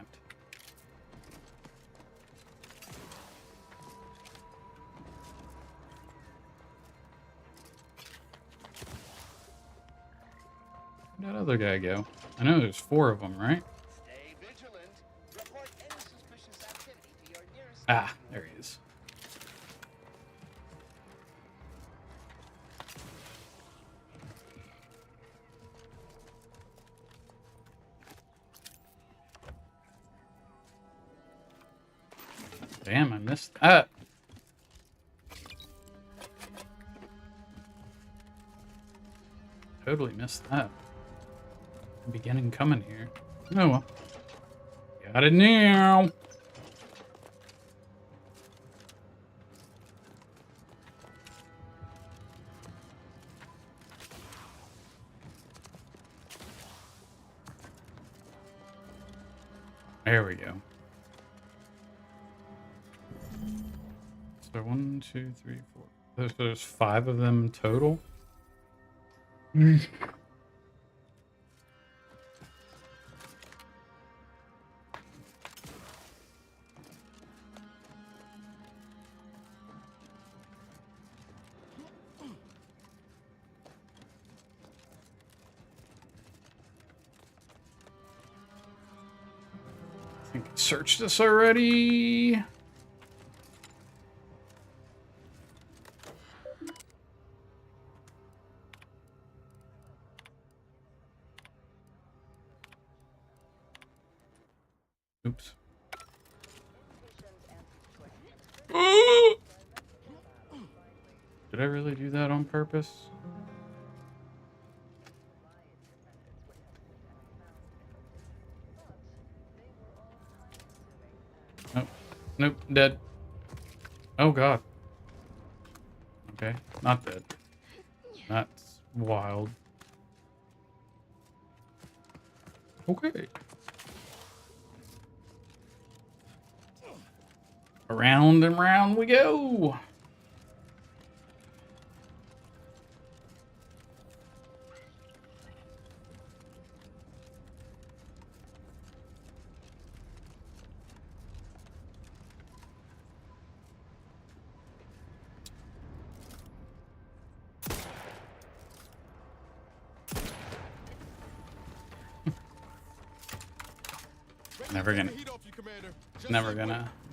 Where'd that other guy go? I know there's 4 of them, right? Stay vigilant. Report any suspicious activity to your nearest. Ah, there he is. Damn, I missed that. Totally missed that. Beginning coming here. Oh well. Got it now. There we go. So 1, 2, 3, 4. There's 5 of them total. I think I searched this already. Oops. Did I really do that on purpose? Nope, dead. Oh god. Okay, not dead. That's wild. Okay. Around and round we go.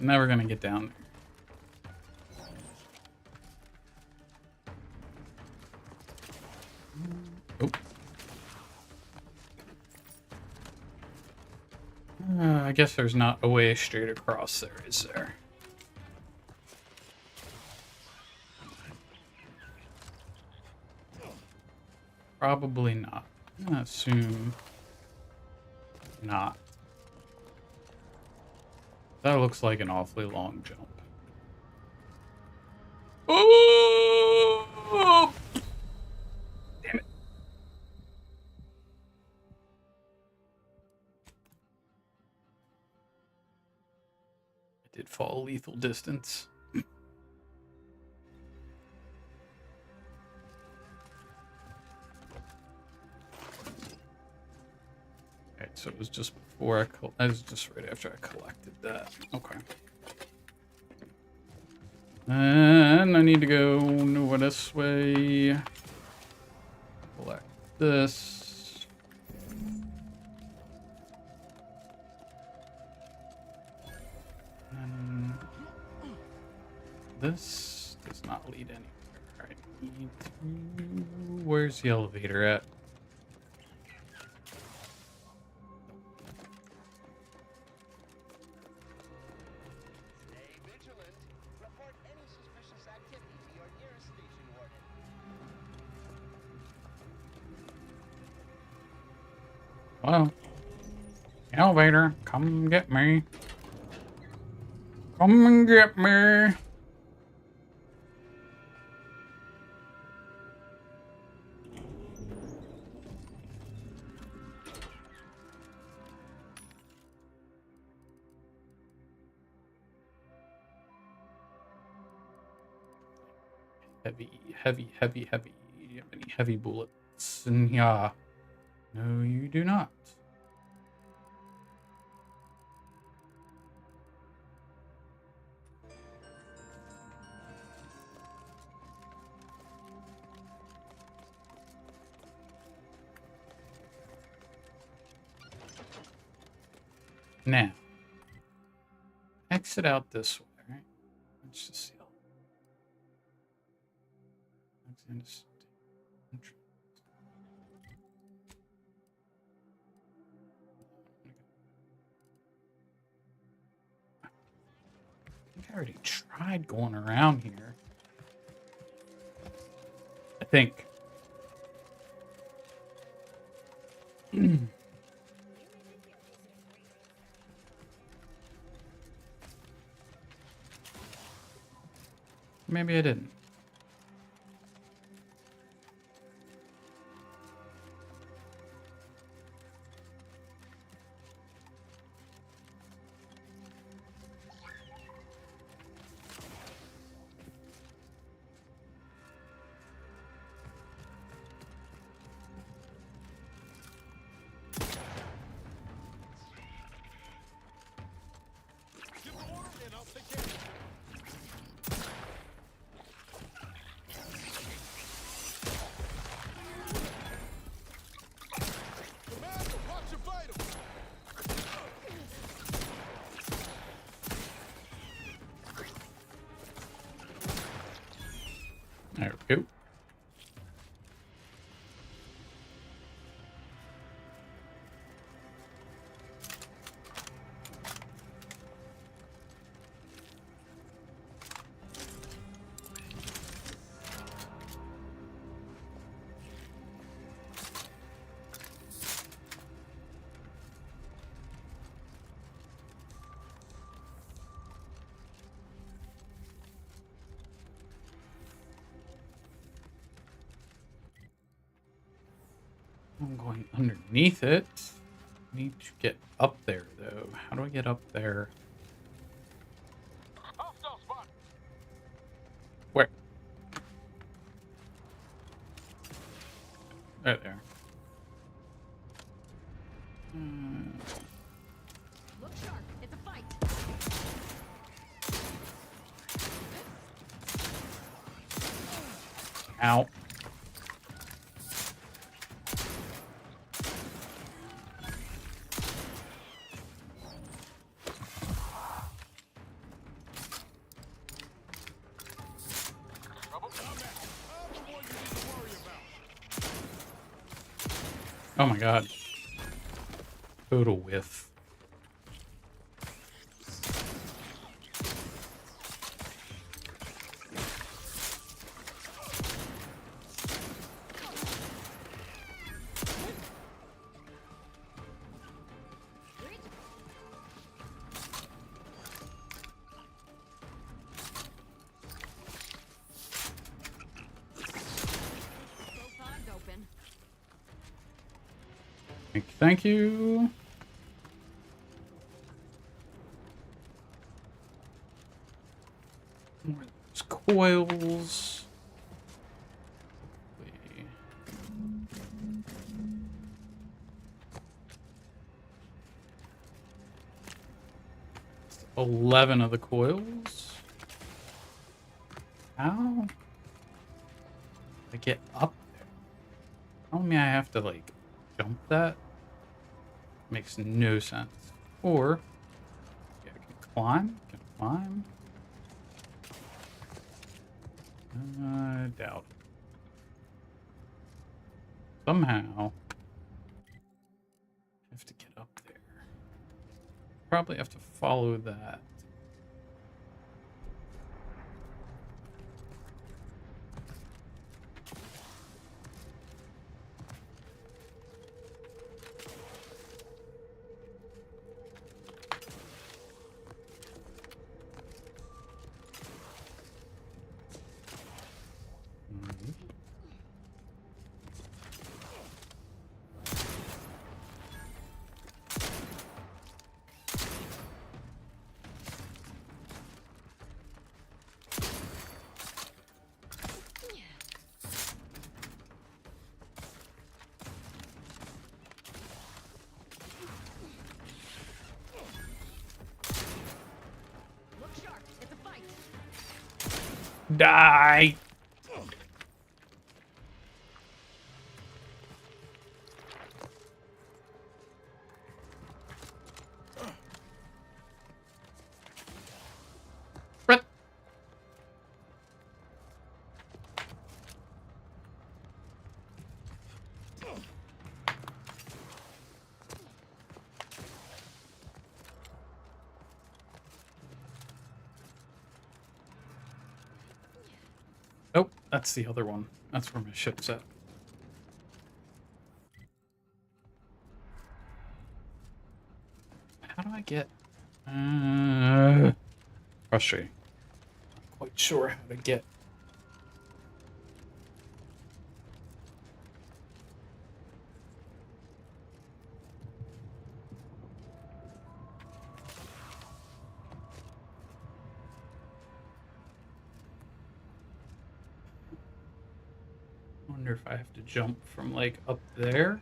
Never gonna get down there. Oh. I guess there's not a way straight across there, is there? Probably not. I'm gonna assume not. That looks like an awfully long jump. Oh! Damn it. I did fall lethal distance. Okay, so it was just before it was just right after I collected that. Okay. And I need to go this way. Collect this. And this does not lead anywhere. I need to... Where's the elevator at? Hello? Elevator, come get me. Come and get me. Heavy. You have any heavy bullets in here? No, you do not. Now, exit out this way, right? Let's just see. I already tried going around here. I think. Maybe I didn't. There we go. I'm going underneath it. Need to get up there, though. How do I get up there? Where? Right there. Look sharp. It's a fight. Ow. Oh my god. Total whiff. Thank you. More of those coils. 11 of the coils. How? I get up there. Tell me I have to like jump that? Makes no sense. Or yeah, I can climb. Can I climb? I doubt it. Somehow I have to get up there. Probably have to follow that. Die! What? Oh, that's the other one. That's where my ship's at. How do I get... frustrating. Not quite sure how to get... I wonder if I have to jump from like up there.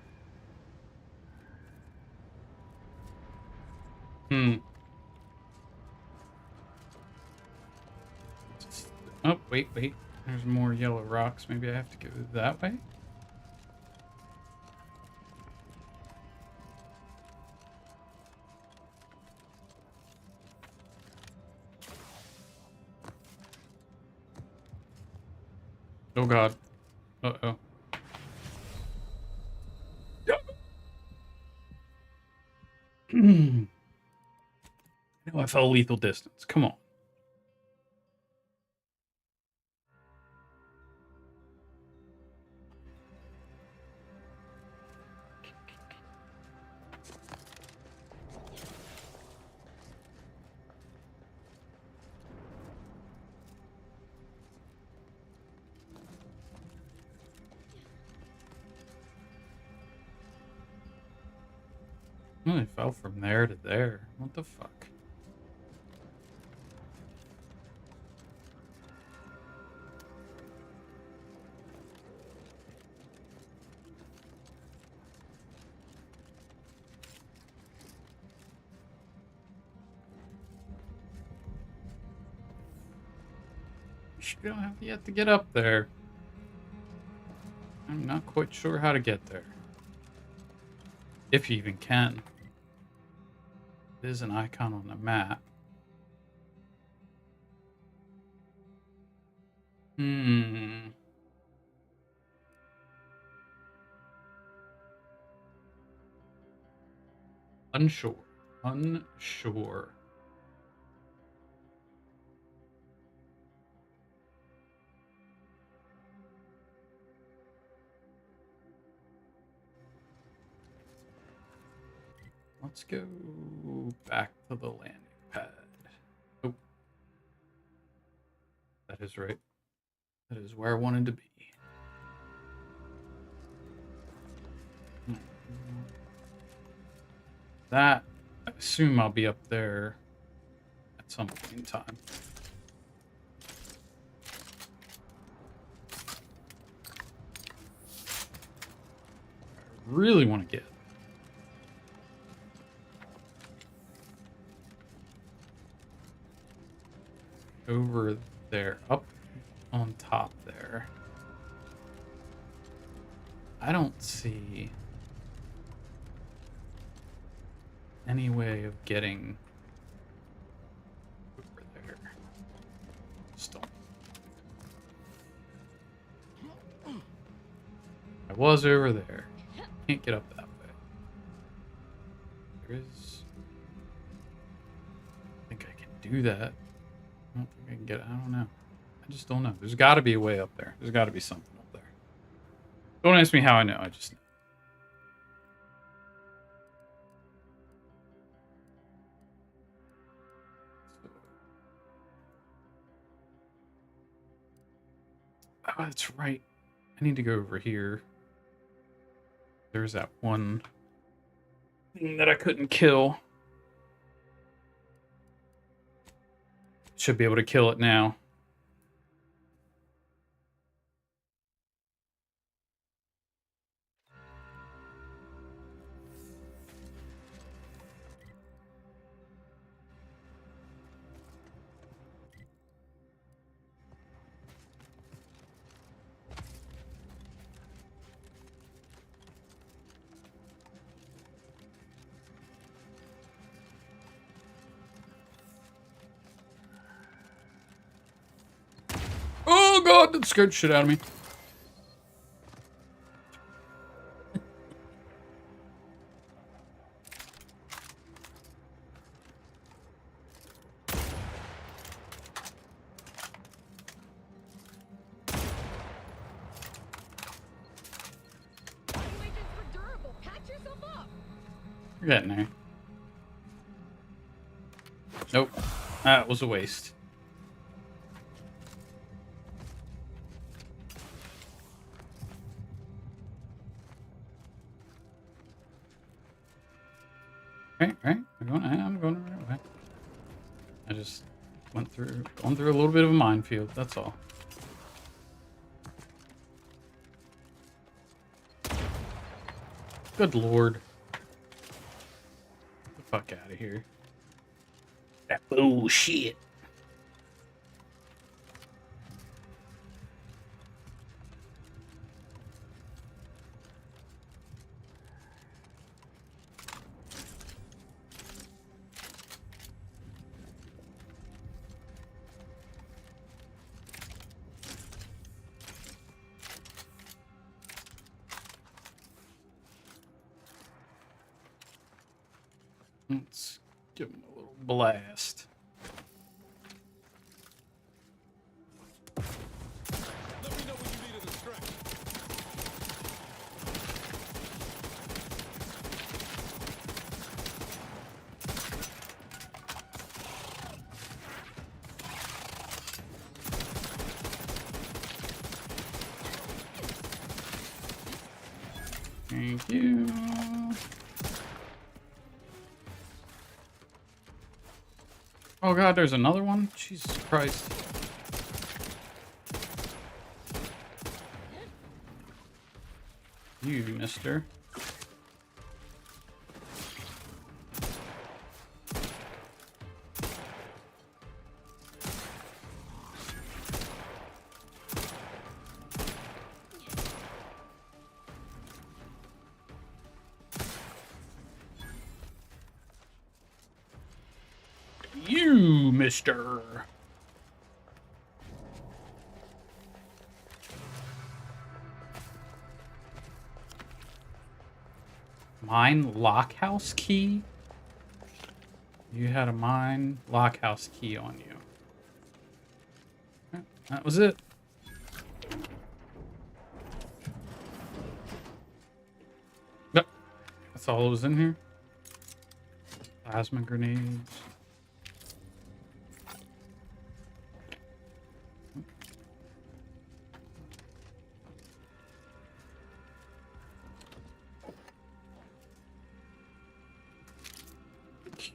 Oh, wait. There's more yellow rocks. Maybe I have to go that way? Oh god. Uh-oh. No, I fell lethal distance. Come on. Oh, it fell from there to there. What the fuck? You don't have yet to get up there. I'm not quite sure how to get there. If you even can. There's an icon on the map. Unsure. Unsure. Let's go back to the landing pad. Oh. That is right. That is where I wanted to be. That, I assume I'll be up there at some point in time. I really want to get over there, up on top there. I don't see any way of getting over there. Stop. I was over there. Can't get up that way. There is. I think I can do that. I don't think I can get it. I don't know. I just don't know. There's got to be a way up there. There's got to be something up there. Don't ask me how I know. I just know. Oh, that's right. I need to go over here. There's that one thing that I couldn't kill. Should be able to kill it now. Oh god, that scared the shit out of me. You're getting there. Nope. That was a waste. Right. I'm going the right way. I just gone through a little bit of a minefield, that's all. Good lord. Get the fuck out of here. That bullshit. Let's give him a little blast. Let me know when you need a distraction. Thank you. Oh god, there's another one? Jesus Christ. You, mister. You, mister. Mine lockhouse key? You had a mine lockhouse key on you. That was it. Yep. That's all that was in here. Plasma grenades.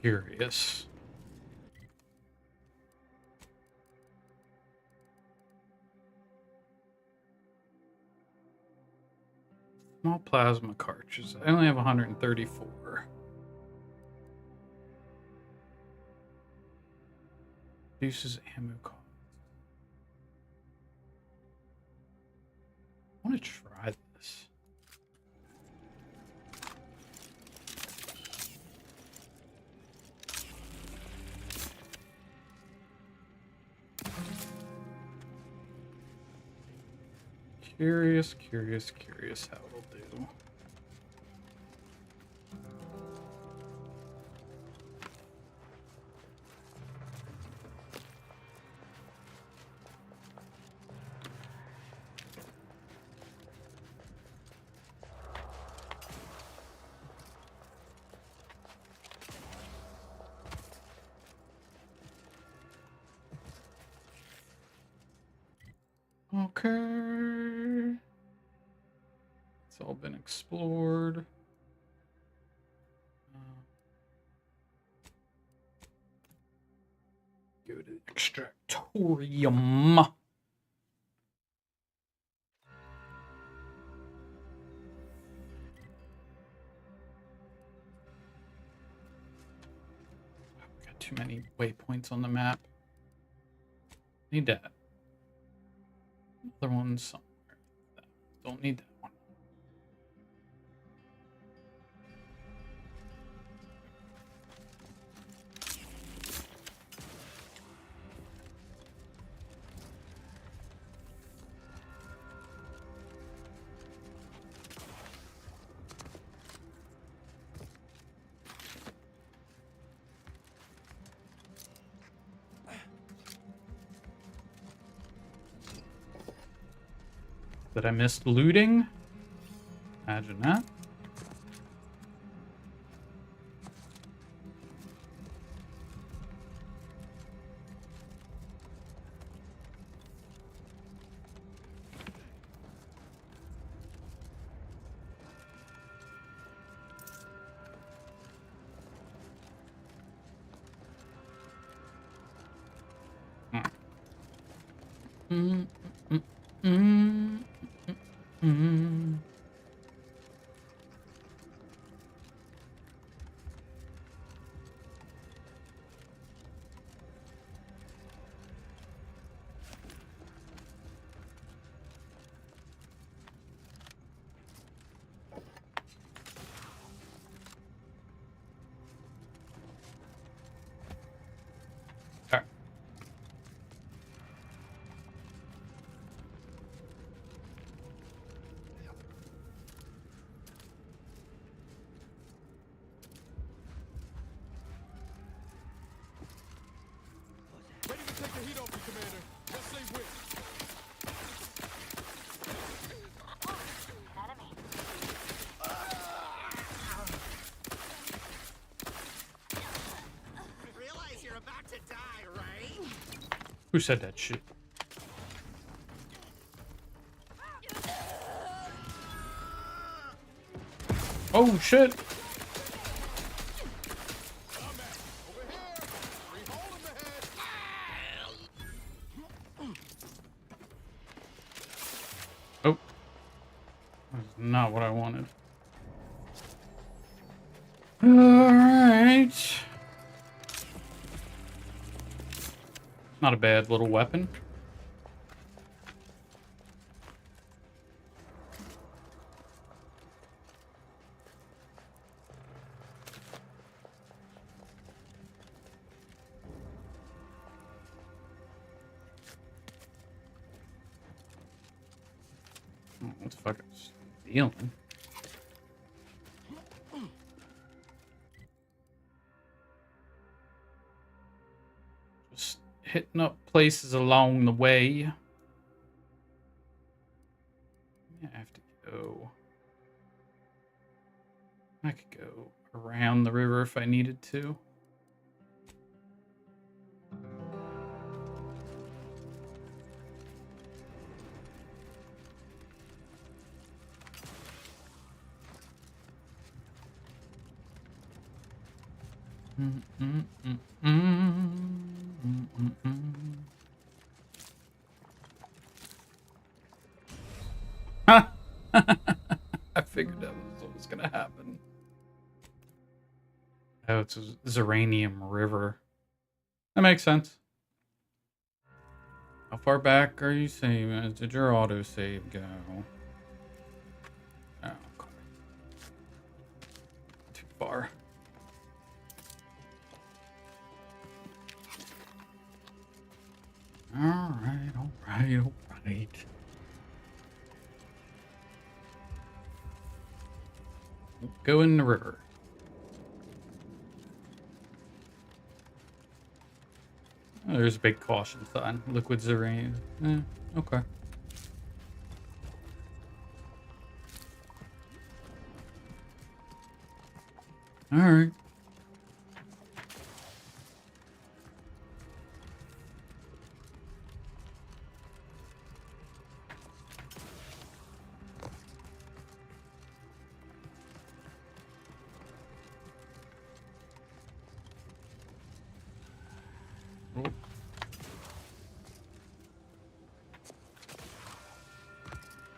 Curious. Small plasma cartridges. I only have 134. Reduces ammo cost. I want to try this. Curious how it'll do. Okay. It's all been explored. Go to the extractorium. Got too many waypoints on the map. Need that. Other one somewhere. Don't need that one. That I missed looting? Imagine that. Ready to take the heat off you, Commander. Just say when. Realize you're about to die, right? Who said that shit? Oh shit! That's not what I wanted. Alright. Not a bad little weapon. What the fuck is stealing? Just hitting up places along the way. I have to go. I could go around the river if I needed to. I figured that was what was gonna happen. Oh, it's a Zeranium River. That makes sense. How far back are you saving? Did your autosave go? Oh, okay. Too far. Alright, alright, alright. Go in the river. Oh, there's a big caution sign. Liquid Zeranium. Okay. Alright.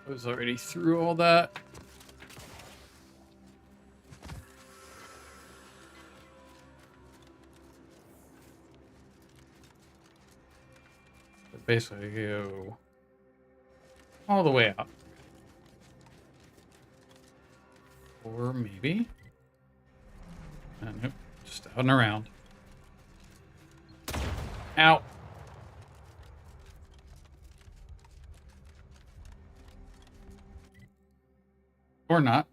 I was already through all that. But basically, go all the way out. Or maybe. Nope, just out and around. Ow. Or not.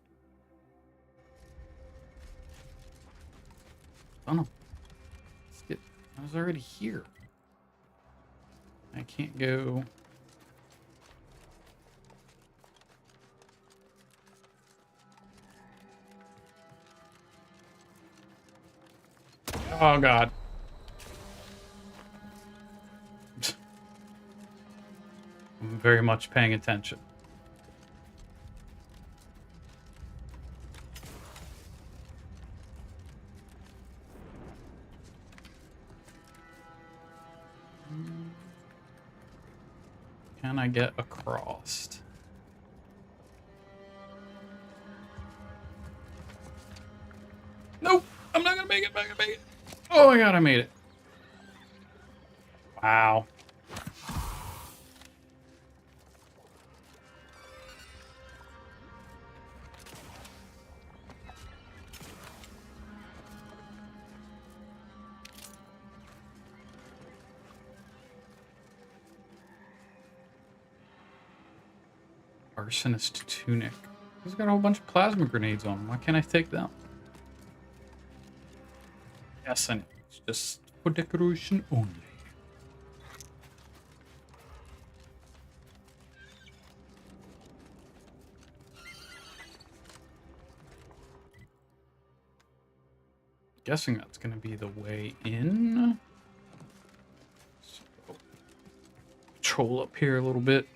I don't know. Let's get. I was already here. I can't go. Oh God. I'm very much paying attention. Can I get across? Nope! I'm not gonna make it! I'm not gonna make it! Oh my God, I made it! Wow. Arsonist tunic. He's got a whole bunch of plasma grenades on him. Why can't I take them? Yes, and it's just for decoration only. Guessing that's going to be the way in. So, patrol up here a little bit.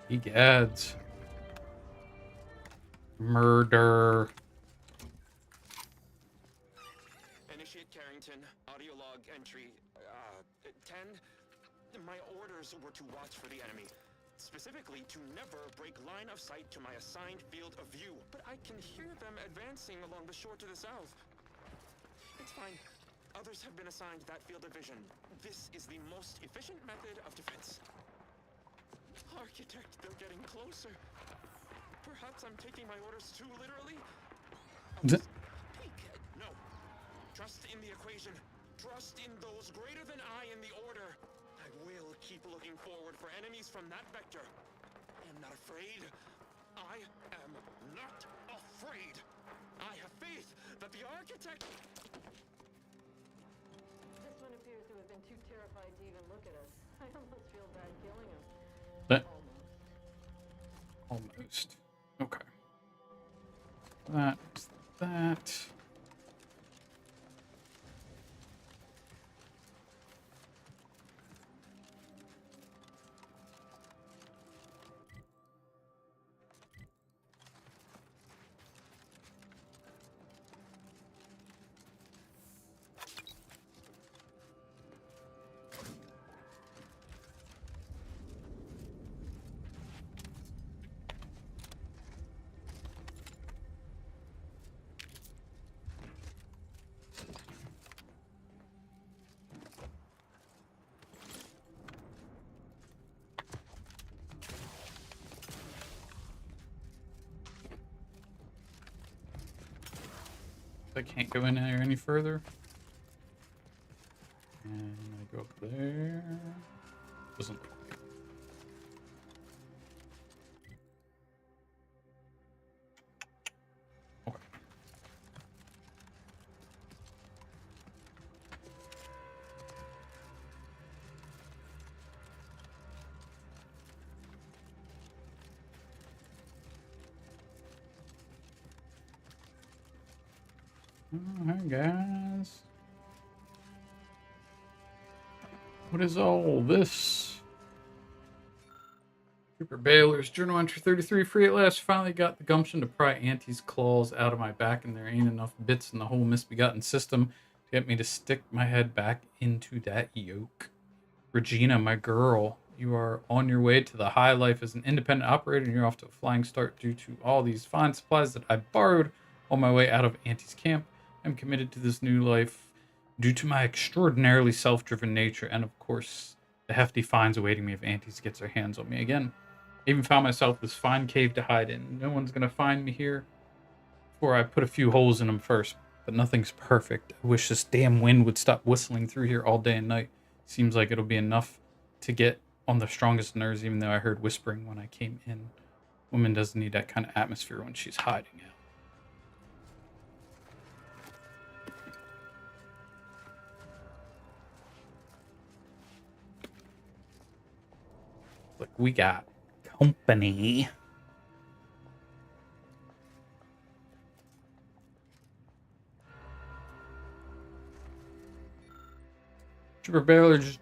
Egads. Murder. Quentin, audio log entry 10. My orders were to watch for the enemy. Specifically, to never break line of sight to my assigned field of view. But I can hear them advancing along the shore to the south. It's fine. Others have been assigned that field of vision. This is the most efficient method of defense. Architect, they're getting closer. Perhaps I'm taking my orders too literally? No. Trust in the equation. Trust in those greater than I in the order. I will keep looking forward for enemies from that vector. I am not afraid. I am not afraid. I have faith that the architect... This one appears to have been too terrified to even look at us. I almost feel bad killing him. Almost. Okay. That's that. I can't go in there any further. And I go up there. Doesn't look like it. Okay. Alright, guys. What is all this? Trooper Baylor's journal entry 33. Free at last. Finally got the gumption to pry Auntie's claws out of my back, and there ain't enough bits in the whole misbegotten system to get me to stick my head back into that yoke. Regina, my girl, you are on your way to the high life as an independent operator, and you're off to a flying start due to all these fine supplies that I borrowed on my way out of Auntie's camp. I'm committed to this new life due to my extraordinarily self-driven nature, and of course, the hefty fines awaiting me if Auntie's gets her hands on me again. I even found myself this fine cave to hide in. No one's gonna find me here before I put a few holes in them first, but nothing's perfect. I wish this damn wind would stop whistling through here all day and night. Seems like it'll be enough to get on the strongest nerves, even though I heard whispering when I came in. Woman doesn't need that kind of atmosphere when she's hiding out. Look, we got company. Trooper Baylor's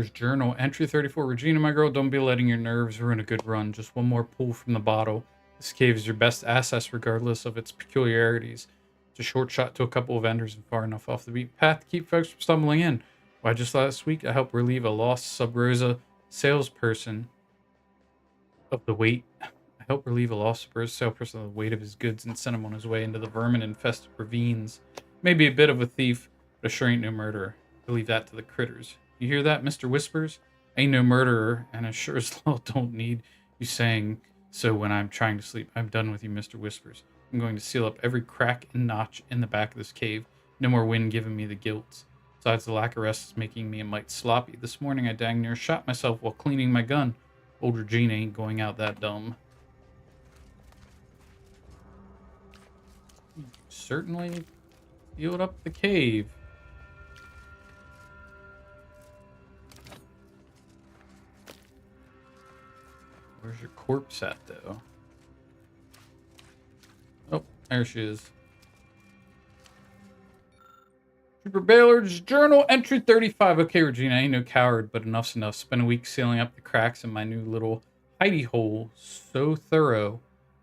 journal entry 34. Regina, my girl, don't be letting your nerves ruin a good run. Just one more pull from the bottle. This cave is your best access regardless of its peculiarities. It's a short shot to a couple of vendors and far enough off the beaten path to keep folks from stumbling in. Why, just last week I helped relieve a lost Sub Rosa salesperson of the weight. I helped relieve a lost salesperson of the weight of his goods and sent him on his way into the vermin-infested ravines. Maybe a bit of a thief, but I sure ain't no murderer. I leave that to the critters. You hear that, Mr. Whispers? I ain't no murderer, and I sure as hell don't need you saying so when I'm trying to sleep. I'm done with you, Mr. Whispers. I'm going to seal up every crack and notch in the back of this cave. No more wind giving me the guilt. Besides, the lack of rest is making me a mite sloppy. This morning I dang near shot myself while cleaning my gun. Old Regina ain't going out that dumb. Certainly sealed up the cave. Where's your corpse at, though? Oh, there she is. Trooper Baylor's journal entry 35. Okay, Regina, I ain't no coward, but enough's enough. Spent a week sealing up the cracks in my new little hidey hole so thorough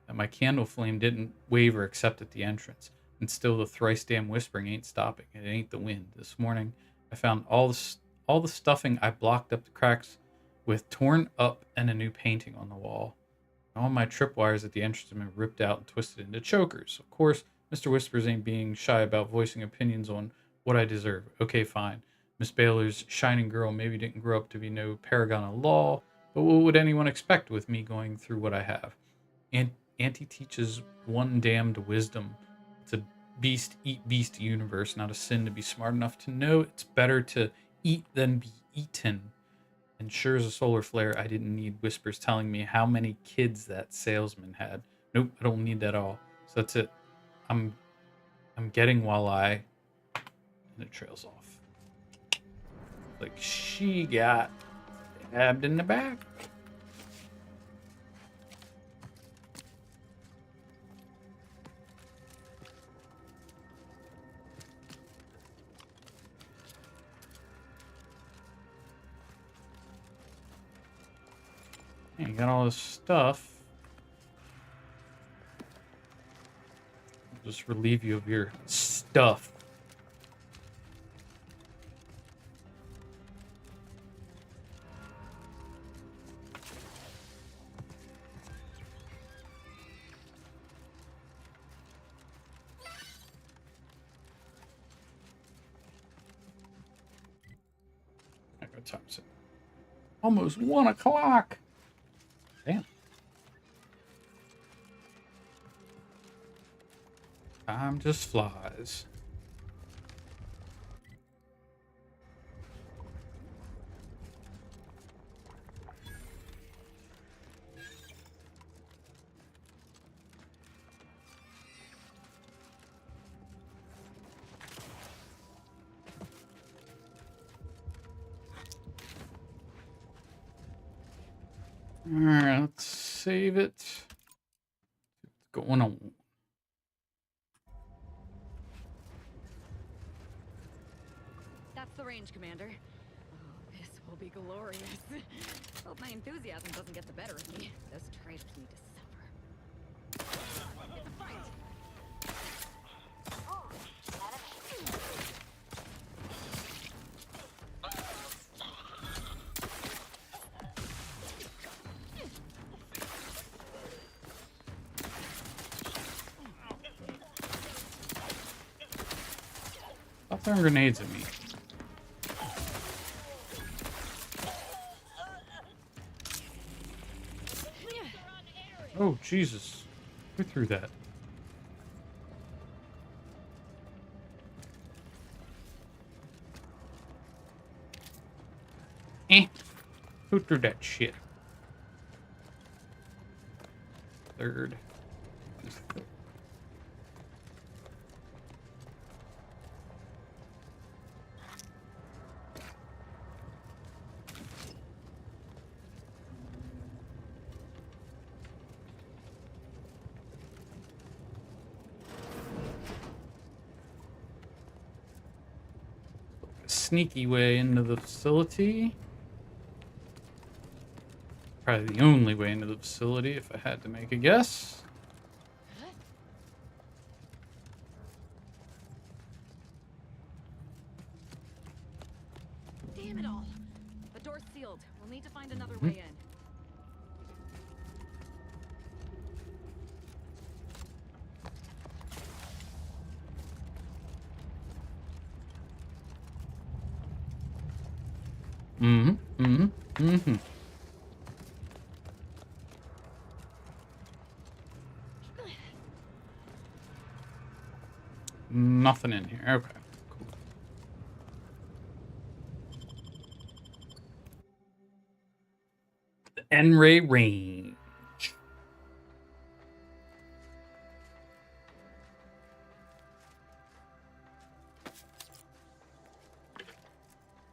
that my candle flame didn't waver except at the entrance. And still the thrice damn whispering ain't stopping. It ain't the wind. This morning, I found all the stuffing I blocked up the cracks with torn up and a new painting on the wall. All my tripwires at the entrance have been ripped out and twisted into chokers. Of course, Mr. Whispers ain't being shy about voicing opinions on what I deserve. Okay, fine. Miss Baylor's shining girl maybe didn't grow up to be no paragon of law, but what would anyone expect with me going through what I have? Auntie teaches one damned wisdom. It's a beast eat beast universe, not a sin to be smart enough to know it's better to eat than be eaten. And sure as a solar flare, I didn't need Whispers telling me how many kids that salesman had. Nope, I don't need that all. So that's it. I'm getting while I... And it trails off. Like she got stabbed in the back. You got all this stuff. I'll just relieve you of your stuff. What time is it? Almost 1 o'clock. Damn. Time just flies. Alright, let's save it. What's going on? That's the range, Commander. Oh, this will be glorious. Hope my enthusiasm doesn't get the better of me. Those traitors need to suffer. It's a fight! Stop throwing grenades at me. Oh, Jesus. Who threw that? Who threw that shit? Third. Sneaky way into the facility. Probably the only way into the facility if I had to make a guess. Damn it all! The door's sealed. We'll need to find another way in. Nothing in here. Okay, cool. The N-Ray range.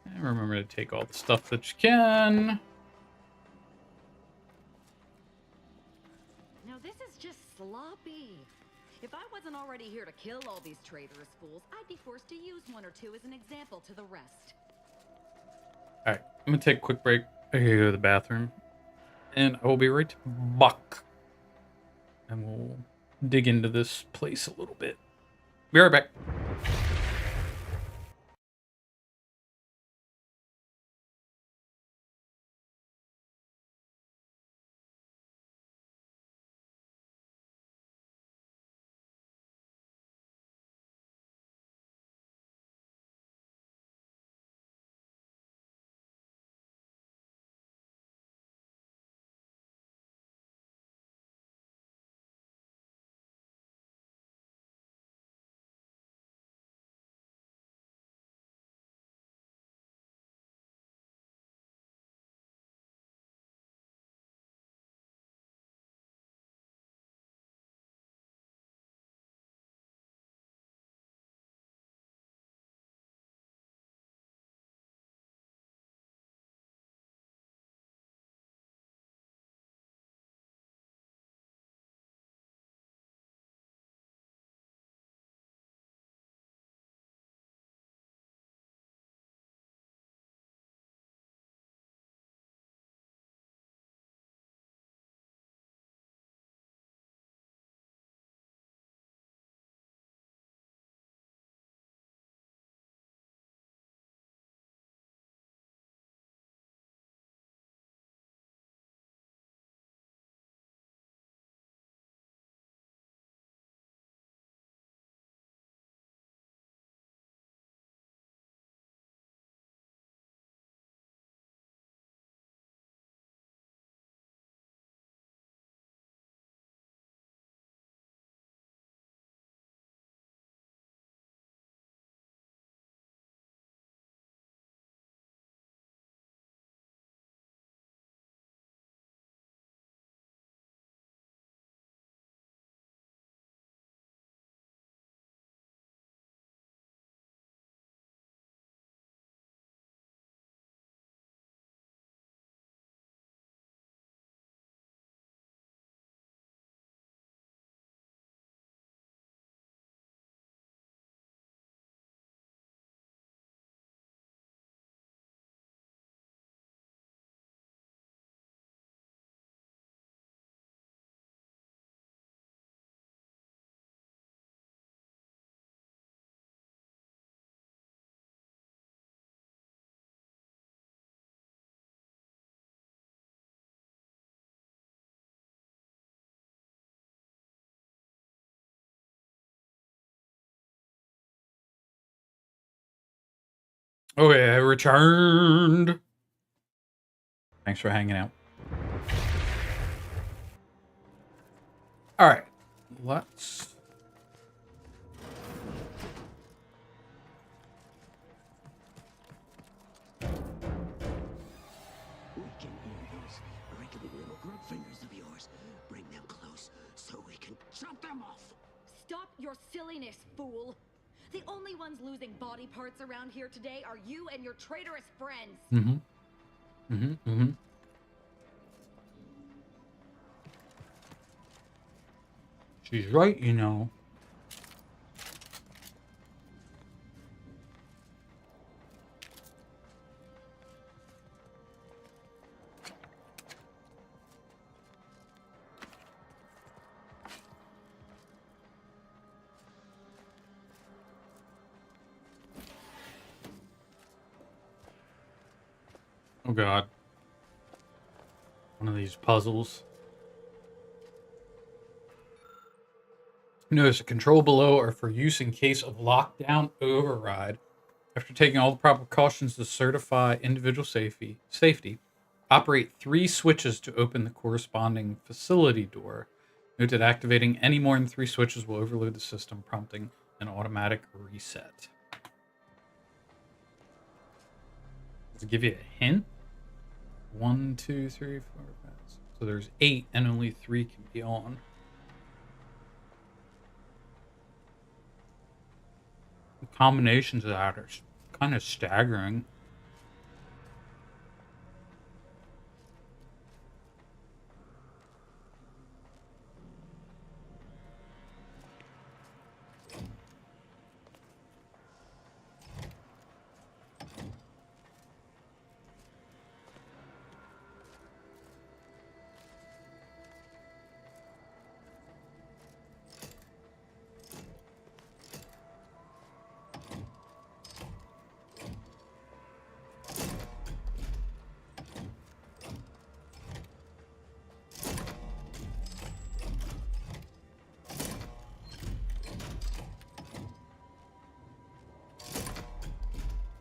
And remember to take all the stuff that you can. Now this is just sloppy. If I wasn't already here to kill all these traitorous fools, I'd be forced to use one or two as an example to the rest. Alright, I'm gonna take a quick break. I gotta go to the bathroom. And I will be right back. And we'll dig into this place a little bit. Be right back. Okay, I returned. Thanks for hanging out. All right, let's. We can hear those wriggly little grub fingers of yours. Bring them close so we can chop them off. Stop your silliness, fool! The only ones losing body parts around here today are you and your traitorous friends. She's right, you know. Oh god. One of these puzzles. Notice the control below are for use in case of lockdown override. After taking all the proper precautions to certify individual safety, operate 3 switches to open the corresponding facility door. Note that activating any more than 3 switches will overload the system, prompting an automatic reset. Does it give you a hint? 1, 2, 3, 4, 5. So there's 8 and only 3 can be on. The combinations of that are kind of staggering.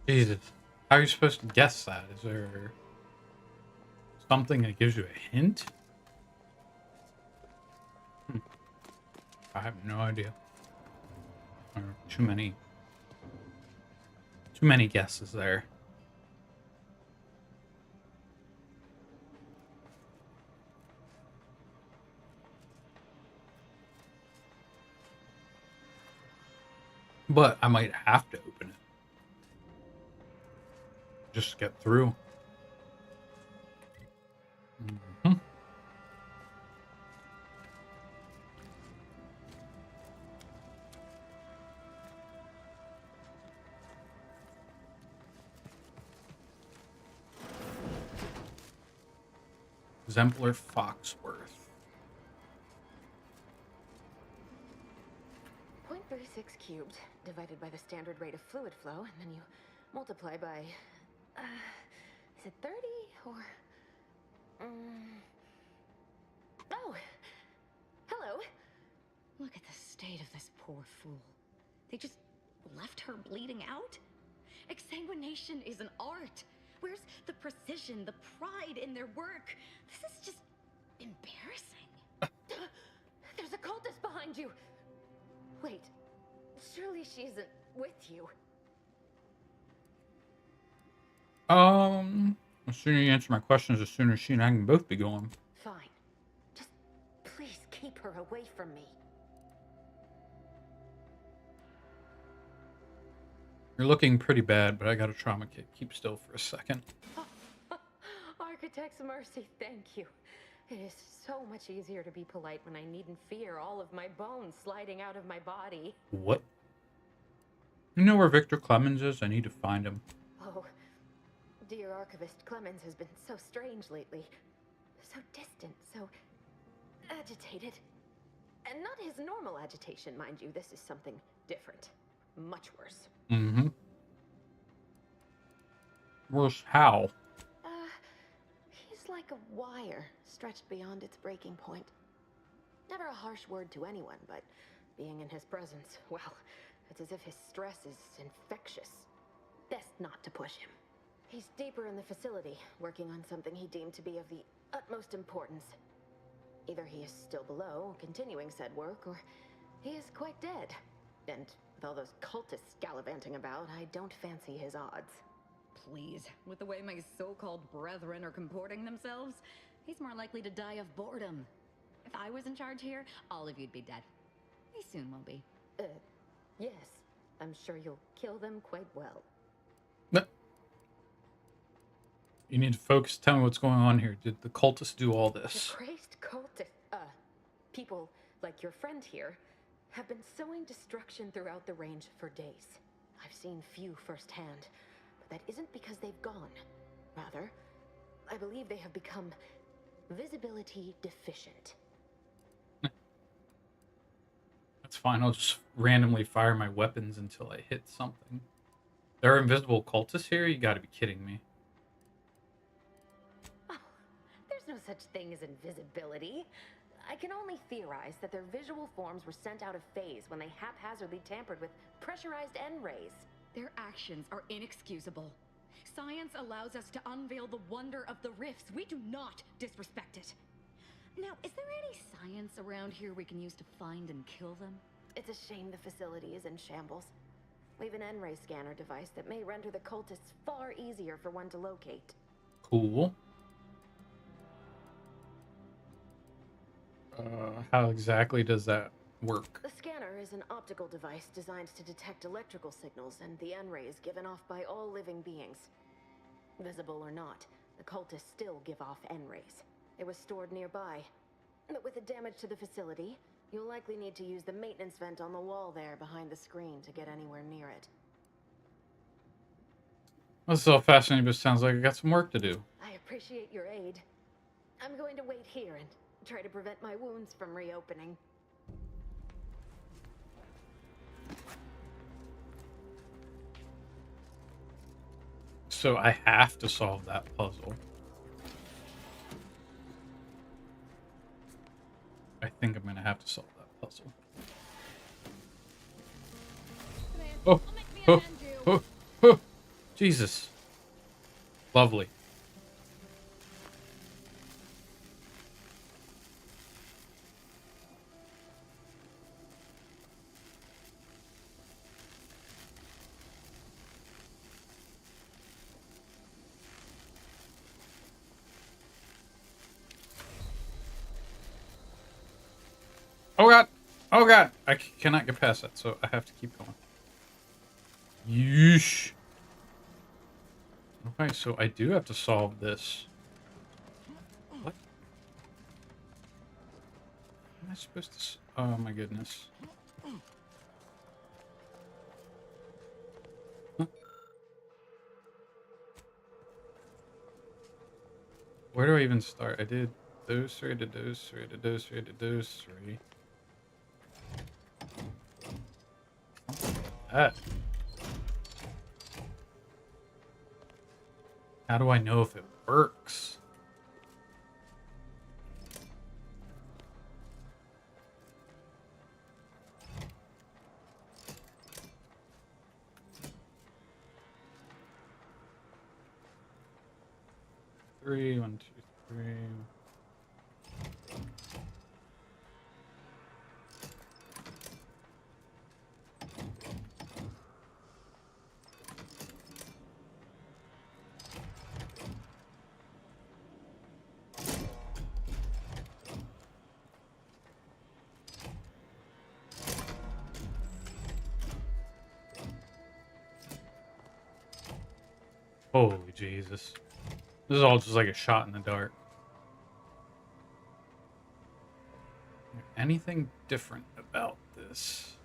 Jesus. How are you supposed to guess that? Is there something that gives you a hint? I have no idea. There are too many guesses there. But I might have to open it. Just to get through. Exemplar Foxworth. 0.36 cubed divided by the standard rate of fluid flow, and then you multiply by, is it 30 or, oh, hello. Look at the state of this poor fool. They just left her bleeding out? Exsanguination is an art. Where's the precision, the pride in their work? This is just embarrassing. There's a cultist behind you. Wait, surely she isn't with you. As soon as you answer my questions, as soon as she and I can both be going. Fine. Just please keep her away from me. You're looking pretty bad, but I got a trauma kit. Keep still for a second. Architect's mercy, thank you. It is so much easier to be polite when I needn't fear all of my bones sliding out of my body. What? You know where Victor Clemens is? I need to find him. Oh, dear Archivist Clemens has been so strange lately. So distant, so agitated. And not his normal agitation, mind you. This is something different. Much worse. Mm-hmm. Worse how? He's like a wire stretched beyond its breaking point. Never a harsh word to anyone, but being in his presence, well, it's as if his stress is infectious. Best not to push him. He's deeper in the facility, working on something he deemed to be of the utmost importance. Either he is still below, continuing said work, or he is quite dead. And with all those cultists gallivanting about, I don't fancy his odds. Please, with the way my so-called brethren are comporting themselves, he's more likely to die of boredom. If I was in charge here, all of you'd be dead. He soon will be. Yes. I'm sure you'll kill them quite well. You need to focus. Tell me what's going on here. Did the cultists do all this? The crazed cultists, people like your friend here, have been sowing destruction throughout the range for days. I've seen few firsthand, but that isn't because they've gone. Rather, I believe they have become visibility deficient. That's fine. I'll just randomly fire my weapons until I hit something. There are invisible cultists here? You gotta be kidding me. Oh, there's no such thing as invisibility. I can only theorize that their visual forms were sent out of phase when they haphazardly tampered with pressurized N-rays. Their actions are inexcusable. Science allows us to unveil the wonder of the rifts. We do not disrespect it. Now, is there any science around here we can use to find and kill them? It's a shame the facility is in shambles. We've an N-ray scanner device that may render the cultists far easier for one to locate. Cool. How exactly does that work? The scanner is an optical device designed to detect electrical signals and the N-rays given off by all living beings. Visible or not, the cultists still give off N-rays. It was stored nearby. But with the damage to the facility, you'll likely need to use the maintenance vent on the wall there behind the screen to get anywhere near it. This is all fascinating, but it sounds like I got some work to do. I appreciate your aid. I'm going to wait here and try to prevent my wounds from reopening. So I have to solve that puzzle. I think I'm gonna have to solve that puzzle. Oh, oh, oh, oh. Jesus. Lovely. Oh god! Oh god! I cannot get past that, so I have to keep going. Yeesh. Okay, so I do have to solve this. What? Am I supposed to... Oh my goodness. Huh? Where do I even start? I did those three, I did those three, I did those three, I did those three. That. How do I know if it works? Three, 1, 2, 3. Holy Jesus. This is all just like a shot in the dark. Anything different about this?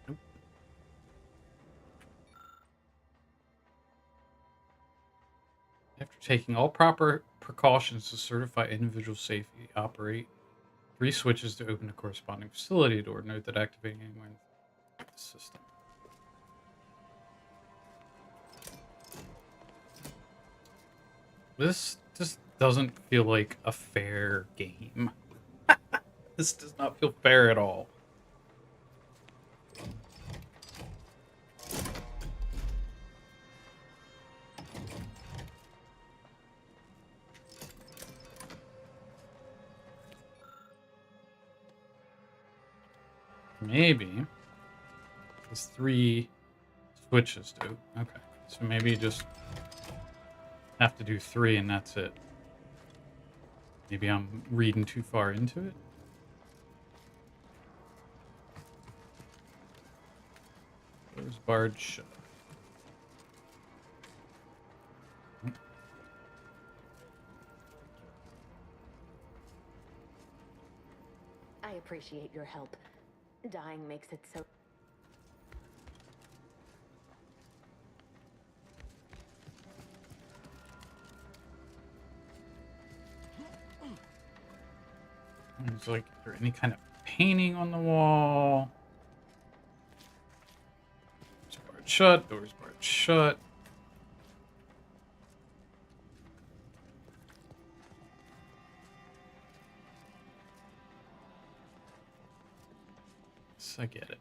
Nope. After taking all proper precautions to certify individual safety, operate 3 switches to open a corresponding facility door. Note that activating anywhere in the system. This just doesn't feel like a fair game. This does not feel fair at all. Maybe there's 3 switches to. Okay, so maybe you just have to do 3 and that's it. Maybe I'm reading too far into it. Doors barred shut. I appreciate your help. Dying makes it so... There's like, is there any kind of painting on the wall? Doors barred shut, doors barred shut. Yes, I get it.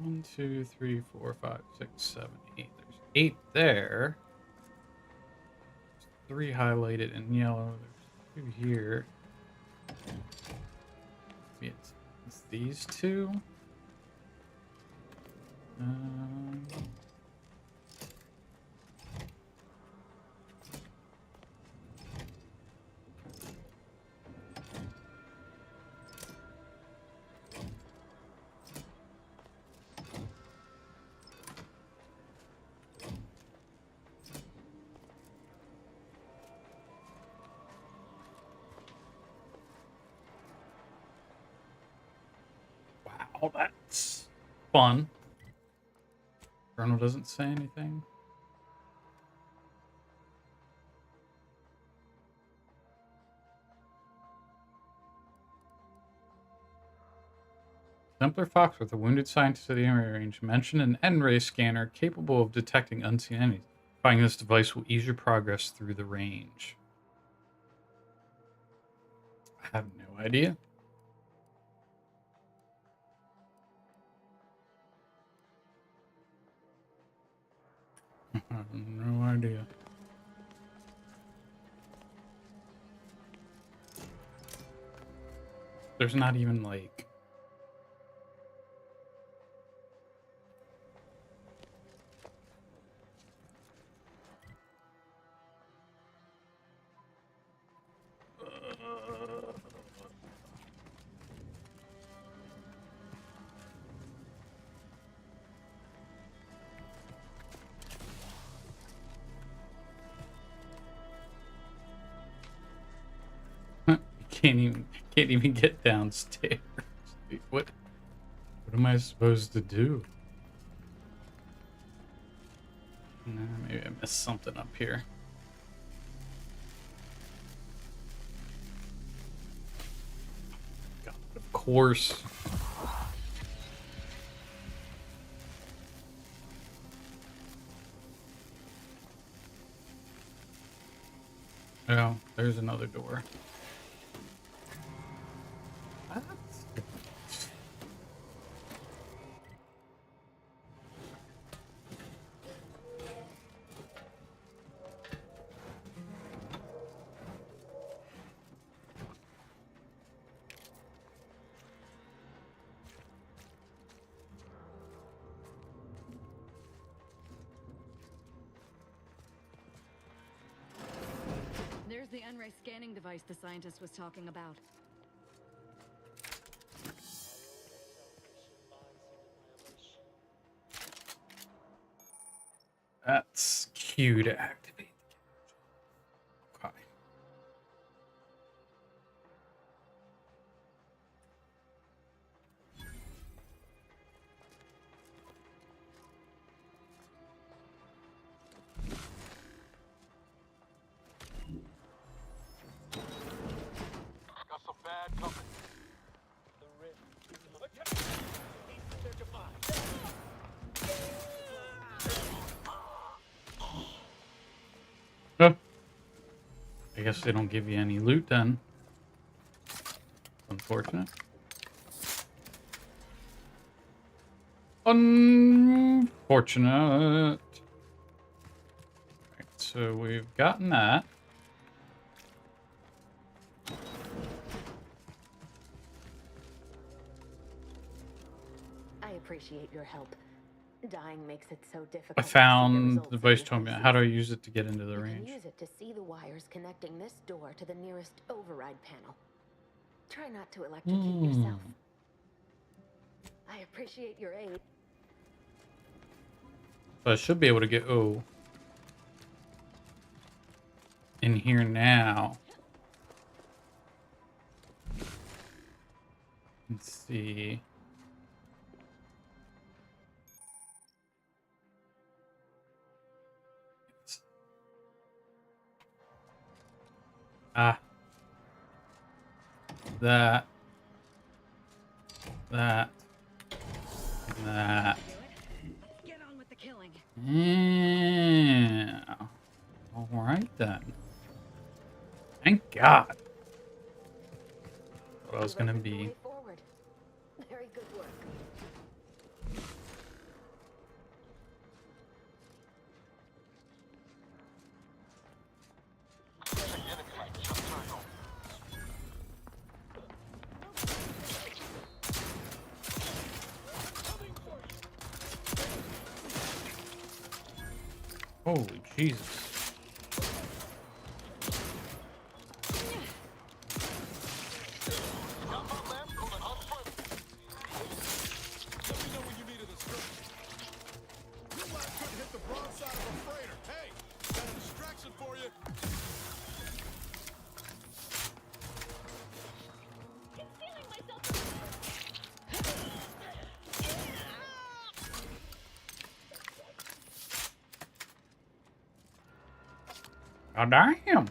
One, 2, 3, 4, 5, 6, 7, 8. There's 8 there. There's 3 highlighted in yellow. There's 2 here. Maybe it's these 2. Wow, that's fun. Colonel doesn't say anything. Exemplar Foxworth, a wounded scientist at the N-ray range, mentioned an N-ray scanner capable of detecting unseen enemies. Finding this device will ease your progress through the range. I have no idea. I have no idea. There's not even like... Can't even get downstairs. What am I supposed to do? Maybe I missed something up here. God, of course. Oh, there's another door. There's the N-ray scanning device the scientist was talking about. That's Q to activate. Okay. Got some bad company. Oh. I guess they don't give you any loot then. Unfortunate. Unfortunate. Right, so we've gotten that. I appreciate your help. Dying makes it so difficult. I to see the found results the of device your told me pursuit. how do I use it to get into the You range. can use it to see the wires connecting this door to the nearest override panel. Try not to electrocute yourself. I appreciate your aid. So I should be able to get in here now. Let's see. Ah. That. That. That. Get on with the killing. Yeah. All right then. Thank God. What I was gonna be. Forward. Very good work. Holy Jesus. Oh, damn.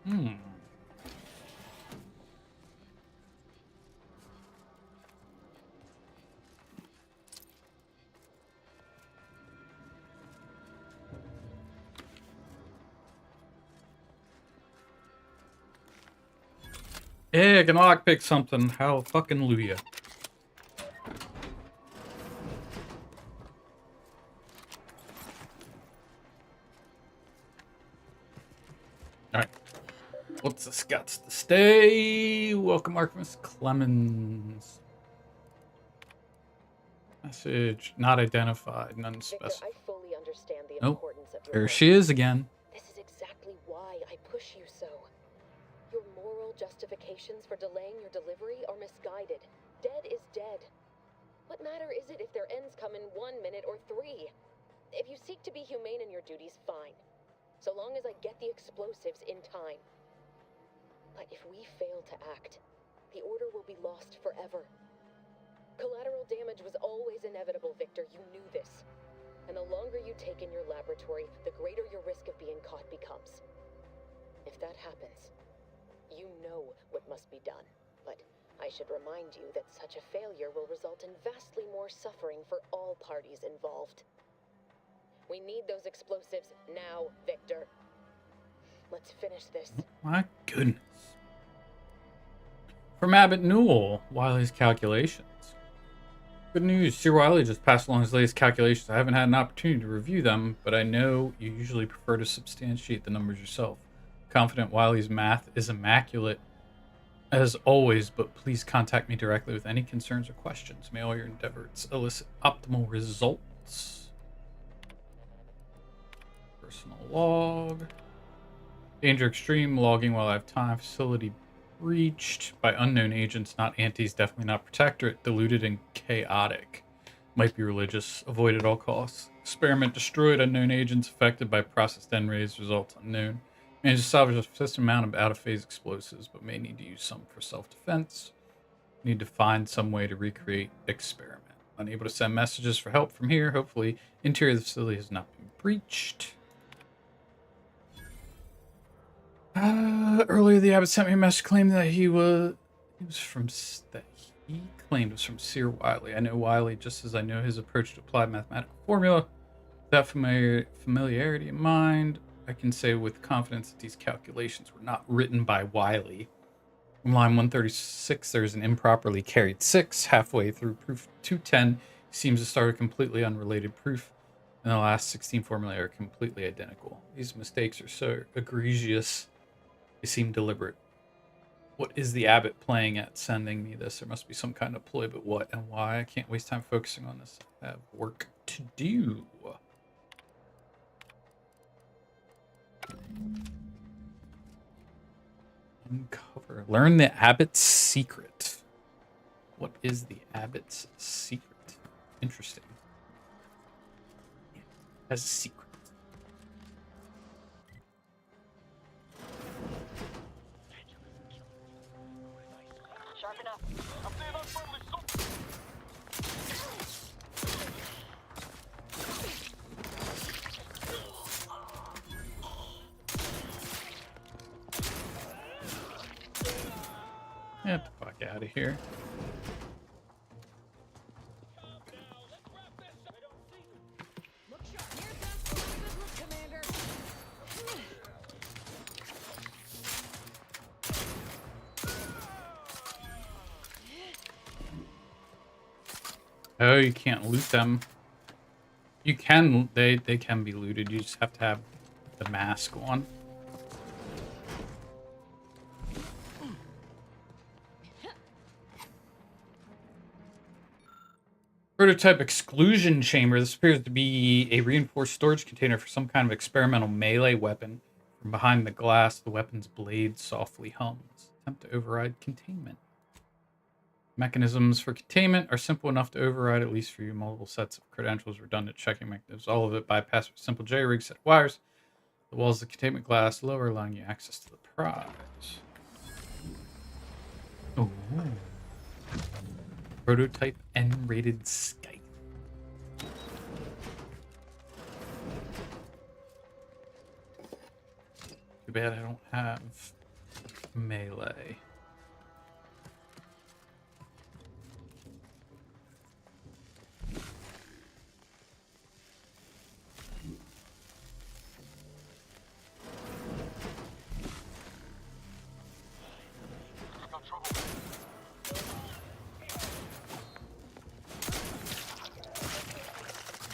Hmm. Yeah, I can lockpick something. How fucking Luya. Alright. What's this got to stay? Welcome, Artemis Clemens. Message not identified, none specified. I fully understand the Nope. importance of your There work. she is again. This is exactly why I push you so. Your moral justifications for delaying your delivery are misguided. Dead is dead. What matter is it if their ends come in 1 minute or 3? If you seek to be humane in your duties, fine. So long as I get the explosives in time. But if we fail to act, the order will be lost forever. Collateral damage was always inevitable, Victor. You knew this. And the longer you take in your laboratory, the greater your risk of being caught becomes. If that happens, you know what must be done. But I should remind you that such a failure will result in vastly more suffering for all parties involved. We need those explosives now, Victor. Let's finish this. My goodness. From Abbott Newell, Wiley's calculations. Good news, Sir Wiley just passed along his latest calculations. I haven't had an opportunity to review them, but I know you usually prefer to substantiate the numbers yourself. Confident Wiley's math is immaculate as always, but please contact me directly with any concerns or questions. May all your endeavors elicit optimal results. Personal log. Danger extreme, logging while I have time. Facility breached by unknown agents, not antis, definitely not protectorate, diluted and chaotic. Might be religious, avoid at all costs. Experiment destroyed, unknown agents affected by processed N-rays, results unknown. Managed to salvage a sufficient amount of out-of-phase explosives, but may need to use some for self-defense. Need to find some way to recreate experiment. Unable to send messages for help from here. Hopefully, interior of the facility has not been breached. Earlier, the Abbot sent me a message claiming that he claimed was from Sir Wiley. I know Wiley just as I know his approach to applied mathematical formula. With that familiarity in mind, I can say with confidence that these calculations were not written by Wiley. From line 136, there's an improperly carried 6. Halfway through proof 210, he seems to start a completely unrelated proof, and the last 16 formulae are completely identical. These mistakes are so egregious, they seem deliberate. What is the Abbot playing at sending me this? There must be some kind of ploy, but what and why? I can't waste time focusing on this. I have work to do. Uncover. Learn the Abbot's secret. What is the Abbot's secret? Interesting. Has a secret. Sharp enough. Get the fuck out of here. Oh, you can't loot them. You can, they can be looted. You just have to have the mask on. Prototype exclusion chamber. This appears to be a reinforced storage container for some kind of experimental melee weapon. From behind the glass, the weapon's blade softly hums. Attempt to override containment. Mechanisms for containment are simple enough to override, at least for you. Multiple sets of credentials, redundant checking mechanisms. All of it bypassed with simple J-rig set of wires. The walls of the containment glass lower, allowing you access to the prize. Oh. Prototype N-rated Skype. Too bad I don't have melee.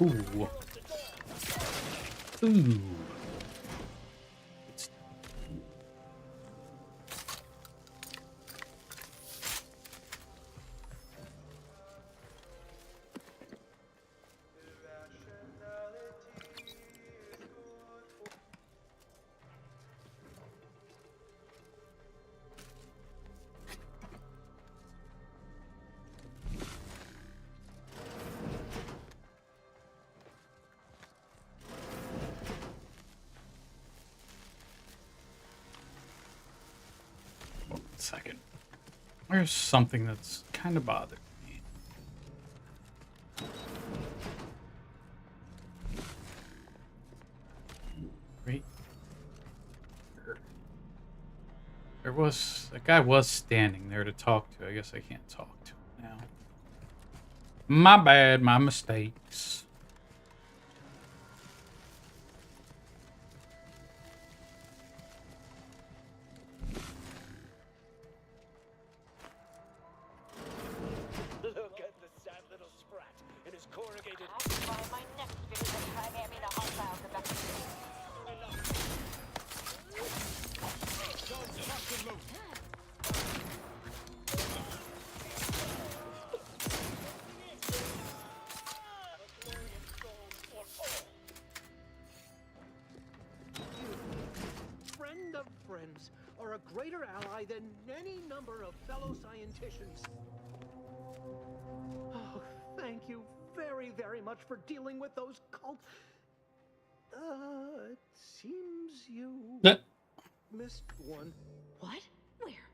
Ooh. Ooh. Second. There's something that's kind of bothering me. Right here. That guy was standing there to talk to. I guess I can't talk to him now. My bad, my mistakes. Look at the sad little sprat in his corrugated. That's why my next video will try me the hostile conductor. Don't fucking move. Friend of friends are a greater ally than any number of fellow scienticians. Oh, thank you very, very much for dealing with those cult. It seems you missed one. What? Where?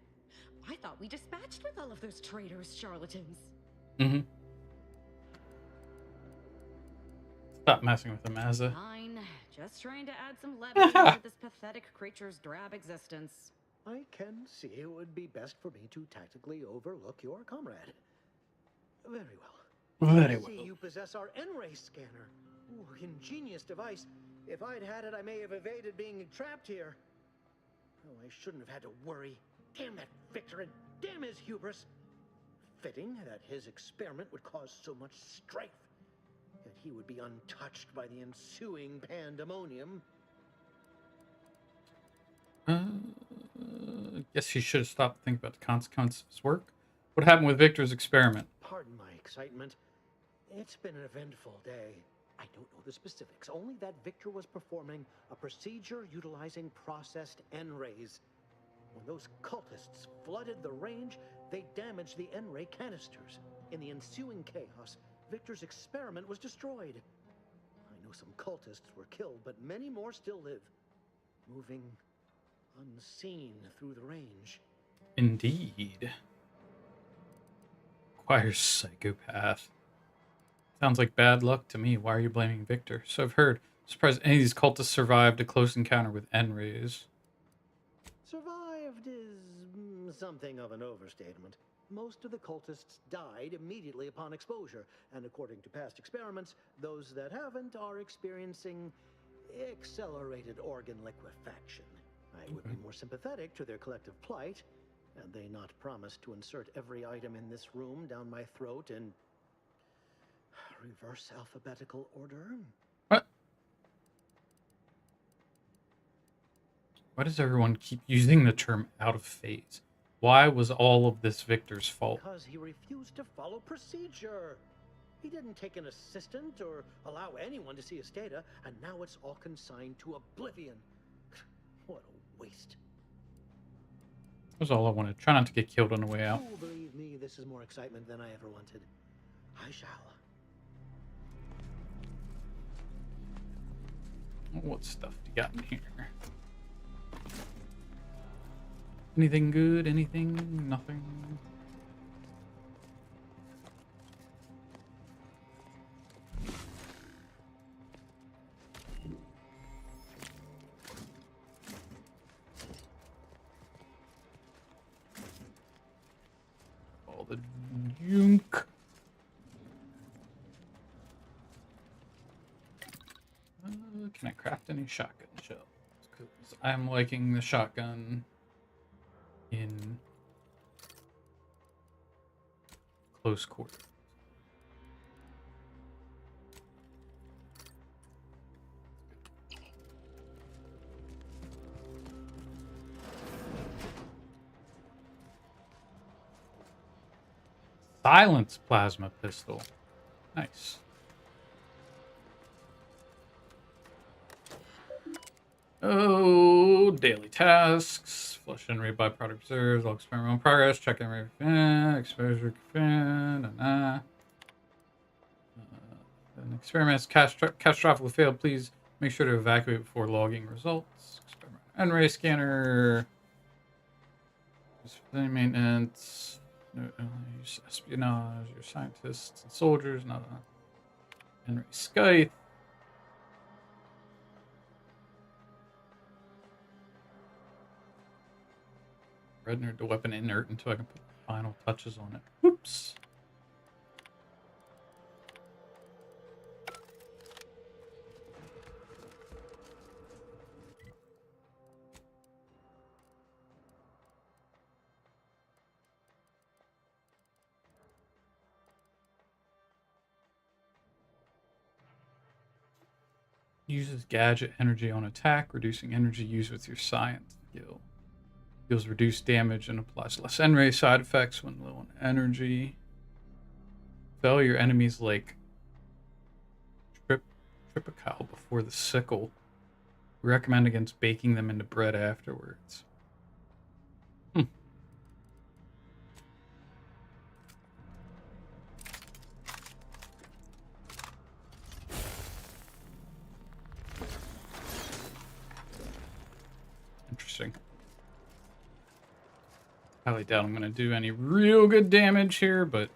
I thought we dispatched with all of those traitorous charlatans. Mm-hmm. Stop messing with him, Azza. Fine. Just trying to add some levity to this pathetic creature's drab existence. I can see it would be best for me to tactically overlook your comrade. Very well. Very I well. see you possess our N-ray scanner. Ooh, ingenious device. If I'd had it, I may have evaded being trapped here. Oh, I shouldn't have had to worry. Damn that Victor and damn his hubris. Fitting that his experiment would cause so much strife. That he would be untouched by the ensuing pandemonium. Guess he should have stopped to think about the consequences of his work. What happened with Victor's experiment? Pardon my excitement. It's been an eventful day. I don't know the specifics, only that Victor was performing a procedure utilizing processed N-rays. When those cultists flooded the range, they damaged the N-ray canisters. In the ensuing chaos, Victor's experiment was destroyed. I know some cultists were killed, but many more still live, moving unseen through the range. Indeed. Choir psychopath. Sounds like bad luck to me. Why are you blaming Victor? So I've heard. Surprised any of these cultists survived a close encounter with N-rays. Survived is something of an overstatement. Most of the cultists died immediately upon exposure, and according to past experiments, those that haven't are experiencing accelerated organ liquefaction. I would be more sympathetic to their collective plight, and they not promise to insert every item in this room down my throat in reverse alphabetical order. What? Why does everyone keep using the term out of phase? Why was all of this Victor's fault? Because he refused to follow procedure. He didn't take an assistant or allow anyone to see his data, and now it's all consigned to oblivion. What a waste. That's all I wanted. Try not to get killed on the way out. Oh, believe me, this is more excitement than I ever wanted. I shall. What stuff do you got in here? Anything good? Anything? Nothing? craft any shotgun shells because I'm liking the shotgun in close quarters. Silence plasma pistol. Nice. Oh, daily tasks. Flush and read byproduct reserves. All experimental progress. Check and read. Exposure. An experiment is catastrophically failed. Please make sure to evacuate before logging results. Experiment N-ray scanner. Maintenance. Use espionage. Your scientists and soldiers. Not a N-ray scythe. Rendered the weapon inert until I can put final touches on it. Whoops. Uses gadget energy on attack, reducing energy used with your science skill. Deals reduced damage and applies less N-ray side effects when low on energy. Fell your enemies like Tripical before the sickle. We recommend against baking them into bread afterwards. Interesting. Highly doubt I'm going to do any real good damage here, but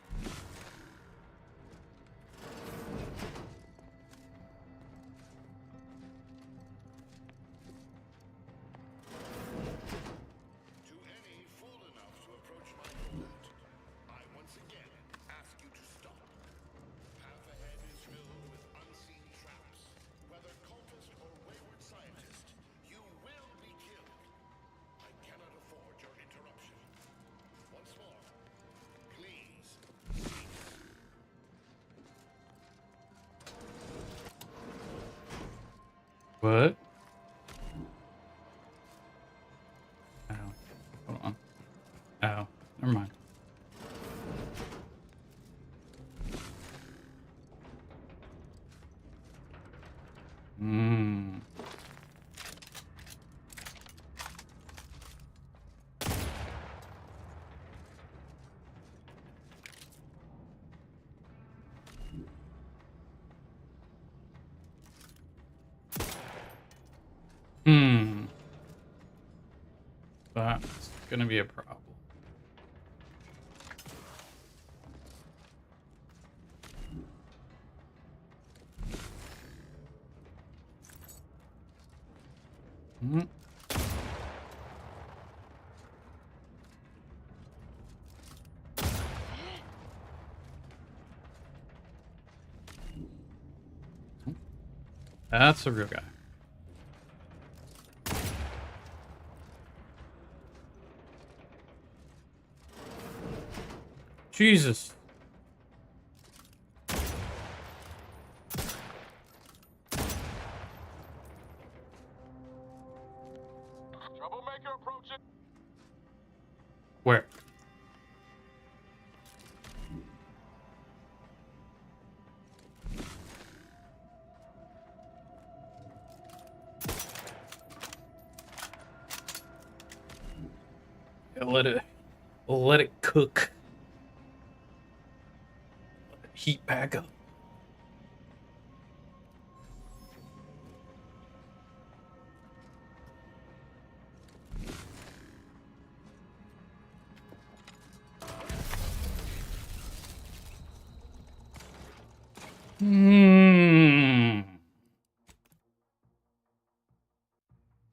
what? Ow. Hold on. Ow. Never mind. That's gonna be a problem. That's a real guy. Jesus. Troublemaker approaching. Where? Yeah, let it cook. Let it heat back up.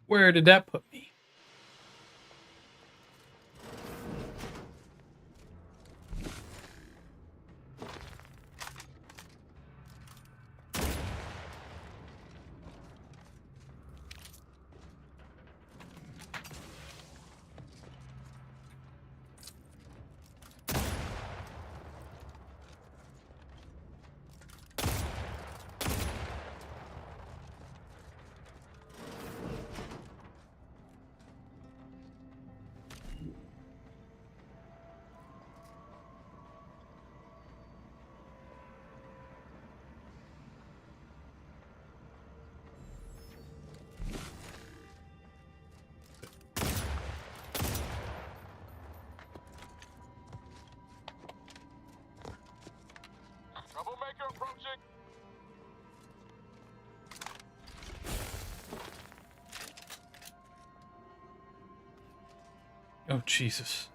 Where did that put me? Oh, Jesus.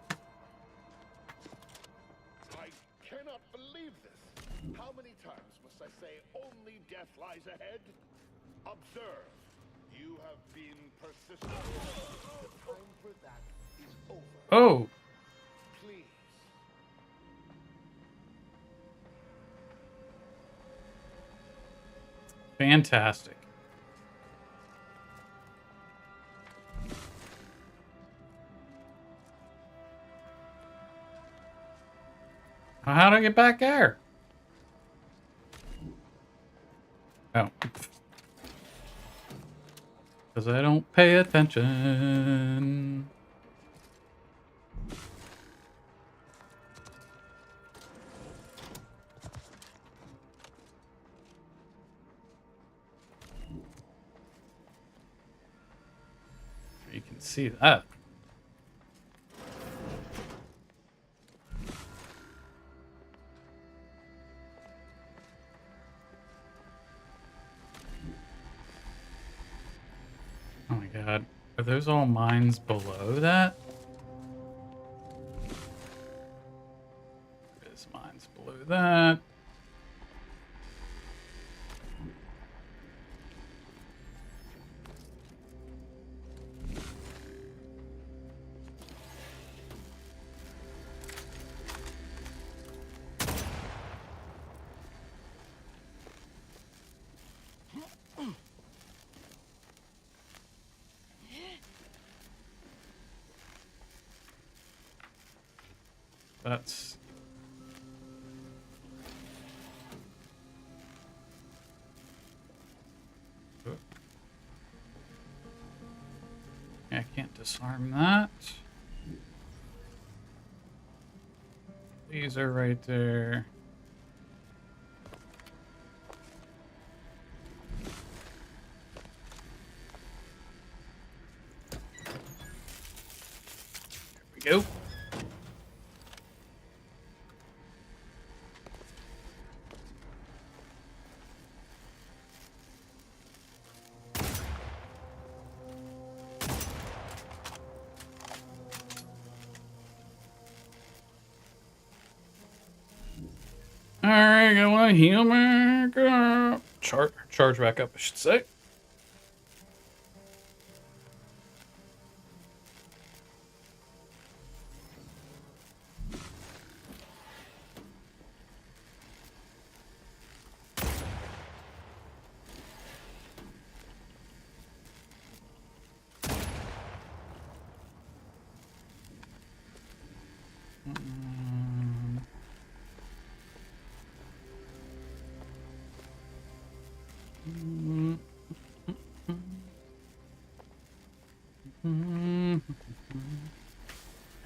I cannot believe this. How many times must I say only death lies ahead? Observe. You have been persistent. The time for that is over. Oh. Please. Fantastic. How do I get back there? Oh. Because I don't pay attention. You can see that. Oh my god. Are those all mines below that? There's mines below that. That's... I can't disarm that. These are right there. There we go. Alright, I want to heal back up. Charge back up, I should say.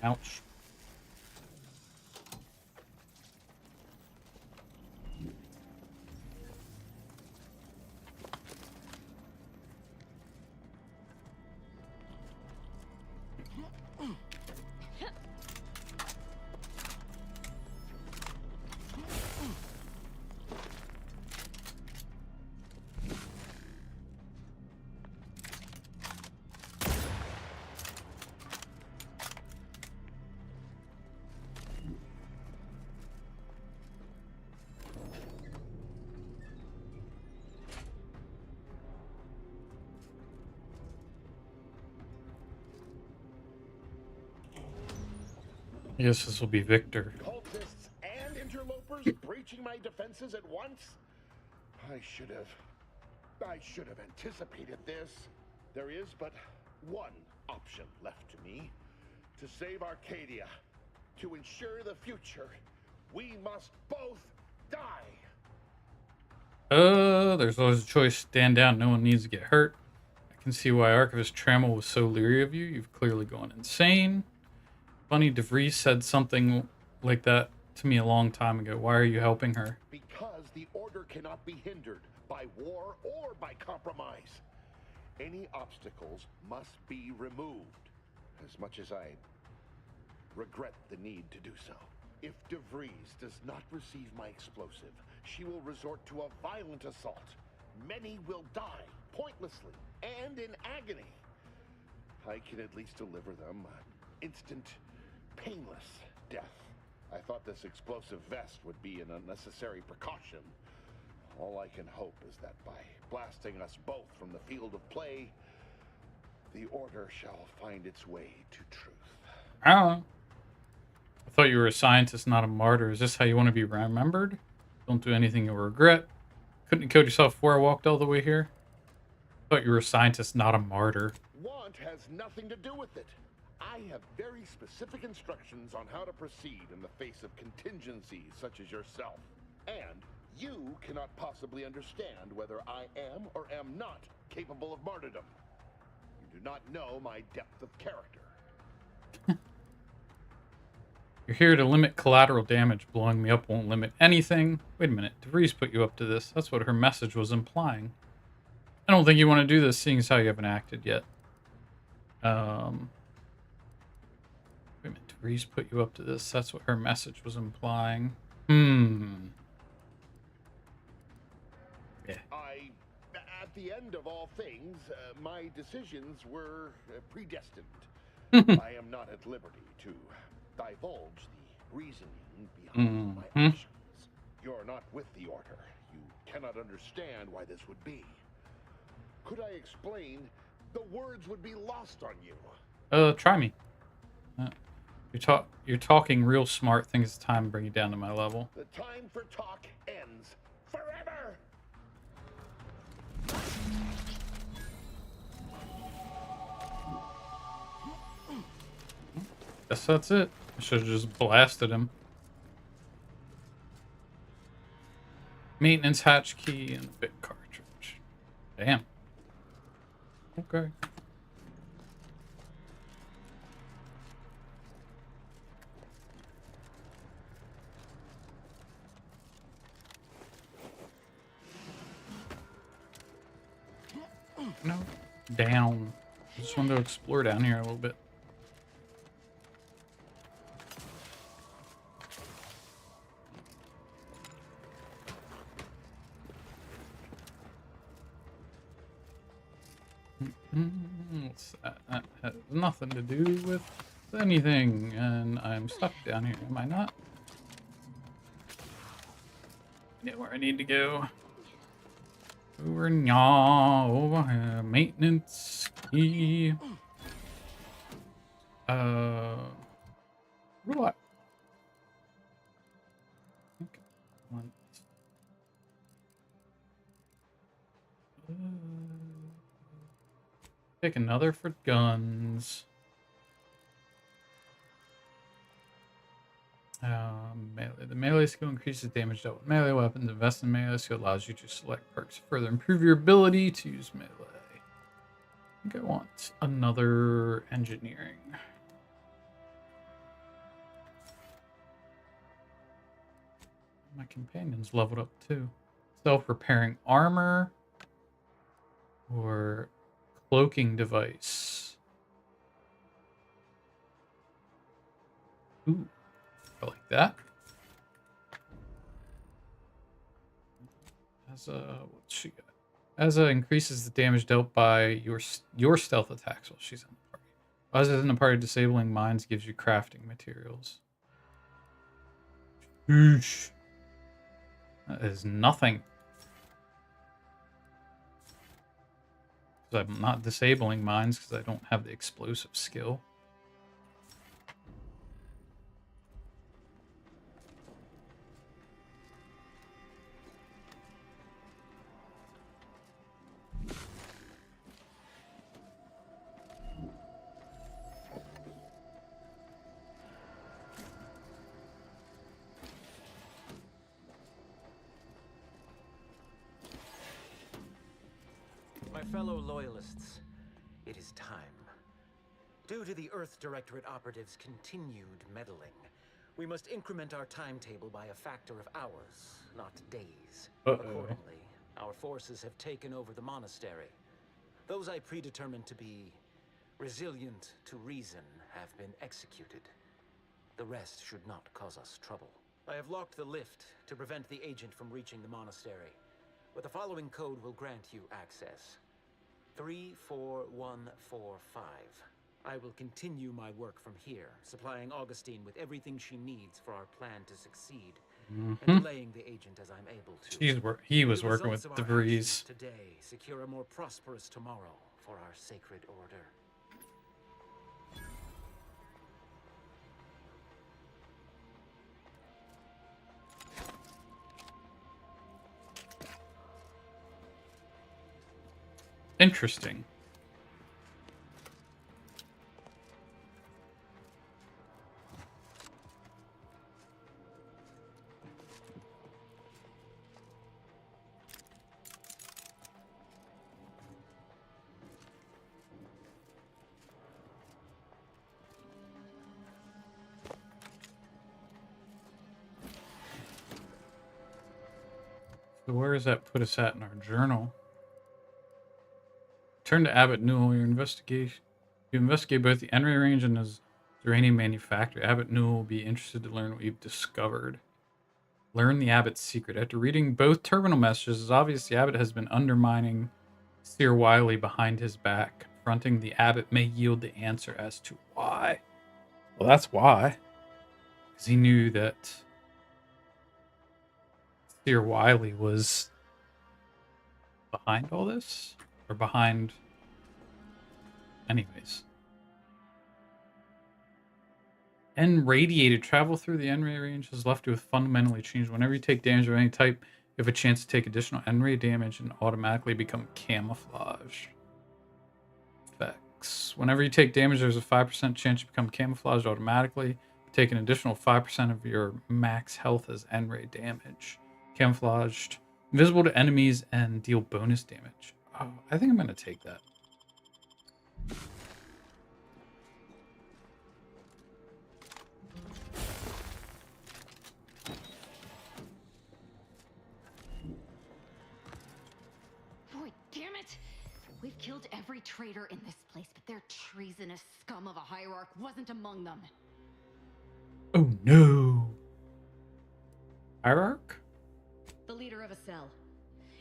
Ouch. I guess this will be Victor. Cultists and interlopers breaching my defenses at once? I should have anticipated this. There is but one option left to me. To save Arcadia, to ensure the future, we must both die. There's always a choice. Stand down. No one needs to get hurt. I can see why Archivist Trammell was so leery of you. You've clearly gone insane. Bunny DeVries said something like that to me a long time ago. Why are you helping her? Because the order cannot be hindered by war or by compromise. Any obstacles must be removed. As much as I regret the need to do so. If DeVries does not receive my explosive, she will resort to a violent assault. Many will die, pointlessly, and in agony. I can at least deliver them instant, painless death. I thought this explosive vest would be an unnecessary precaution. All I can hope is that by blasting us both from the field of play, the Order shall find its way to truth. I don't know. I thought you were a scientist, not a martyr. Is this how you want to be remembered? Don't do anything you'll regret. Couldn't have killed yourself before I walked all the way here. I thought you were a scientist, not a martyr. Want has nothing to do with it. I have very specific instructions on how to proceed in the face of contingencies such as yourself. And you cannot possibly understand whether I am or am not capable of martyrdom. You do not know my depth of character. You're here to limit collateral damage. Blowing me up won't limit anything. Wait a minute. DeVries put you up to this. That's what her message was implying. I don't think you want to do this, seeing as how you haven't acted yet. Wait a minute. DeVries put you up to this. That's what her message was implying. Yeah. At the end of all things, my decisions were predestined. I am not at liberty to divulge the reasoning behind my actions. You're not with the Order. You cannot understand why this would be. Could I explain? The words would be lost on you. Try me. You're talking real smart. Think it's time to bring you down to my level. The time for talk ends forever. Guess that's it. I should have just blasted him. Maintenance hatch key and bit cartridge. Damn. Okay. No. Down. I just wanted to explore down here a little bit. What's that? That has nothing to do with anything, and I'm stuck down here, am I not? Get where I need to go. Over now, over here. Maintenance key. What? Okay. Take another for guns. Melee. The melee skill increases damage dealt with melee weapons. Invest in melee skill allows you to select perks to further improve your ability to use melee. I think I want another engineering. My companion's leveled up too. Self-repairing armor or cloaking device. Ooh, I like that. What's she got? Eza increases the damage dealt by your stealth attacks while she's in the party. Eza's in the party, disabling mines gives you crafting materials. Oosh. That is nothing. Because I'm not disabling mines because I don't have the explosive skill. My fellow loyalists, it is time. Due to the Earth Directorate operatives' continued meddling, we must increment our timetable by a factor of hours, not days. Accordingly, our forces have taken over the monastery. Those I predetermined to be resilient to reason have been executed. The rest should not cause us trouble. I have locked the lift to prevent the agent from reaching the monastery, but the following code will grant you access. 34145. I will continue my work from here, supplying Augustine with everything she needs for our plan to succeed, and delaying the agent as I'm able to. He was The working with results of the our Breeze. actions today secure a more prosperous tomorrow for our sacred order. Interesting. So where does that put us at in our journal? Turn to Abbott Newell. Your investigation. You investigate both the Enray range and his uranium manufacturer. Abbott Newell will be interested to learn what you've discovered. Learn the Abbott's secret. After reading both terminal messages, it's obvious the Abbott has been undermining Seer Wiley behind his back. Confronting the Abbott may yield the answer as to why. Well, that's why. Because he knew that Seer Wiley was behind all this? Or behind... Anyways. N-radiated. Travel through the N-ray range has left you with fundamentally changed. Whenever you take damage of any type, you have a chance to take additional N-ray damage and automatically become camouflage. Effects. Whenever you take damage, there's a 5% chance you become camouflaged automatically. Take an additional 5% of your max health as N-ray damage. Camouflaged. Invisible to enemies and deal bonus damage. Oh, I think I'm going to take that. Boy, damn it! We've killed every traitor in this place, but their treasonous scum of a hierarch wasn't among them. Oh no! Hierarch? The leader of a cell.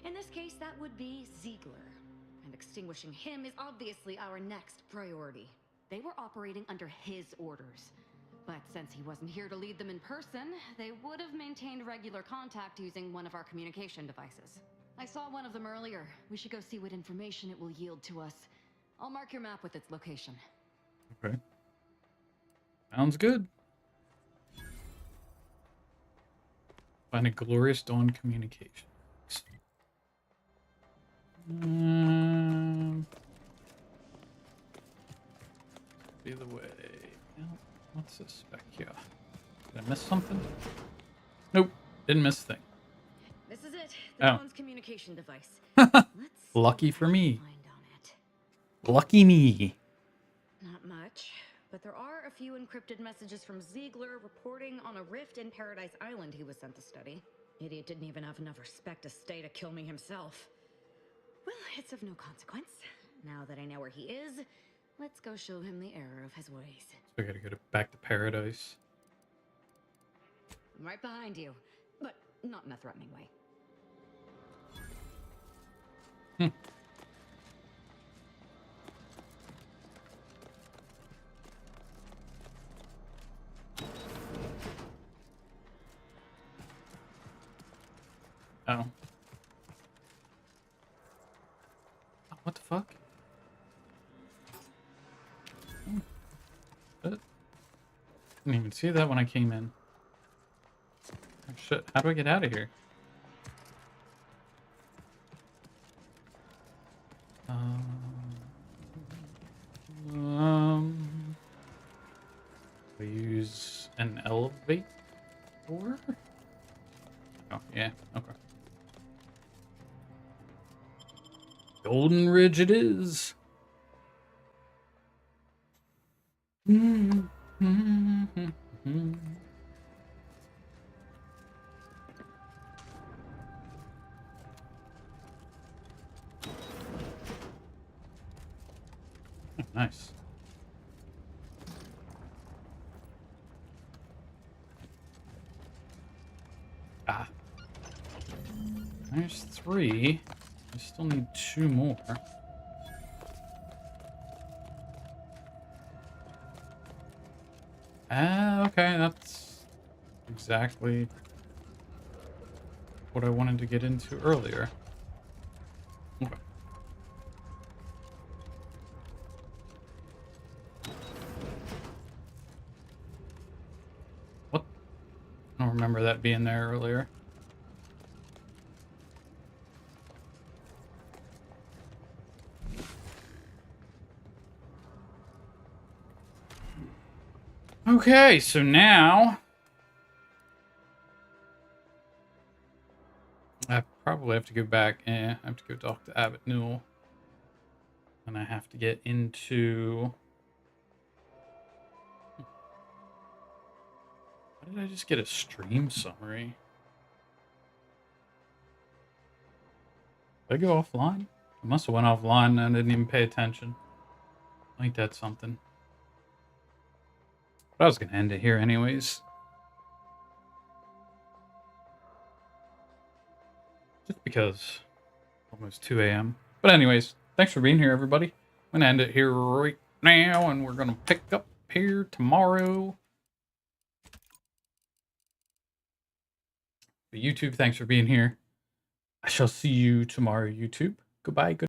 In this case, that would be Ziegler. And extinguishing him is obviously our next priority. They were operating under his orders. But since he wasn't here to lead them in person, they would have maintained regular contact using one of our communication devices. I saw one of them earlier. We should go see what information it will yield to us. I'll mark your map with its location. Okay. Sounds good. Find a glorious dawn communication. Be the way. What's this spec here? Did I miss something? Nope. Didn't miss a thing. This is it. The Dawn's communication device. Lucky for me. Lucky me. Not much, but there are a few encrypted messages from Ziegler reporting on a rift in Paradise Island he was sent to study. Idiot didn't even have enough respect to stay to kill me himself. Well, it's of no consequence. Now that I know where he is, let's go show him the error of his ways. So I gotta go back to Paradise. I'm right behind you, but not in a threatening way. Oh. What the fuck? What? Didn't even see that when I came in. Oh, shit. How do I get out of here? We use an elevator? Oh, yeah. Okay. Golden Ridge it is. Nice. Ah. There's 3. I still need 2 more. Okay, that's exactly what I wanted to get into earlier. Okay. What? I don't remember that being there earlier. Okay, so now I probably have to go back and I have to go talk to Abbott Newell. And I have to get into... Why did I just get a stream summary? Did I go offline? I must have went offline and I didn't even pay attention. I think that's something. But I was going to end it here anyways. Just because almost 2 a.m. But anyways, thanks for being here, everybody. I'm going to end it here right now, and we're going to pick up here tomorrow. But YouTube, thanks for being here. I shall see you tomorrow, YouTube. Goodbye. Good